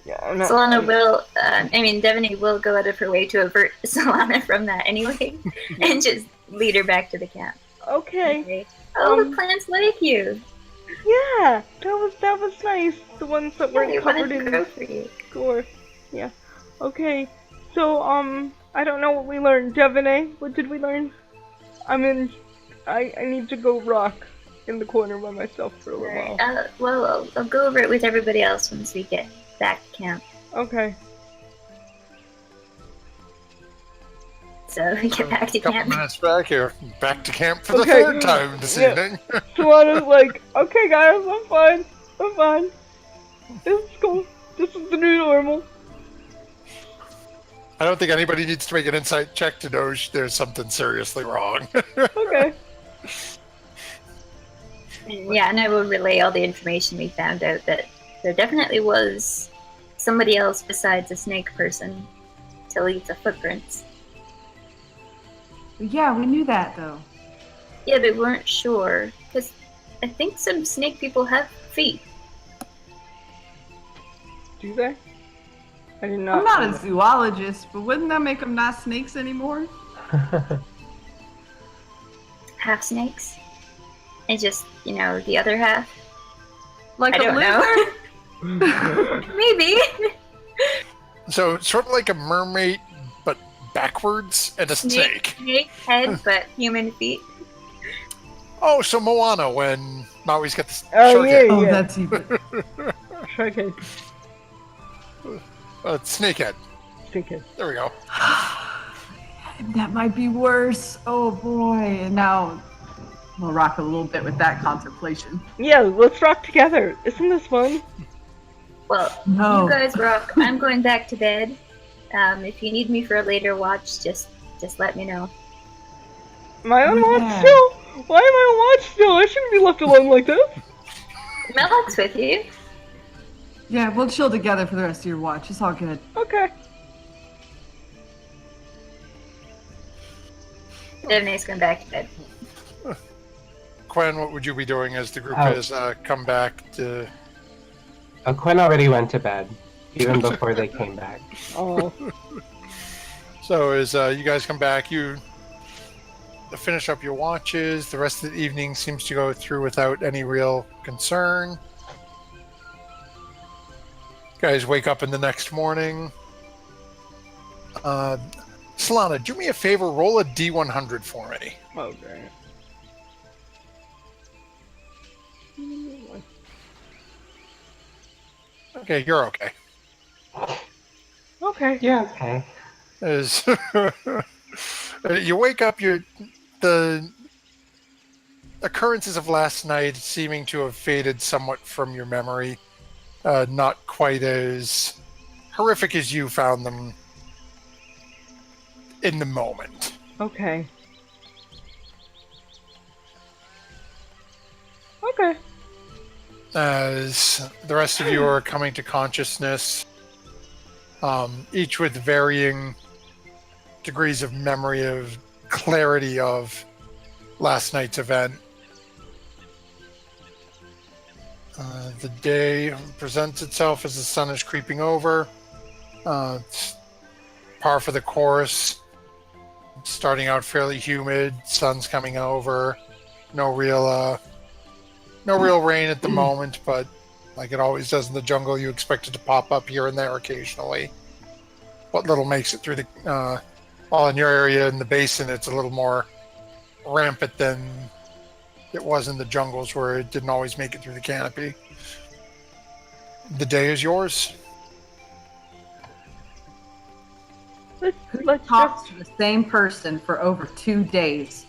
Yeah, I'm not... Solana will, Devaney will go out of her way to avert Solana from that anyway, and just lead her back to the camp. Okay. Oh, the plants like you. Yeah, that was nice. The ones that weren't covered in gore. Yeah. Okay. So, I don't know what we learned. Devaney, what did we learn? I need to go rock in the corner by myself for a little while. Well, I'll go over it with everybody else once we get back to camp. Okay. So we get back to camp. A couple minutes back here. Back to camp for the third time this evening. Solana's like, okay guys, I'm fine. This is cool. This is the new normal. I don't think anybody needs to make an insight check to know there's something seriously wrong. Okay. Yeah, and I will relay all the information we found out that there definitely was somebody else besides a snake person to leave the footprints. Yeah, we knew that though. Yeah, but we weren't sure, because I think some snake people have feet. Do they? I did not. I'm not a zoologist, but wouldn't that make them not snakes anymore? Half snakes? And just, the other half? Like I a don't know. Maybe. So, sort of like a mermaid, but backwards, and a snake. Snake head, but human feet. Oh, so Moana, when Maui's got the shark head. Oh, that's even... Shark head. Snakehead. Snakehead. There we go. That might be worse. Oh boy. And now we'll rock a little bit with that contemplation. Yeah, let's rock together. Isn't this fun? Well, No. You guys rock. I'm going back to bed. If you need me for a later watch, just let me know. Am I on watch still? Why am I on watch still? I shouldn't be left alone like this. Melek's with you. Yeah, we'll chill together for the rest of your watch. It's all good. Okay. Devaney's going back to bed. Quen, what would you be doing as the group has come back to... Quinn already went to bed, even before they came back. Oh. So as you guys come back, you finish up your watches. The rest of the evening seems to go through without any real concern. Guys wake up in the next morning. Solana, do me a favor, roll a D100 for me. Okay. Okay, you're okay. Okay. Yeah, okay. As you wake up, the occurrences of last night seeming to have faded somewhat from your memory. Not quite as horrific as you found them in the moment. Okay. Okay. As the rest of you are coming to consciousness, each with varying degrees of memory of clarity of last night's event. The day presents itself as the sun is creeping over. It's par for the course. Starting out fairly humid, sun's coming over. No real rain at the moment, but like it always does in the jungle, you expect it to pop up here and there occasionally. What little makes it through the while in your area in the basin, it's a little more rampant than it was in the jungles where it didn't always make it through the canopy. The day is yours. Let's Talks to the same person for over 2 days.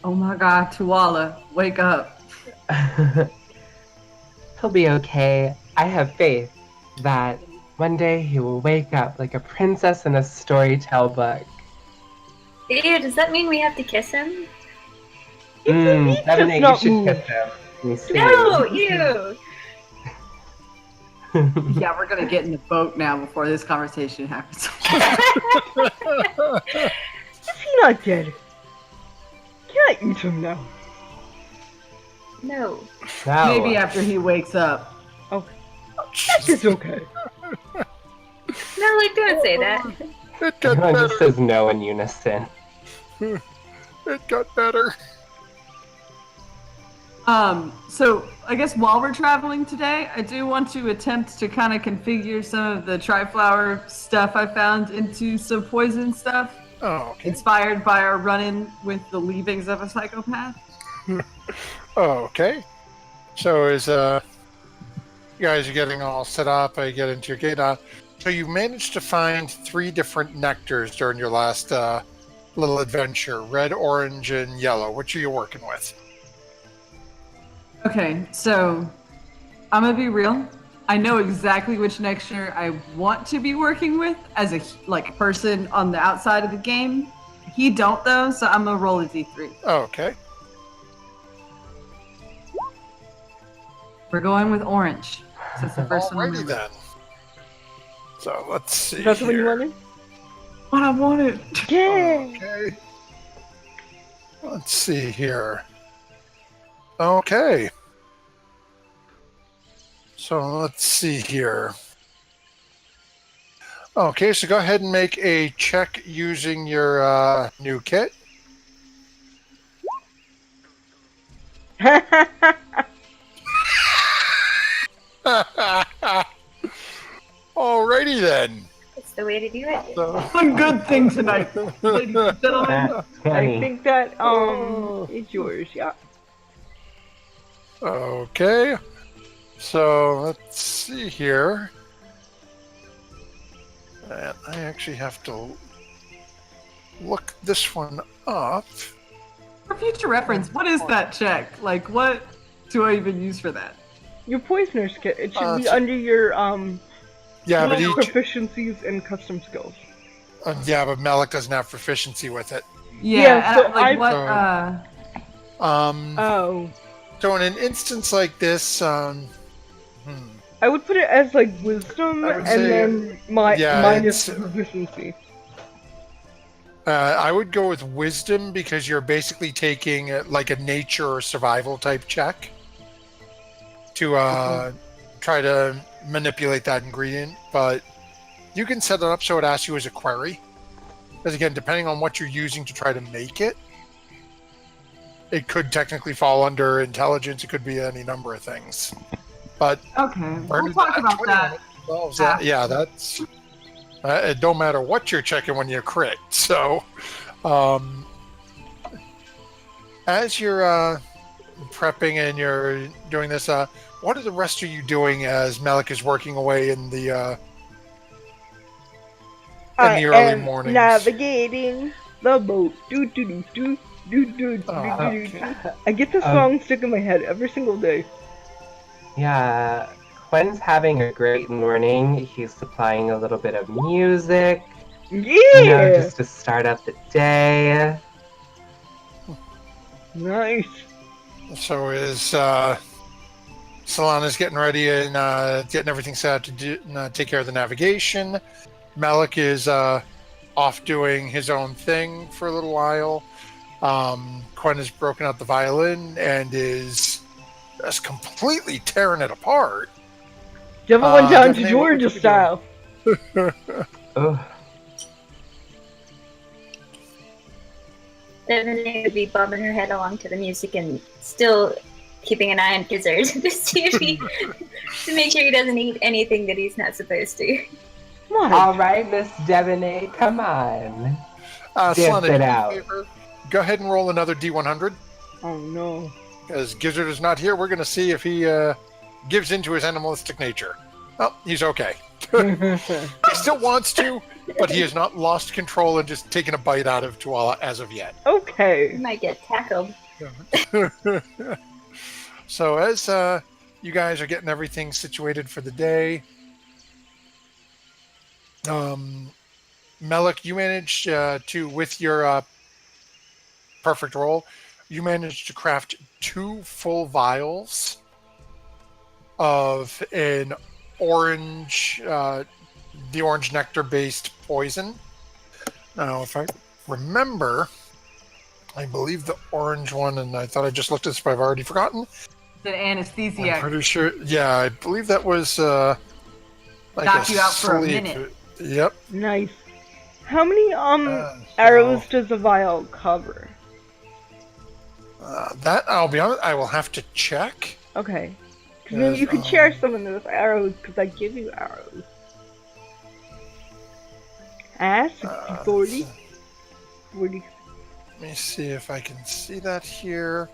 Oh my God, Tuala, wake up. He'll be okay. I have faith that one day he will wake up like a princess in a storytell book. Ew, does that mean we have to kiss him? Devin, you not should move. kiss him. Let me see. No, ew. Yeah, we're gonna get in the boat now before this conversation happens. Is he not dead? Can I eat him now? No. No. Maybe after he wakes up. That is okay. No, like, don't say that. It got Everyone better. just says no in unison. It got better. So I guess while we're traveling today, I do want to attempt to kind of configure some of the Triflower stuff I found into some poison stuff, Oh, okay. inspired by our run-in with the leavings of a psychopath. Okay. So as you guys are getting all set up, I get into your gate. So you managed to find 3 different nectars during your last little adventure: red, orange, and yellow. Which are you working with? Okay, so I'm gonna be real. I know exactly which nectar I want to be working with as a person on the outside of the game. He don't though, so I'm gonna roll a d3. Okay. We're going with orange. So it's the first one. Alrighty then. So let's see. Is that the one you here. wanted? What I wanted. Yeah. Okay. Let's see here. Okay. So let's see here. Okay, so go ahead and make a check using your new kit. Alrighty then. That's the way to do it. So, One good thing tonight, ladies and gentlemen. That's I 20. think that is yours. Yeah. okay. So let's see here. And I actually have to look this one up. For future reference, what is that check? Like, what do I even use for that? Your poisoner's kit. It should be it's- under your Yeah, but proficiencies and custom skills. but Malik doesn't have proficiency with it. Yeah, so like I- what? Oh. So in an instance like this, I would put it as like wisdom I would and say, then yeah, minus it's- proficiency. I would go with wisdom because you're basically taking like a nature or survival type check to try to manipulate that ingredient. But you can set it up so it asks you as a query. Because again, depending on what you're using to try to make it, it could technically fall under intelligence. It could be any number of things. But Okay, where we'll did talk that about 20 that. involves that? Yeah, that's it. Don't matter what you're checking when you crit. So, as you're prepping and you're doing this, what are the rest of you doing as Malik is working away in the early mornings? Navigating the boat. Do do do do do do do Oh, do. okay. I get this song stuck in my head every single day. Yeah, Quinn's having a great morning. He's supplying a little bit of music, Yeah. just to start up the day. Nice. So is Solana's getting ready and getting everything set up to take care of the navigation. Malik is off doing his own thing for a little while. Quinn has broken out the violin and is just completely tearing it apart. Devil went down to Devin, what would Georgia you be style. Ugh. Definitely would be bobbing her head along to the music and still keeping an eye on Gizzard to see if he to make sure he doesn't eat anything that he's not supposed to. What? All right, Miss Devonay, come on. Solana, Dance do it me a out. favor. Go ahead and roll another D100. Oh no. As Gizzard is not here, we're going to see if he gives into his animalistic nature. Oh, he's okay. He still wants to, but he has not lost control and just taken a bite out of Tuala as of yet. He Okay. might get tackled. So as you guys are getting everything situated for the day, Melik, you managed to, with your perfect roll, you managed to craft 2 full vials of an orange, the orange nectar based poison. Now, if I remember, I believe the orange one, and I thought I just looked at this, but I've already forgotten. The I'm anesthesiac. pretty sure. Yeah, I believe that was like Knock you out for a sleep. minute. Yep. Nice. How many arrows does a vial cover? That, I'll be honest, I will have to check. Okay. 'Cause maybe Yes, you could share some of those arrows because I give you arrows. 60, 40, 40. Let me see if I can see that here.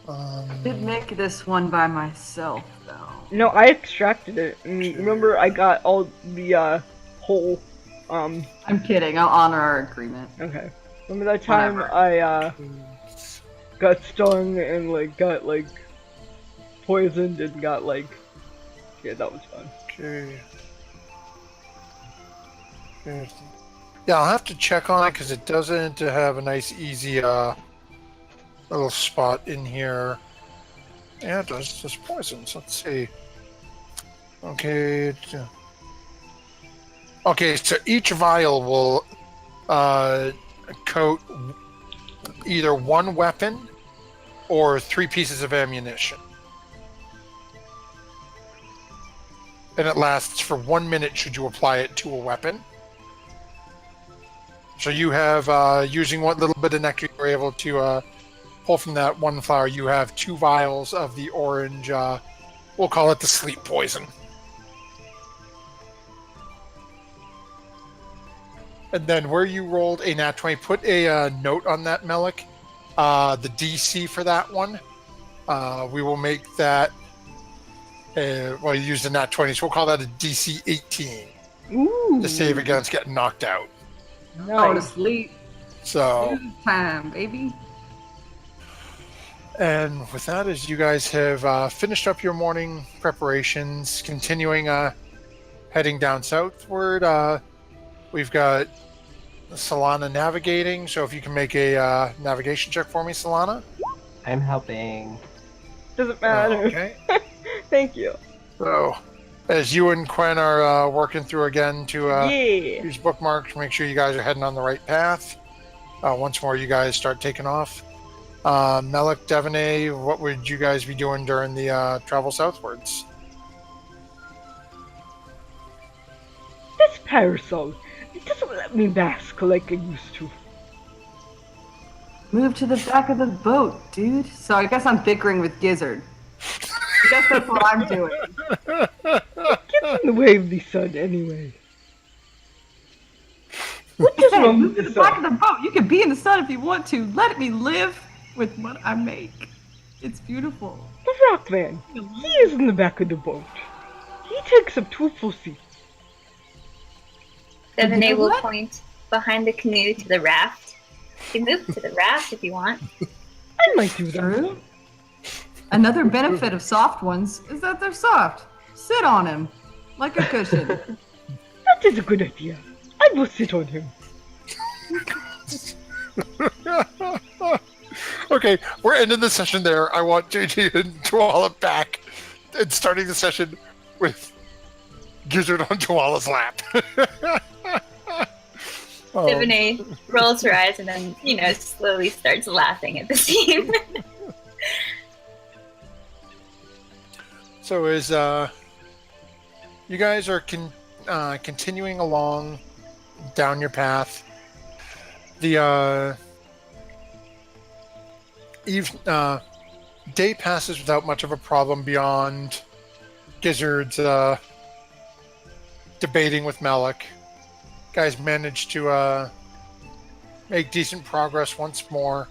I did make this one by myself, though. No, I extracted it. And remember, I got all the whole. I'm kidding. I'll honor our agreement. Okay. Remember that time Whatever. I got stung and got poisoned and got yeah, that was fun. Okay. Good. Yeah, I'll have to check on it because it doesn't have a nice, easy little spot in here. Yeah, it does. It's just poisons. Let's see. Okay. Okay, so each vial will coat either one weapon or 3 pieces of ammunition. And it lasts for 1 minute should you apply it to a weapon. So you have, using what little bit of nectar you were able to pull from that one flower, you have 2 vials of the orange, we'll call it the sleep poison. And then where you rolled a nat 20, put a note on that, Melik. The DC for that one, we will make that, well, you used a nat 20, so we'll call that a DC 18 Ooh. to save against getting knocked out. Go to Nice. sleep. So, Snooze time, baby. and with that, as you guys have finished up your morning preparations, continuing heading down southward, we've got Solana navigating. So if you can make a navigation check for me, Solana. I'm helping. Doesn't matter. Okay. Thank you. So as you and Quen are working through again to Yeah. use bookmarks, make sure you guys are heading on the right path. Once more, you guys start taking off. Melik, Devonay, what would you guys be doing during the travel southwards? This parasol, it doesn't let me bask like I used to. Move to the back of the boat, dude. So I guess I'm bickering with Gizzard. I guess that's what I'm doing. Gets in the way of the sun anyway. What is Hey, wrong move with to the the back of sun? the boat. You can be in the sun if you want to. Let me live with what I make. It's beautiful. The rock man, he is in the back of the boat. He takes up 2 full seats. Devanay will What? point behind the canoe to the raft. You can move to the raft if you want. I might do that. True. Another benefit of soft ones is that they're soft. Sit on him, like a cushion. That is a good idea. I will sit on him. Okay, we're ending the session there. I want JJ and Tuala back and starting the session with Gizzard on Tuala's lap. Devanay rolls her eyes and then, slowly starts laughing at the scene. So as you guys are continuing along down your path. The day passes without much of a problem beyond Gizzard's debating with Malik. Guys managed to make decent progress once more,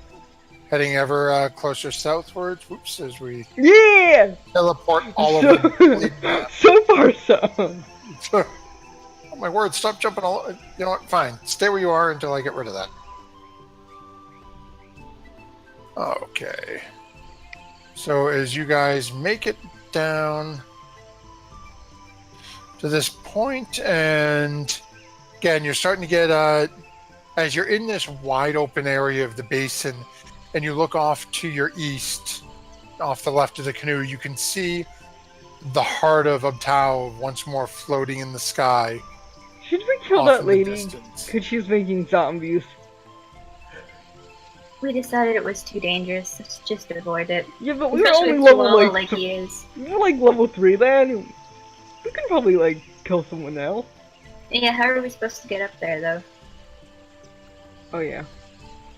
heading ever closer southwards. Whoops, as we teleport all over the map. So far, so. Oh my word, stop jumping all... You know what, fine. Stay where you are until I get rid of that. Okay. So as you guys make it down to this point, and again, you're starting to get... as you're in this wide open area of the basin, and you look off to your east, off the left of the canoe, you can see the heart of Abtao once more floating in the sky. Should we kill that lady? Because she's making zombies. We decided it was too dangerous. Let's just avoid it. Yeah, but we were Especially only with level like he is. We were like level 3 then. We can probably like kill someone else. Yeah, how are we supposed to get up there though? Oh yeah.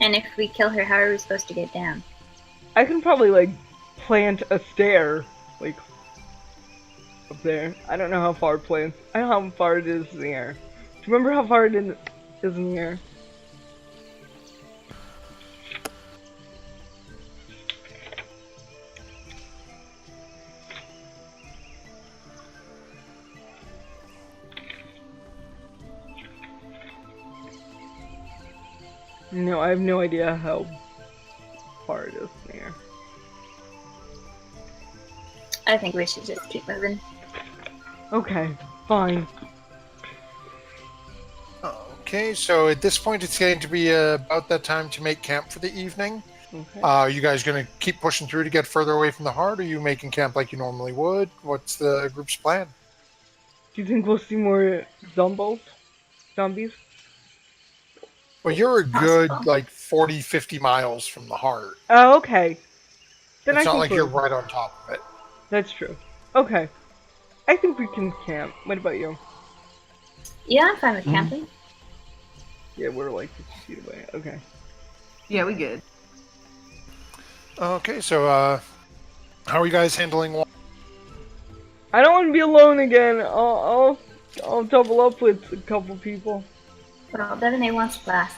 And if we kill her, how are we supposed to get down? I can probably like plant a stair like up there. I don't know how far it plants. I don't know how far it is in the air. Do you remember how far it is in the air? No, I have no idea how far it is in the air. I think we should just keep moving. Okay, fine. Okay, so at this point it's going to be about that time to make camp for the evening. Okay. Are you guys going to keep pushing through to get further away from the heart, or are you making camp like you normally would? What's the group's plan? Do you think we'll see more zombies? Well, you're a good, like, 40, 50 miles from the heart. Oh, okay. Then It's I not think like you're right on top of it. That's true. Okay. I think we can camp. What about you? Yeah, I'm fine with camping. Yeah, we're like 50 feet away. Okay. Yeah, we good. Okay, so, how are you guys handling water? I don't want to be alone again. I'll double up with a couple people. Well, Devaney wants last.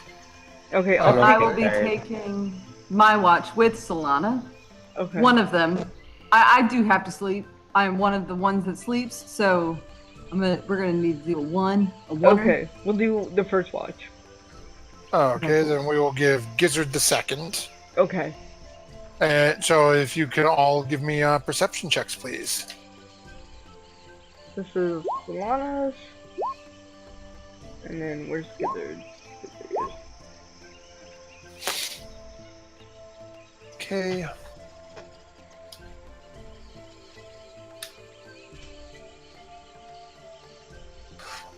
Okay, I will be taking my watch with Solana. Okay. One of them. I do have to sleep. I am one of the ones that sleeps, so we're gonna need to do a one. Okay, we'll do the first watch. Okay, then we will give Gizzard the second. Okay. And so if you can all give me perception checks, please. This is Solana's. And then where's Gizzard? Okay.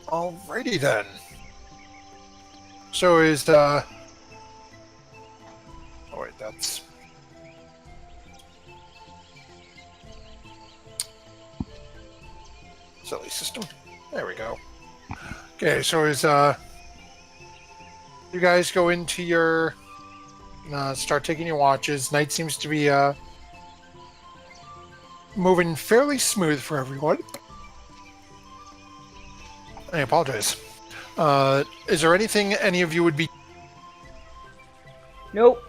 Alrighty then. So is oh wait, that's silly system. There we go. Okay, so is you guys go into your start taking your watches. Night seems to be moving fairly smooth for everyone. I apologize. Is there anything any of you would be... Nope.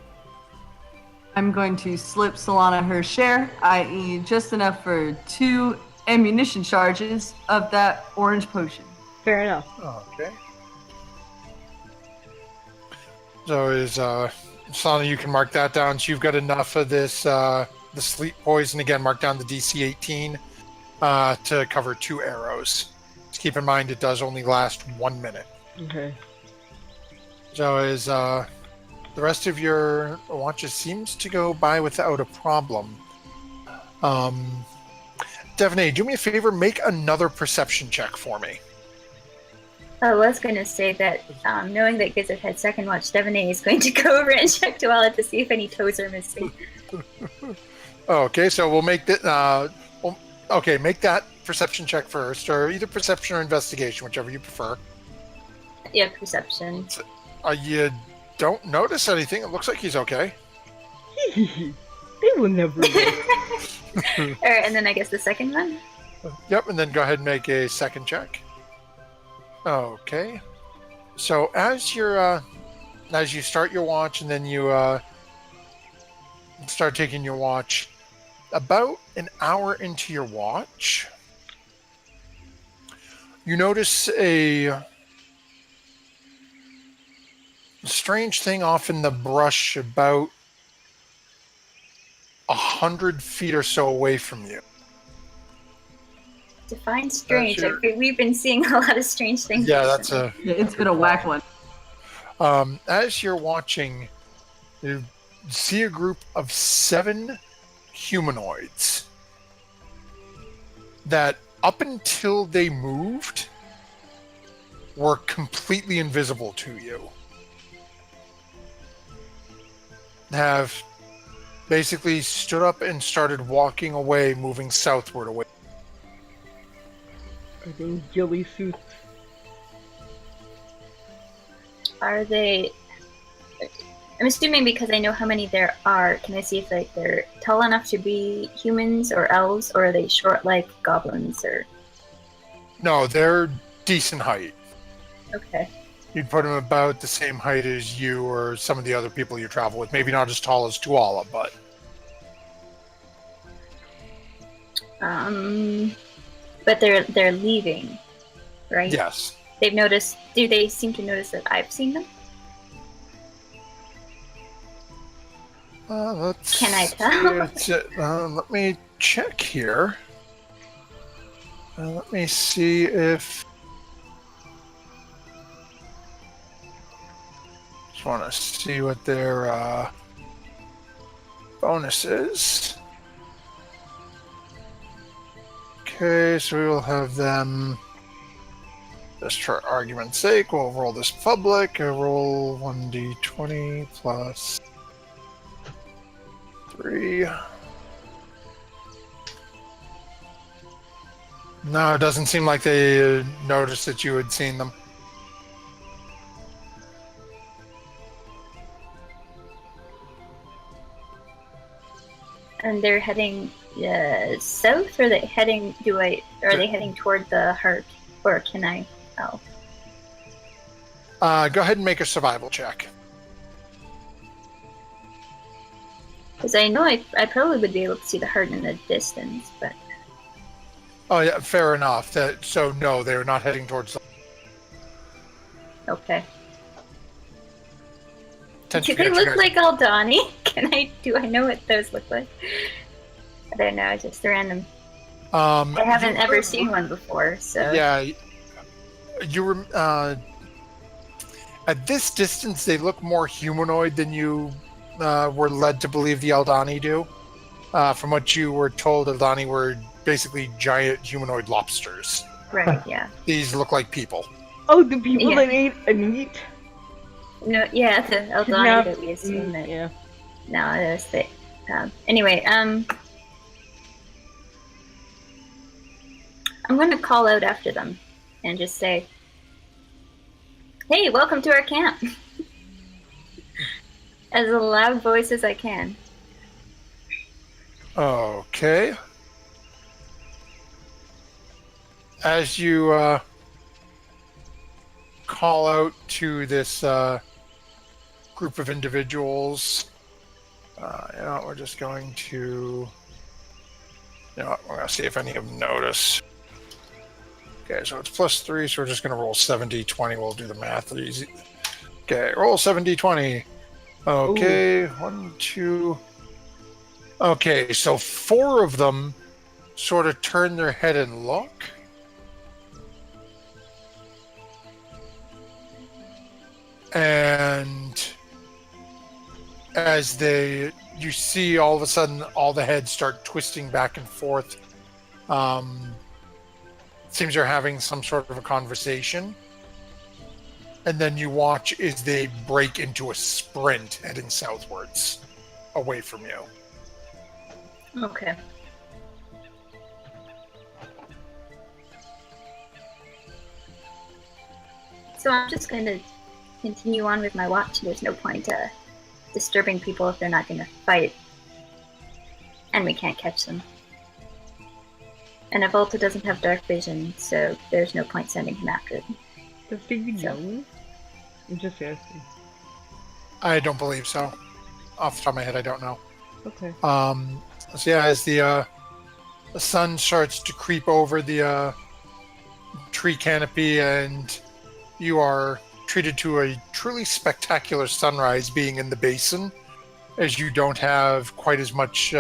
I'm going to slip Solana her share, i.e. just enough for 2 ammunition charges of that orange potion. Fair enough. Okay. So is Solana, you can mark that down. So you've got enough of this the sleep poison, again, mark down the DC 18 to cover 2 arrows. Just keep in mind it does only last 1 minute. Okay. So is the rest of your watches seems to go by without a problem. Devaney, do me a favor, make another perception check for me. I was going to say that knowing that Gizzard had second watch, Devaney is going to go over and check Tuala to see if any toes are missing. Okay, so we'll make that. Okay, make that perception check first, or either perception or investigation, whichever you prefer. Yeah, perception. You don't notice anything. It looks like he's okay. They will never know. Alright, and then I guess the second one? Yep, and then go ahead and make a second check. Okay. So as you start your watch, and then you start taking your watch, about an hour into your watch, you notice a strange thing off in the brush about 100 feet or so away from you. Define strange. I think we've been seeing a lot of strange things. Yeah, recently. that's a... Yeah, it's been a whack one. As you're watching, you see a group of 7 humanoids that, up until they moved, were completely invisible to you. Have basically stood up and started walking away, moving southward away. Are they in ghillie suits? Are they... I'm assuming because I know how many there are, can I see if like they're tall enough to be humans or elves, or are they short like goblins or... No, they're decent height. Okay. You'd put them about the same height as you or some of the other people you travel with. Maybe not as tall as Tuala, but... But they're leaving, right? Yes. They've noticed... Do they seem to notice that I've seen them? Can I tell? Let me check here. Let me see if... Just want to see what their bonus is. Okay, so we will have them... Just for argument's sake, we'll roll this public. I roll 1d20 plus 3. No, it doesn't seem like they noticed that you had seen them. And they're heading south, or are they heading? Are they heading toward the heart, or can I? Oh, Go ahead and make a survival check. because I know I probably would be able to see the heart in the distance, but Oh yeah, fair enough. So no, they're not heading towards the... okay. Tend Do to they get you look guys- like Aldani? Do I know what those look like? I don't know, just random. I haven't ever seen one before, so Yeah, you were... at this distance, they look more humanoid than you were led to believe the Eldani do. From what you were told, Eldani were basically giant humanoid lobsters. right, yeah. These look like people. Oh, the people Yeah. that ate a meat? No, yeah, the Aldani Kidnapped that we assume that. Yeah. No, it was the. Anyway, I'm gonna call out after them and just say, "Hey, welcome to our camp," as a loud voice as I can. Okay. As you call out to this group of individuals, we're just going to... we're going to see if any of them notice. Okay, so it's +3, so we're just going to roll 7d20. We'll do the math easy. Okay, roll 7d20. Okay, 1, 2... Okay, so 4 of them sort of turn their head and look. And as you see all of a sudden all the heads start twisting back and forth. Seems they're having some sort of a conversation. And then you watch as they break into a sprint heading southwards, away from you. Okay. So I'm just going to continue on with my watch. There's no point disturbing people if they're not going to fight. And we can't catch them. And Avolta doesn't have dark vision, so there's no point sending him after them. Does Baby know? I'm just asking. I don't believe so. Off the top of my head, I don't know. Okay. So yeah, as the sun starts to creep over the tree canopy, and you are treated to a truly spectacular sunrise being in the basin, as you don't have quite as much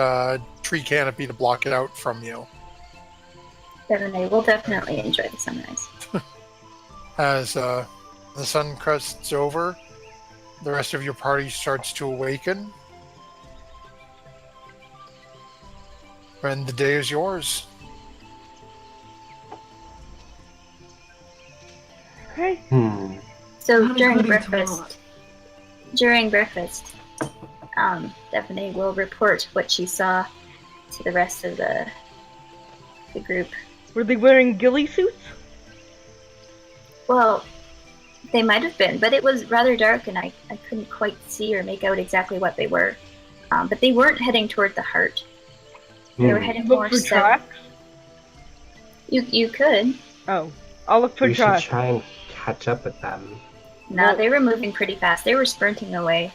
tree canopy to block it out from you. Definitely, we'll definitely enjoy the sunrise. As the sun crests over, the rest of your party starts to awaken. And the day is yours. Okay. So I'm during including breakfast, Stephanie will report what she saw to the rest of the group. Were they wearing ghillie suits? Well, they might have been, but it was rather dark and I couldn't quite see or make out exactly what they were. But they weren't heading toward the heart. They were heading Look more for south. tracks? You could. Oh. I'll look for We should tracks. try and catch up with them. No, they were moving pretty fast. They were sprinting away.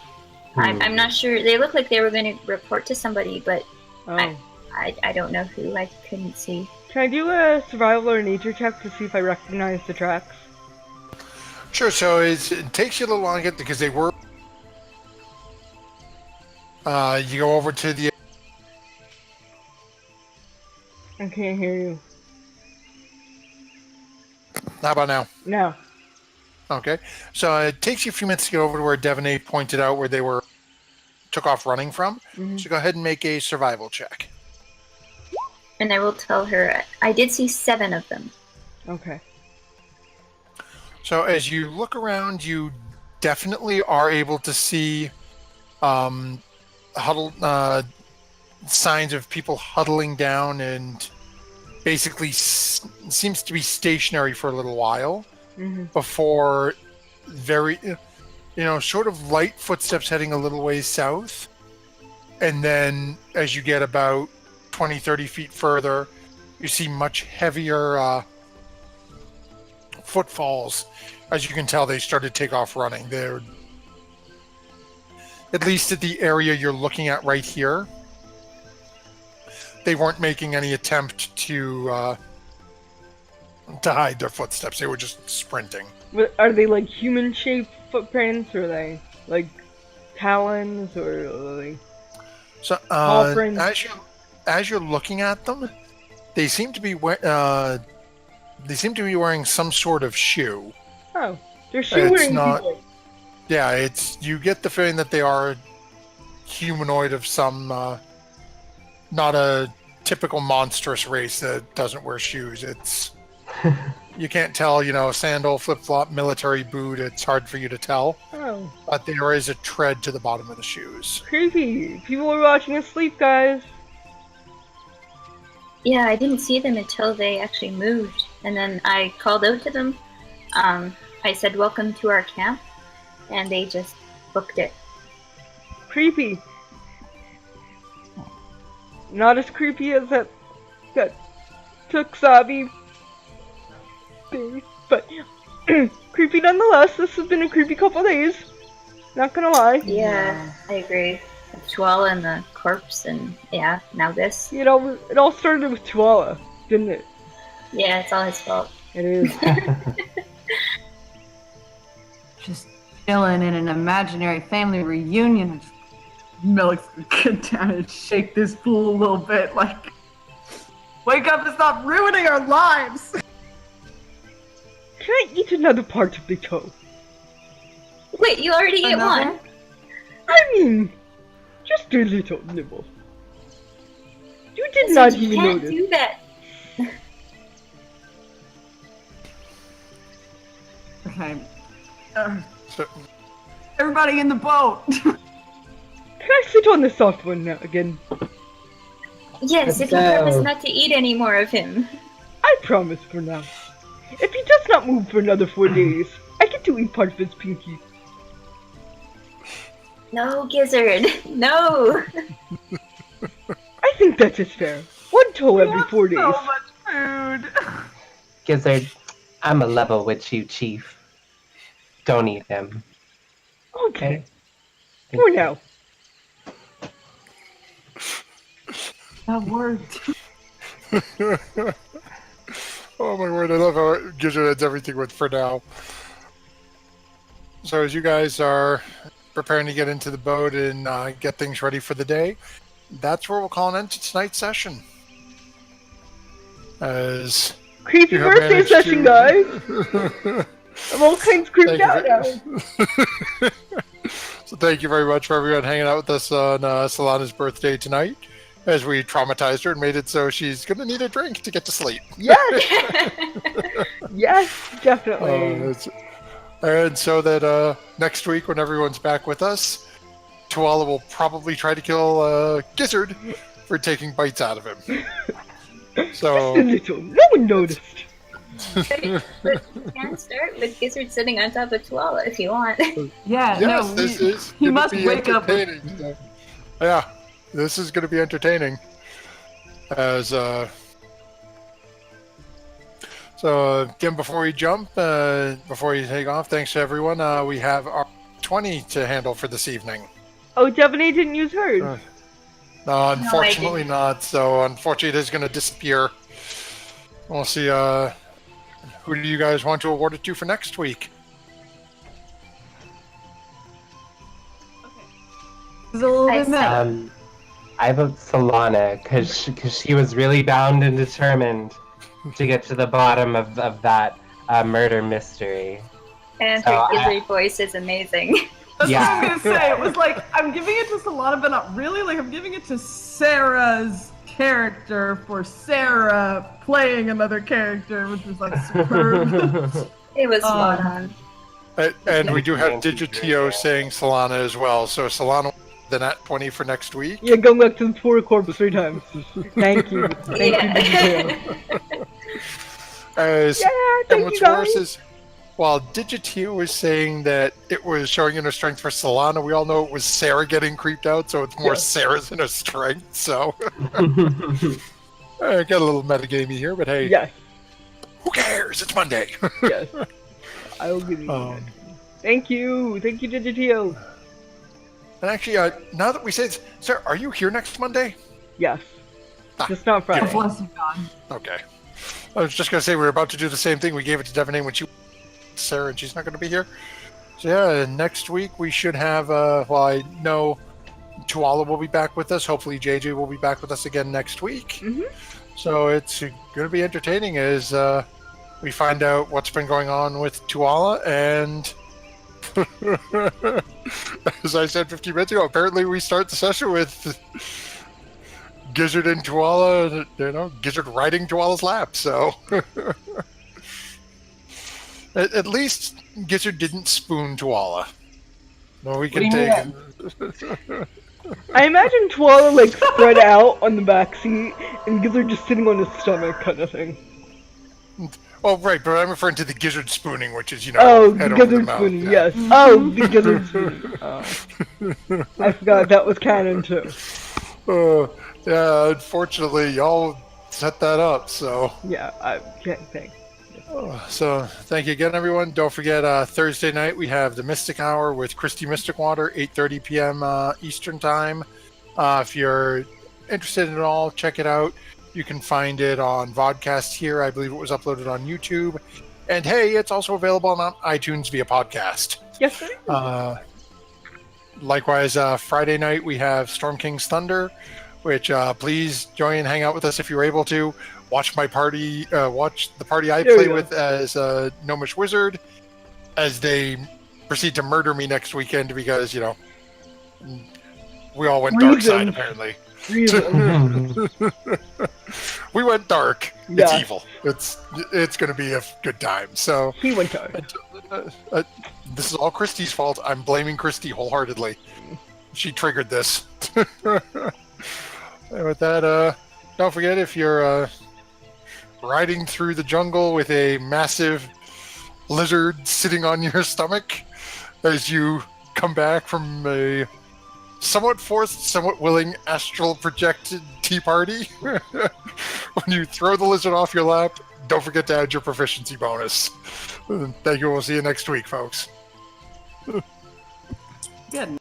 I'm not sure. They looked like they were going to report to somebody, but Oh. I don't know who. I couldn't see. Can I do a survival or nature check to see if I recognize the tracks? Sure, so it takes you a little longer because they were... you go over to the... I can't hear you. How about now? No. Okay. So it takes you a few minutes to get over to where Devonay pointed out where they took off running from. Mhm. So go ahead and make a survival check. And I will tell her I did see 7 of them. Okay. So as you look around, you definitely are able to see signs of people huddling down and basically seems to be stationary for a little while before very, sort of light footsteps heading a little ways south. And then as you get about 20, 30 feet further, you see much heavier footfalls. As you can tell, they started to take off running. They're, at least at the area you're looking at right here, they weren't making any attempt to hide their footsteps. They were just sprinting. Are they like human-shaped footprints, or are they like talons, or are they... So Paw prints? as you're looking at them, they seem to be wearing some sort of shoe. Oh, they're shoe-wearing people. Yeah, you get the feeling that they are humanoid of some, not a typical monstrous race that doesn't wear shoes. It's you can't tell, sandal, flip-flop, military boot. It's hard for you to tell. Oh, But there is a tread to the bottom of the shoes. creepy. People are watching us sleep, guys. Yeah, I didn't see them until they actually moved. And then I called out to them. I said, "Welcome to our camp." And they just booked it. Creepy. Not as creepy as that Tuxabi thing, but creepy nonetheless. This has been a creepy couple days. Not gonna lie. Yeah, I agree. The Chihuahua and the corpse, and yeah, now this. It all started with Chihuahua, didn't it? Yeah, it's all his fault. It is. Just chilling in an imaginary family reunion. Melik's gonna get down and shake this pool a little bit, like, wake up and stop ruining our lives! Can I eat another part of the toe? Wait, you already ate Another? one? I mean, just a little nibble. You did So not you even can't notice. do that. Okay. So, Everybody in the boat! Can I sit on the soft one now again? Yes, if you promise not to eat any more of him. I promise for now. If he does not move for another 4 days, I can get to eat part of his pinky. No, Gizzard. No. I think that is fair. One toe We every have 4 days. so much food. Gizzard, I'm a level with you, Chief. Don't eat him. Okay. Thank For you. now. That worked. Oh my word, I love how Gizzard ends everything with "for now." So as you guys are preparing to get into the boat and get things ready for the day, that's where we'll call an end to tonight's session. As Creepy you have birthday managed session, to- guys! I'm all kinds creeped out now. So thank you very much for everyone hanging out with us on Solana's birthday tonight, as we traumatized her and made it so she's going to need a drink to get to sleep. Yes! Yes, definitely. And so that next week, when everyone's back with us, Tuala will probably try to kill Gizzard for taking bites out of him. So Just a little. No one noticed. But you can start with Gizzard sitting on top of Tuala if you want. Yeah, yes, no, this is he gonna must be wake up with entertaining. So, yeah, this is going to be entertaining. As so again, before we jump, before you take off, thanks to everyone. We have our 20 to handle for this evening. Oh, Devaney didn't use hers. No, unfortunately not. So unfortunately, it is going to disappear. We'll see. Who do you guys want to award it to for next week? It's a little I bit meta. I vote Solana because she was really bound and determined to get to the bottom of that murder mystery. And So her I- Gizzard voice is amazing. That's Yeah. what I was gonna say. It was like I'm giving it to Solana, but not really. Like I'm giving it to Sarah's character for Sarah playing another character, which is like superb. It was spot on. And we do have Nancy Digitio Drew. saying Solana as well. So Solana, the nat 20 for next week. Yeah, going back to the Twitter corpse 3 times. Thank you. Thank you, Yeah. Digitale. As Yeah, and thank what's you guys. worse is, while Digitio was saying that it was showing inner strength for Solana, we all know it was Sarah getting creeped out, so it's more Yeah. Sarah's inner strength. So I got a little metagamey here, but hey, Yes, who cares? It's Monday. yes. I will give you that. Thank you. Thank you, Digitio. And actually, now that we say this, sir, are you here next Monday? Yes. Ah, Just not Friday. Bless you, God. Okay. I was just going to say we were about to do the same thing. We gave it to Devaney when she Sarah, and she's not going to be here. So yeah, next week we should have, well, I know Tuala will be back with us. Hopefully JJ will be back with us again next week. Mhm. So it's going to be entertaining as we find out what's been going on with Tuala. And as I said 15 minutes ago, apparently we start the session with Gizzard and Tuala, Gizzard riding Tuala's lap. So at least Gizzard didn't spoon Tuala. No, we can What do you take. I imagine Tuala like spread out on the back seat and Gizzard just sitting on his stomach kind of thing. Oh, right, but I'm referring to the Gizzard spooning, which is, Oh, head the over the Gizzard mouth. spooning, Yeah. yes. Oh, the Gizzard spooning. Oh. I forgot that was canon too. Yeah, unfortunately, y'all set that up, so. Yeah, I can't think. So, thank you again, everyone. Don't forget, Thursday night, we have the Mystic Hour with Christy Mystic Water, 8:30 p.m. Eastern Time. If you're interested in it all, check it out. You can find it on Vodcast here. I believe it was uploaded on YouTube. And hey, it's also available on iTunes via podcast. Yes, sir. Likewise, Friday night, we have Storm King's Thunder, which please join and hang out with us if you're able to. Watch my party, watch the party I There we play go. with as Gnomish Wizard, as they proceed to murder me next weekend because, we all went dark side, Reasons. apparently. Reason. We went dark. It's Yeah. evil. It's going to be a good time. So He went dark. this is all Christy's fault. I'm blaming Christy wholeheartedly. She triggered this. And with that, don't forget if you're riding through the jungle with a massive lizard sitting on your stomach as you come back from a somewhat forced, somewhat willing astral projected tea party. When you throw the lizard off your lap, don't forget to add your proficiency bonus. Thank you. We'll see you next week, folks. Good.